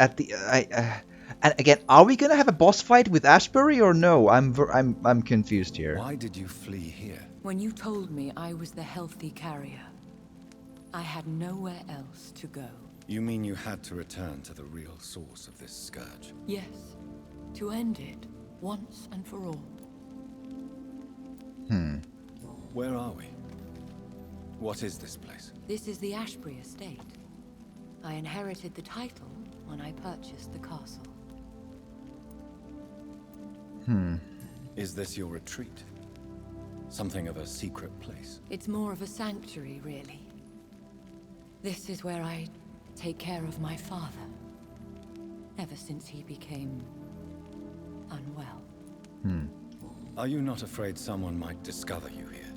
And again, are we gonna have a boss fight with Ashbury or no? I'm confused here. Why did you flee here? When you told me I was the healthy carrier, I had nowhere else to go. You mean you had to return to the real source of this scourge? Yes, to end it once and for all. Where are we? What is this place? This is the Ashbury estate. I inherited the title when I purchased the castle. Is this your retreat? Something of a secret place? It's more of a sanctuary, really. This is where I take care of my father. Ever since he became unwell. Are you not afraid someone might discover you here?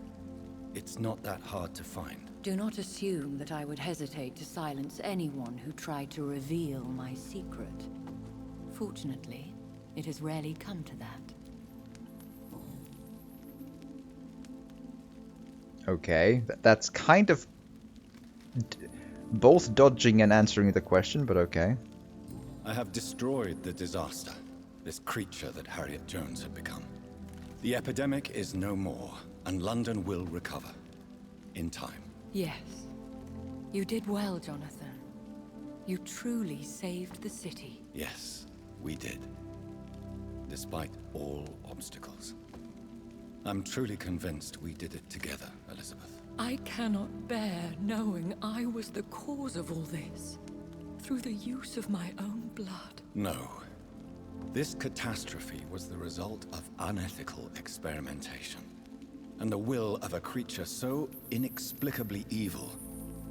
It's not that hard to find. Do not assume that I would hesitate to silence anyone who tried to reveal my secret. Fortunately, it has rarely come to that. Okay, that's kind of both dodging and answering the question, but okay. I have destroyed the disaster, this creature that Harriet Jones had become. The epidemic is no more, and London will recover. In time. Yes. You did well, Jonathan. You truly saved the city. Yes, we did. Despite all obstacles. I'm truly convinced we did it together, Elizabeth. I cannot bear knowing I was the cause of all this. Through the use of my own blood. No. This catastrophe was the result of unethical experimentation. And the will of a creature so inexplicably evil,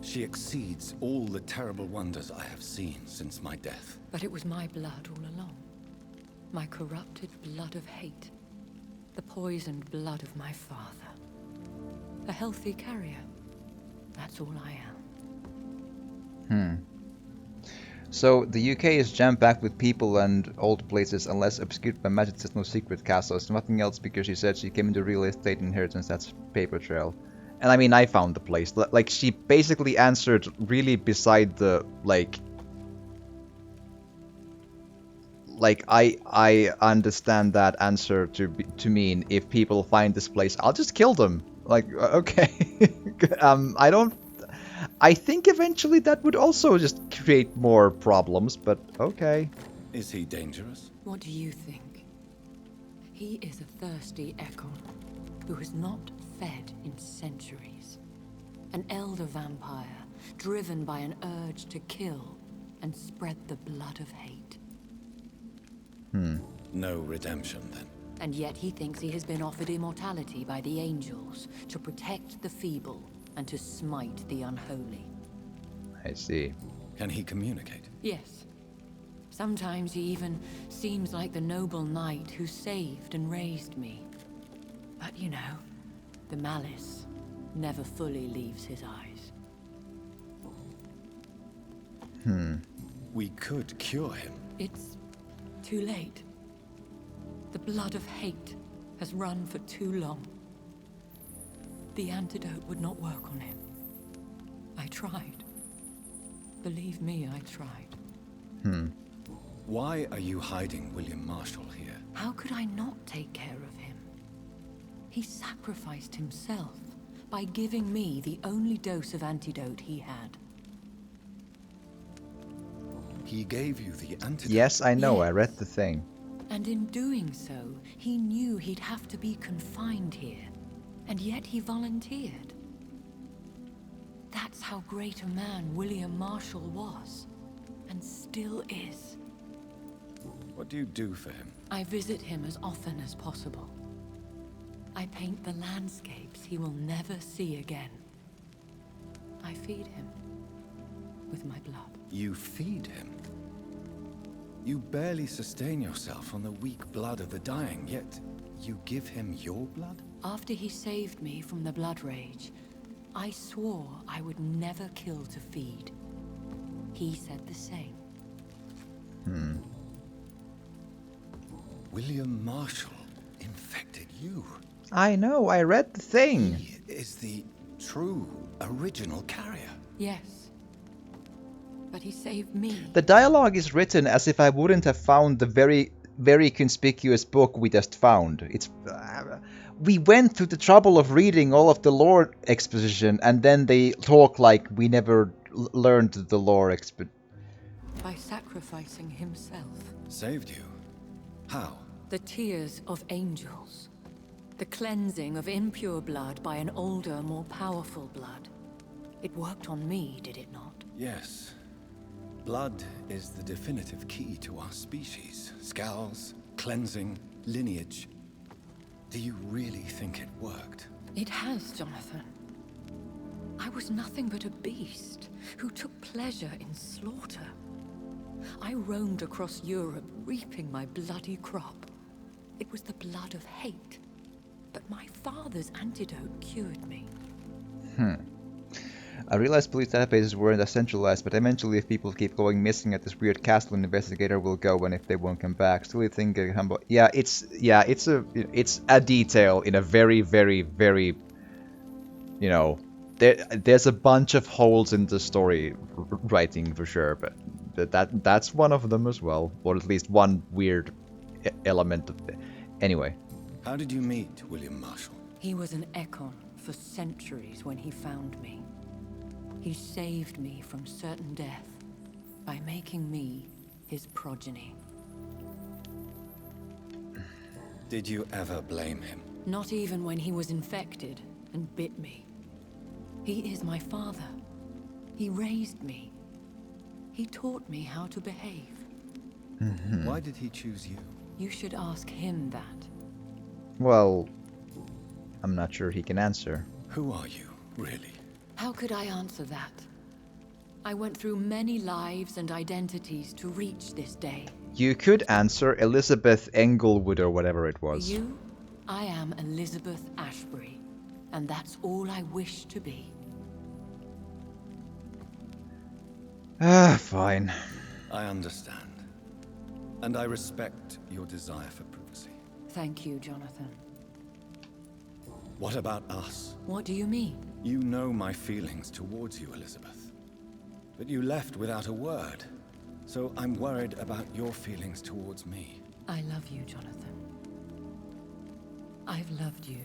she exceeds all the terrible wonders I have seen since my death. But it was my blood all along. My corrupted blood of hate. The poisoned blood of my father. A healthy carrier. That's all I am. So the UK is jam-packed with people and old places, unless obscured by magic. There's no secret castles, nothing else, because she said she came into real estate inheritance. That's paper trail. And I mean, I found the place. Like, she basically answered really beside the, like I understand that answer to mean if people find this place, I'll just kill them. Like, okay. I think eventually that would also just create more problems, but okay. Is he dangerous? What do you think? He is a thirsty echo who has not fed in centuries. An elder vampire driven by an urge to kill and spread the blood of hate. No redemption, then. And yet he thinks he has been offered immortality by the angels to protect the feeble and to smite the unholy. I see. Can he communicate? Yes. Sometimes he even seems like the noble knight who saved and raised me. But you know, the malice never fully leaves his eyes. We could cure him. It's too late. The blood of hate has run for too long. The antidote would not work on him. I tried. Believe me, I tried. Why are you hiding William Marshall here? How could I not take care of him? He sacrificed himself by giving me the only dose of antidote he had. He gave you the antidote? Yes, I know, Yes. I read the thing. And in doing so, he knew he'd have to be confined here. And yet he volunteered. That's how great a man William Marshall was. And still is. What do you do for him? I visit him as often as possible. I paint the landscapes he will never see again. I feed him with my blood. You feed him? You barely sustain yourself on the weak blood of the dying, yet you give him your blood? After he saved me from the blood rage, I swore I would never kill to feed. He said the same. William Marshall infected you. I know, I read the thing. He is the true, original carrier. Yes. But he saved me. The dialogue is written as if I wouldn't have found the very conspicuous book we just found. It's we went through the trouble of reading all of the lore exposition, and then they talk like we never learned the lore By sacrificing himself. Saved you? How? The tears of angels. The cleansing of impure blood by an older, more powerful blood. It worked on me, did it not? Yes. Blood is the definitive key to our species. SKALS, cleansing, lineage. Do you really think it worked? It has, Jonathan. I was nothing but a beast who took pleasure in slaughter. I roamed across Europe, reaping my bloody crop. It was the blood of hate. But my father's antidote cured me. I realized police databases weren't as centralized, but eventually if people keep going missing at this weird castle, an investigator will go, and if they won't come back, still you think it's a detail in a very, very, very, you know, there's a bunch of holes in the story writing for sure, but that's one of them as well, or at least one weird element of it. Anyway. How did you meet William Marshall? He was an Ekon for centuries when he found me. He saved me from certain death by making me his progeny. Did you ever blame him? Not even when he was infected and bit me. He is my father. He raised me. He taught me how to behave. Why did he choose you? You should ask him that. Well, I'm not sure he can answer. Who are you, really? How could I answer that? I went through many lives and identities to reach this day. You could answer Elizabeth Englewood or whatever it was. For you, I am Elizabeth Ashbury, and that's all I wish to be. Fine. I understand. And I respect your desire for privacy. Thank you, Jonathan. What about us? What do you mean? You know my feelings towards you, Elizabeth. But you left without a word. So I'm worried about your feelings towards me. I love you, Jonathan. I've loved you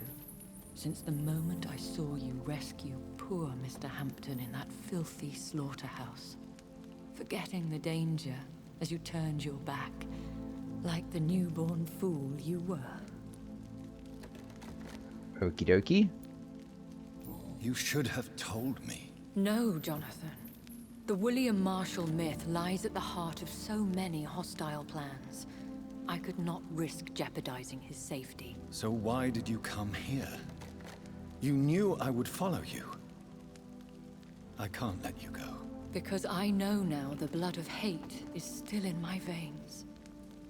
since the moment I saw you rescue poor Mr. Hampton in that filthy slaughterhouse. Forgetting the danger as you turned your back, like the newborn fool you were. Okie dokie. You should have told me. No, Jonathan. The William Marshall myth lies at the heart of so many hostile plans. I could not risk jeopardizing his safety. So why did you come here? You knew I would follow you. I can't let you go. Because I know now the blood of hate is still in my veins.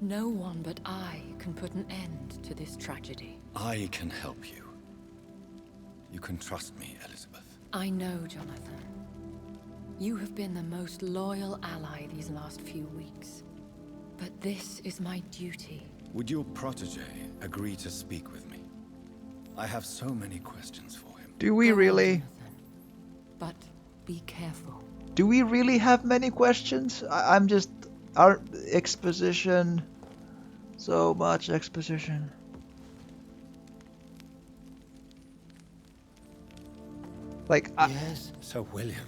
No one but I can put an end to this tragedy. I can help you. You can trust me, Elizabeth. I know, Jonathan. You have been the most loyal ally these last few weeks. But this is my duty. Would your protege agree to speak with me? I have so many questions for him. Do we Go on, really? Jonathan. But be careful. Do we really have many questions? I'm just... Our exposition... So much exposition. Like, Yes? So, William,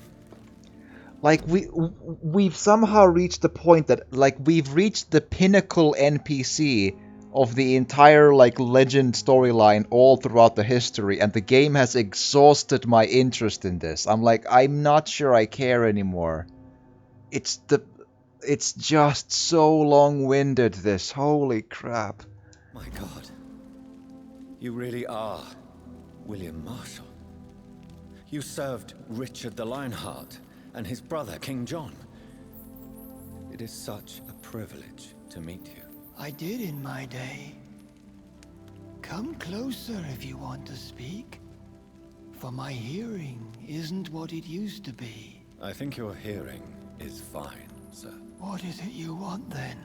like we've somehow reached the point that, like, we've reached the pinnacle NPC of the entire, like, legend storyline all throughout the history, and the game has exhausted my interest in this. I'm like, I'm not sure I care anymore. It's just so long-winded, this. Holy crap. my God, you really are William Marshall. You served Richard the Lionheart and his brother, King John. It is such a privilege to meet you. I did in my day. Come closer if you want to speak. For my hearing isn't what it used to be. I think your hearing is fine, sir. What is it you want then?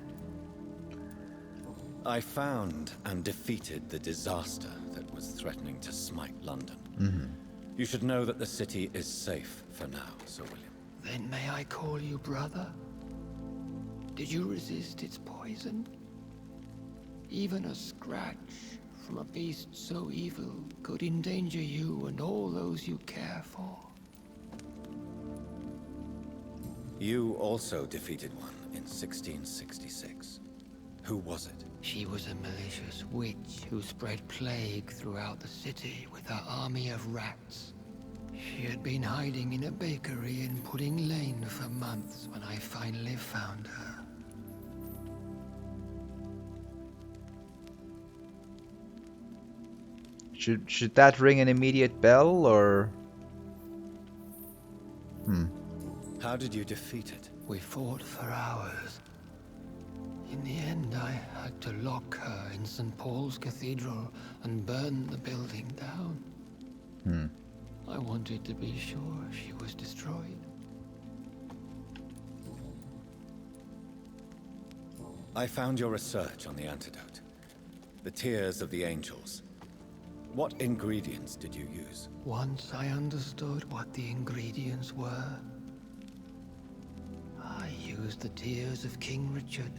I found and defeated the disaster that was threatening to smite London. You should know that the city is safe for now, Sir William. Then may I call you brother? Did you resist its poison? Even a scratch from a beast so evil could endanger you and all those you care for. You also defeated one in 1666. Who was it? She was a malicious witch who spread plague throughout the city with her army of rats. She had been hiding in a bakery in Pudding Lane for months when I finally found her. Should that ring an immediate bell, or... How did you defeat it? We fought for hours. In the end, I had to lock her in St. Paul's Cathedral and burn the building down. I wanted to be sure she was destroyed. I found your research on the antidote. The Tears of the Angels. What ingredients did you use? Once I understood what the ingredients were, I used the tears of King Richard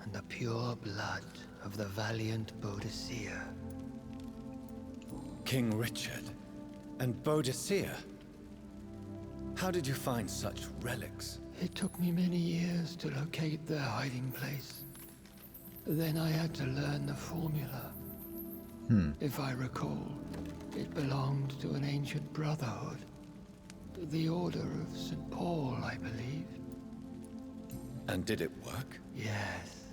and the pure blood of the valiant Boadicea. King Richard and Boadicea? How did you find such relics? It took me many years to locate their hiding place. Then I had to learn the formula. If I recall, it belonged to an ancient brotherhood. The Order of St. Paul, I believe. And did it work? Yes.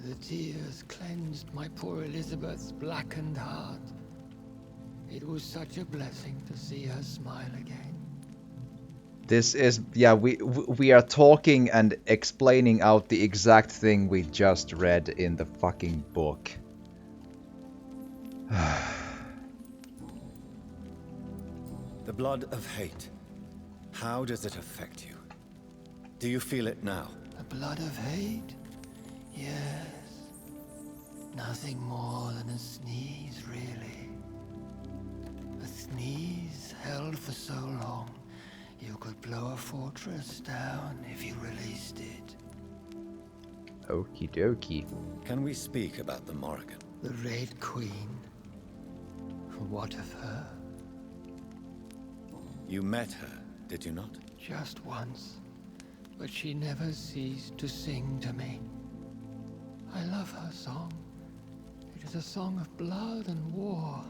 The tears cleansed my poor Elizabeth's blackened heart. It was such a blessing to see her smile again. This is... Yeah, we are talking and explaining out the exact thing we just read in the fucking book. The blood of hate. How does it affect you? Do you feel it now? The blood of hate? Yes. Nothing more than a sneeze, really. A sneeze held for so long, you could blow a fortress down if you released it. Okie dokie. Can we speak about the Morrigan? The Red Queen. What of her? You met her, did you not? Just once, but she never ceased to sing to me. I love her song. It is a song of blood and war.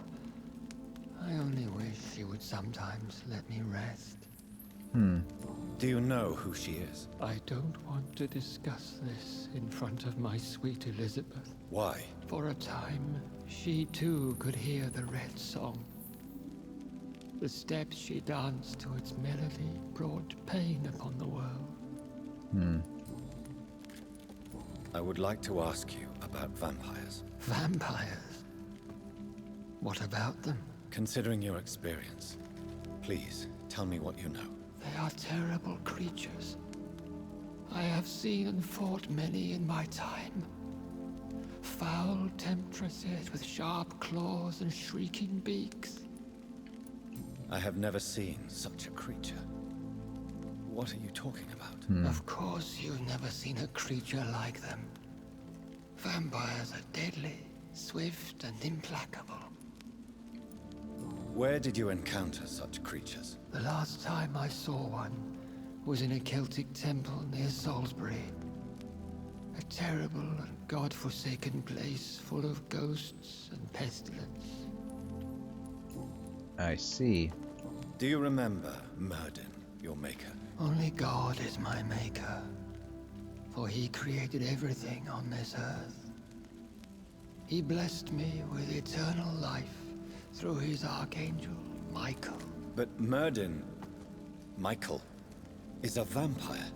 I only wish she would sometimes let me rest. Do you know who she is? I don't want to discuss this in front of my sweet Elizabeth. Why? For a time, she too could hear the Red Song. The steps she danced to its melody brought pain upon the world. I would like to ask you about vampires. Vampires? What about them? Considering your experience, please tell me what you know. They are terrible creatures. I have seen and fought many in my time. Foul temptresses with sharp claws and shrieking beaks. I have never seen such a creature. What are you talking about? Of course you've never seen a creature like them. Vampires are deadly, swift and implacable. Where did you encounter such creatures? The last time I saw one was in a Celtic temple near Salisbury. A terrible and god-forsaken place full of ghosts and pestilence. I see. Do you remember Myrddin, your maker? Only God is my maker, for he created everything on this earth. He blessed me with eternal life through his archangel, Michael. But Myrddin, Michael, is a vampire.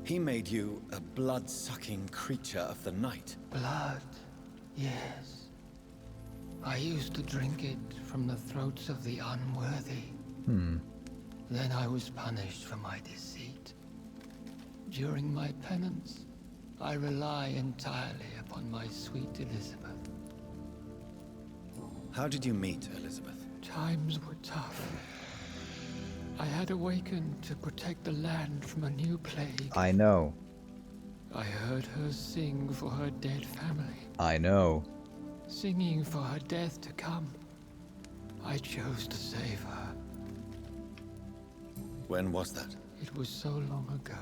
He made you a blood-sucking creature of the night. Blood, yes. I used to drink it from the throats of the unworthy. Then I was punished for my deceit. During my penance, I rely entirely upon my sweet Elizabeth. How did you meet Elizabeth? Times were tough. I had awakened to protect the land from a new plague. I know. I heard her sing for her dead family. I know. Singing for her death to come. I chose to save her. When was that? It was so long ago.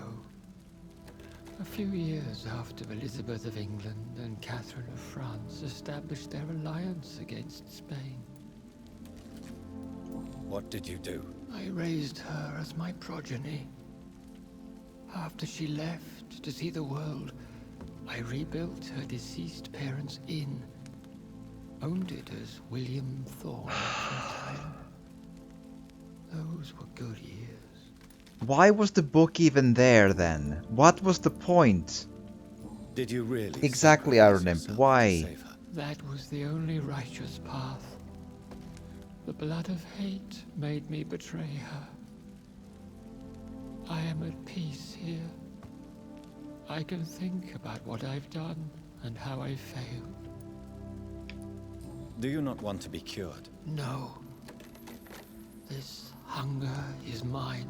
A few years after Elizabeth of England and Catherine of France established their alliance against Spain. What did you do? I raised her as my progeny. After she left to see the world, I rebuilt her deceased parents' inn. Owned it as William Thorne for a time. Those were good years. Why was the book even there then? What was the point? Did you really? Exactly, sacrifice Iron Imp. yourself Why? to save her? That was the only righteous path. The blood of hate made me betray her. I am at peace here. I can think about what I've done and how I failed. Do you not want to be cured? No. This hunger is mine.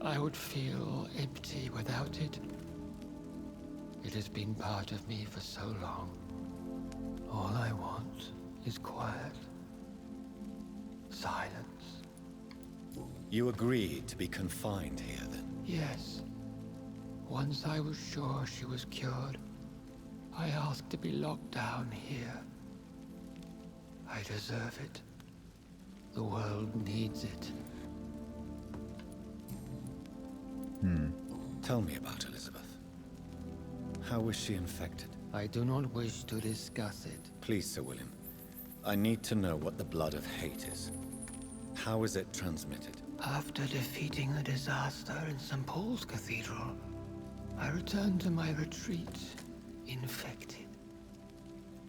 I would feel empty without it. It has been part of me for so long. All I want is quiet. Silence. You agreed to be confined here then? Yes. Once I was sure she was cured, I asked to be locked down here. I deserve it. The world needs it. Tell me about Elizabeth. How was she infected? I do not wish to discuss it. Please, Sir William. I need to know what the blood of hate is. How is it transmitted? After defeating the disaster in St. Paul's Cathedral, I returned to my retreat, infected.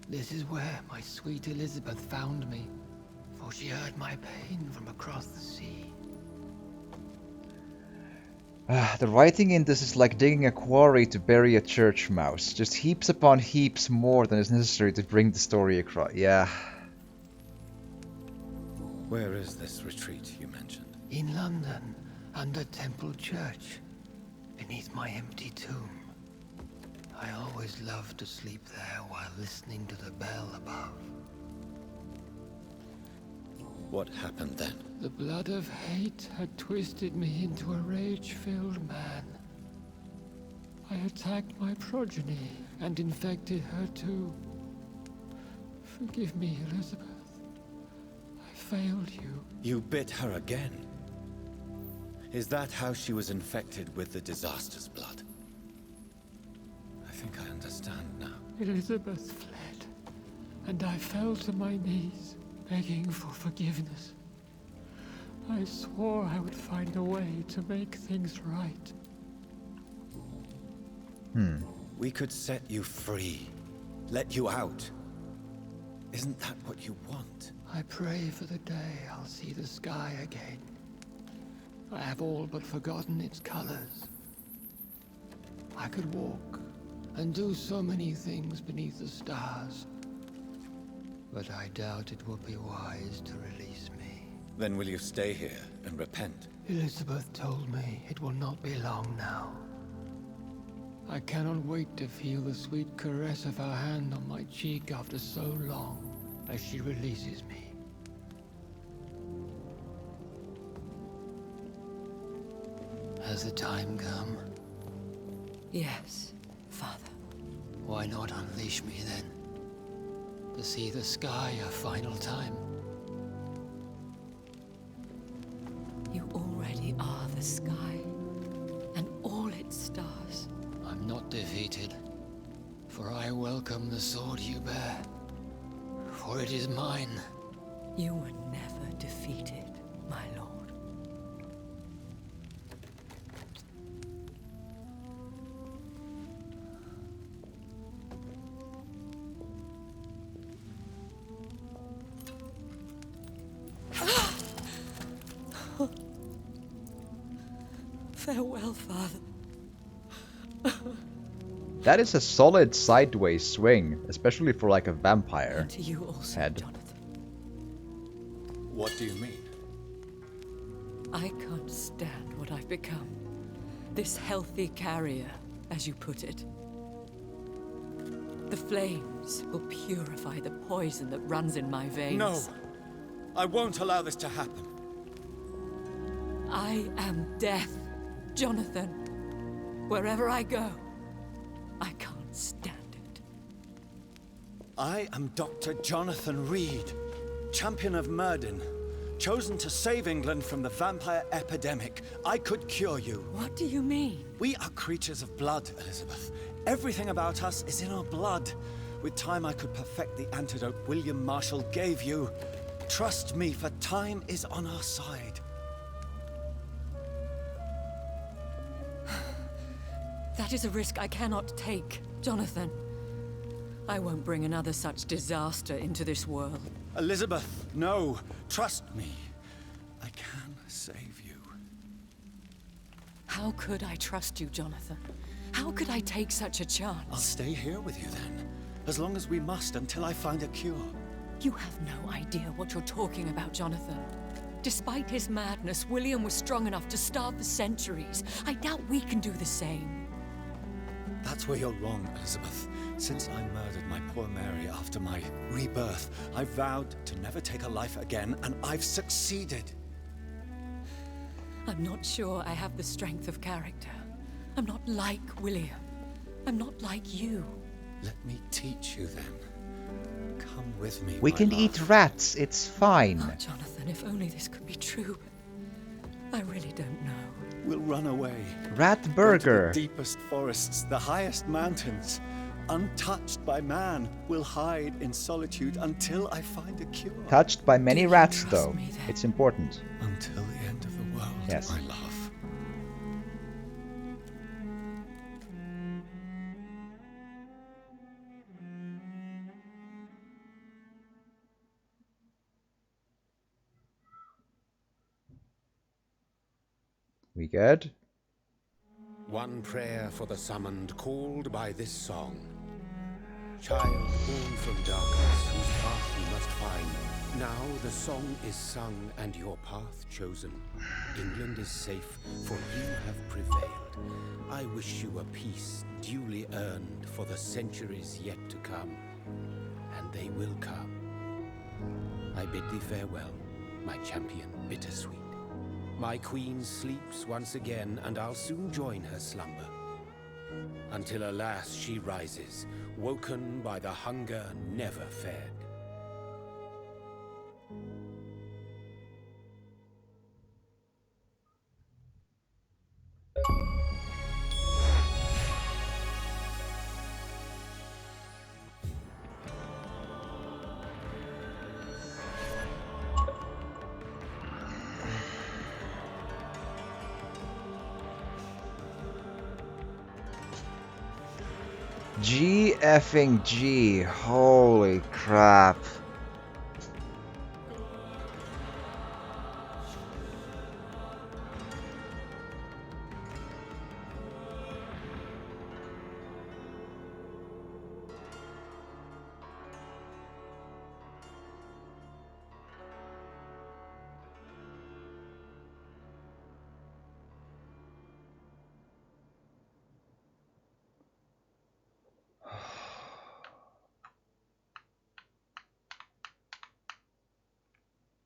This is where my sweet Elizabeth found me, for she heard my pain from across the sea. The writing in this is like digging a quarry to bury a church mouse. Just heaps upon heaps more than is necessary to bring the story across. Yeah. Where is this retreat you mentioned? In London, under Temple Church, beneath my empty tomb. I always loved to sleep there while listening to the bell above. What happened then? The blood of hate had twisted me into a rage-filled man. I attacked my progeny and infected her too. Forgive me, Elizabeth. I failed you. You bit her again? Is that how she was infected with the disaster's blood? I think I understand now. Elizabeth fled, and I fell to my knees, begging for forgiveness. I swore I would find a way to make things right. We could set you free. Let you out. Isn't that what you want? I pray for the day I'll see the sky again. I have all but forgotten its colors. I could walk and do so many things beneath the stars. But I doubt it would be wise to release me. Then will you stay here and repent? Elizabeth told me it will not be long now. I cannot wait to feel the sweet caress of her hand on my cheek after so long, as she releases me. Has the time come? Yes, Father. Why not unleash me then? To see the sky a final time? You already are the sky, and all its stars. I'm not defeated, for I welcome the sword you bear, for it is mine. You were never defeated, my lord. Farewell, Father. That is a solid sideways swing, especially for like a vampire And to you also, head. Jonathan. What do you mean? I can't stand what I've become. This healthy carrier, as you put it. The flames will purify the poison that runs in my veins. No! I won't allow this to happen. I am death, Jonathan. Wherever I go, I can't stand it. I am Dr. Jonathan Reed, champion of Myrddin, chosen to save England from the vampire epidemic. I could cure you. What do you mean? We are creatures of blood, Elizabeth. Everything about us is in our blood. With time, I could perfect the antidote William Marshall gave you. Trust me, for time is on our side. That is a risk I cannot take, Jonathan. I won't bring another such disaster into this world. Elizabeth, no. Trust me. I can save you. How could I trust you, Jonathan? How could I take such a chance? I'll stay here with you then. As long as we must, until I find a cure. You have no idea what you're talking about, Jonathan. Despite his madness, William was strong enough to starve for centuries. I doubt we can do the same. That's where you're wrong, Elizabeth. Since I murdered my poor Mary after my rebirth, I vowed to never take a life again, and I've succeeded. I'm not sure I have the strength of character. I'm not like William. I'm not like you. Let me teach you then. Come with me, We my can love. eat rats, it's fine. Oh, Jonathan, if only this could be true. I really don't know. We'll run away. Rat Into burger. the deepest forests, the highest mountains. Untouched by man, we'll hide in solitude until I find a cure. Touched by many Do you rats, trust though. me, then? It's important. Until the end of the world, Yes. my love. We good? One prayer for the summoned called by this song. Child born from darkness, whose path you must find. Now the song is sung and your path chosen. England is safe, for you have prevailed. I wish you a peace duly earned for the centuries yet to come. And they will come. I bid thee farewell, my champion bittersweet. My queen sleeps once again, and I'll soon join her slumber. Until alas she rises, woken by the hunger never fed. G effing G. Holy crap.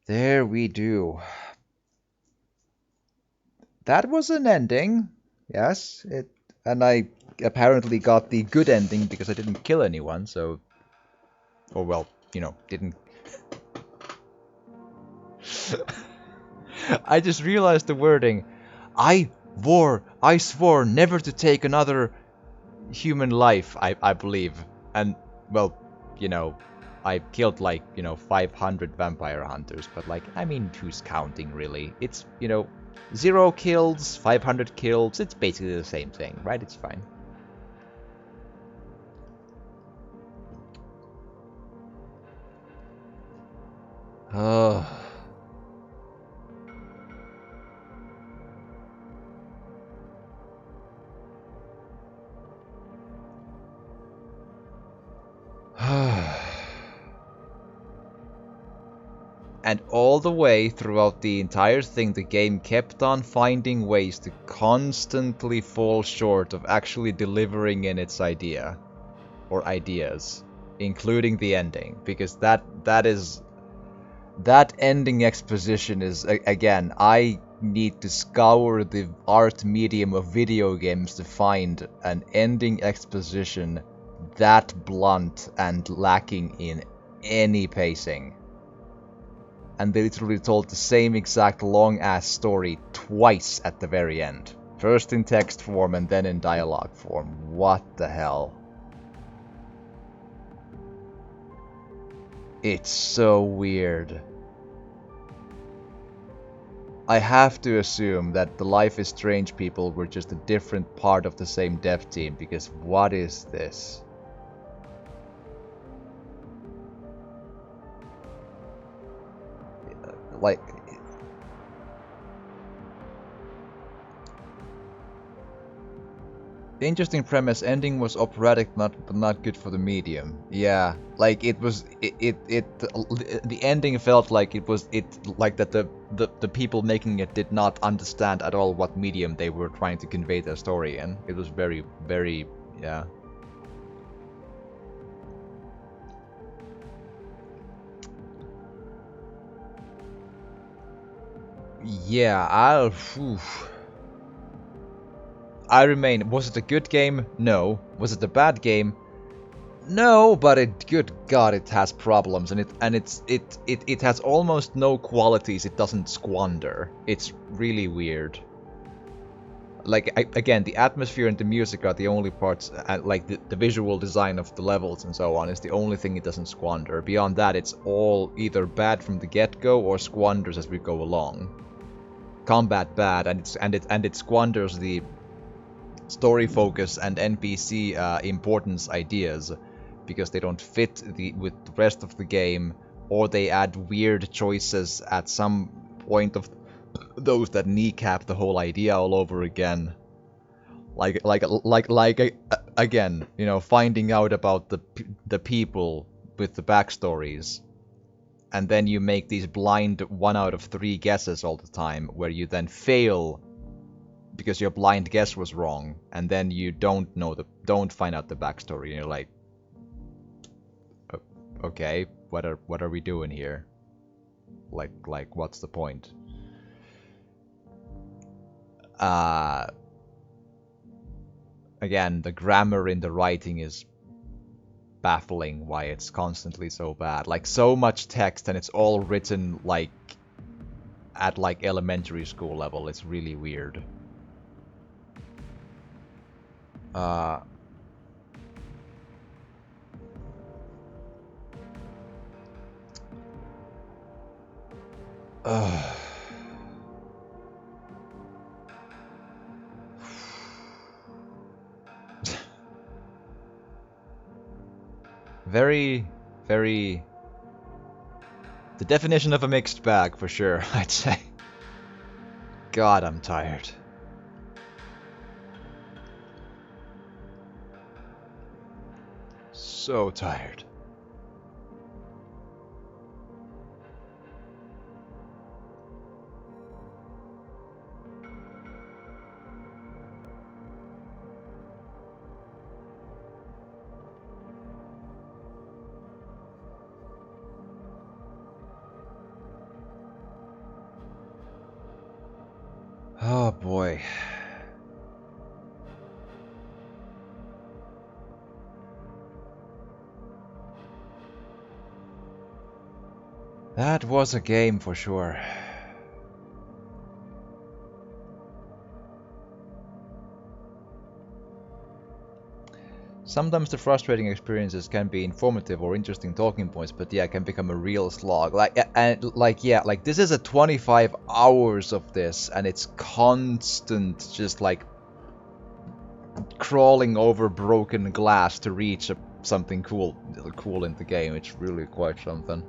There we do. That was an ending. Yes, and I apparently got the good ending because I didn't kill anyone, so... Or well, you know, didn't... I just realized the wording. I swore never to take another human life, I believe. And, well, you know, I killed like, 500 vampire hunters, but like, I mean, who's counting really? It's, 0 kills, 500 kills, it's basically the same thing, right? It's fine. Oh. And all the way throughout the entire thing, the game kept on finding ways to constantly fall short of actually delivering in its idea. Or ideas. Including the ending. Because that ending exposition is, again, I need to scour the art medium of video games to find an ending exposition that blunt and lacking in any pacing. And they literally told the same exact long-ass story twice at the very end. First in text form and then in dialogue form. What the hell? It's so weird. I have to assume that the Life is Strange people were just a different part of the same dev team, because what is this? Like... Interesting premise, ending was operatic but not good for the medium. Yeah, like it was the ending felt like like that the people making it did not understand at all what medium they were trying to convey their story in. It was very, very, yeah. Yeah, I remain. Was it a good game? No. Was it a bad game? No, but good God, it has problems, and it has almost no qualities it doesn't squander. It's really weird. Like, again, the atmosphere and the music are the only parts, like the visual design of the levels and so on is the only thing it doesn't squander. Beyond that, it's all either bad from the get-go or squanders as we go along. Combat bad, and it squanders the story focus and NPC importance ideas because they don't fit with the rest of the game, or they add weird choices at some point of those that kneecap the whole idea all over again. Like again, finding out about the people with the backstories, and then you make these blind 1 out of 3 guesses all the time, where you then fail because your blind guess was wrong, and then you don't find out the backstory, and you're like, okay, what are we doing here? Like what's the point? Again, the grammar in the writing is baffling why it's constantly so bad. Like, so much text and it's all written like at like elementary school level. It's really weird. Very, very... the definition of a mixed bag, for sure, I'd say. God, I'm tired. So tired. Oh boy. That was a game for sure. Sometimes the frustrating experiences can be informative or interesting talking points, but yeah, it can become a real slog. Like this is a 25 hours of this, and it's constant, just like crawling over broken glass to reach something cool in the game. It's really quite something.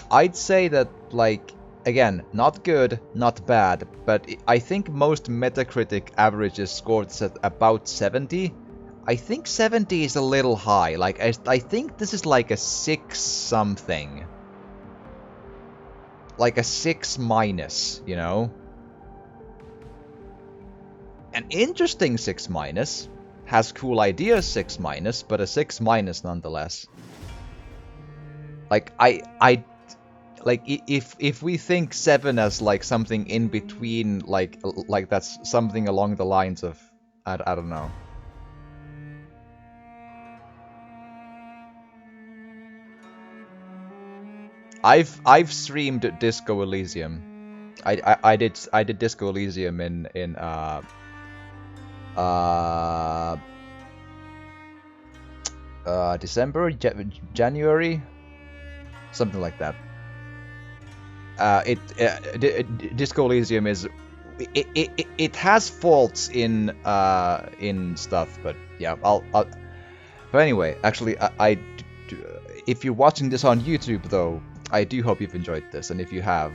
I'd say that, like, again, not good, not bad, but I think most Metacritic averages scored at about 70. I think 70 is a little high. Like, I think this is like a 6 something. Like a 6 minus, you know? An interesting 6 minus. Has cool ideas 6 minus, but a 6 minus nonetheless. Like, like, if we think 7 as like something in between, like that's something along the lines of, I don't know. I've streamed Disco Elysium. I did Disco Elysium in December, January, something like that. Disco Elysium is it has faults in stuff, but yeah, I'll but anyway, actually, if you're watching this on YouTube though, I do hope you've enjoyed this, and if you have,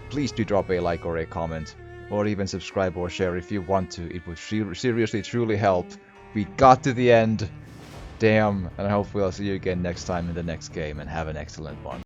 please do drop a like or a comment, or even subscribe or share if you want to. It would seriously, truly help. We got to the end. Damn, and hopefully I'll see you again next time in the next game, and have an excellent one.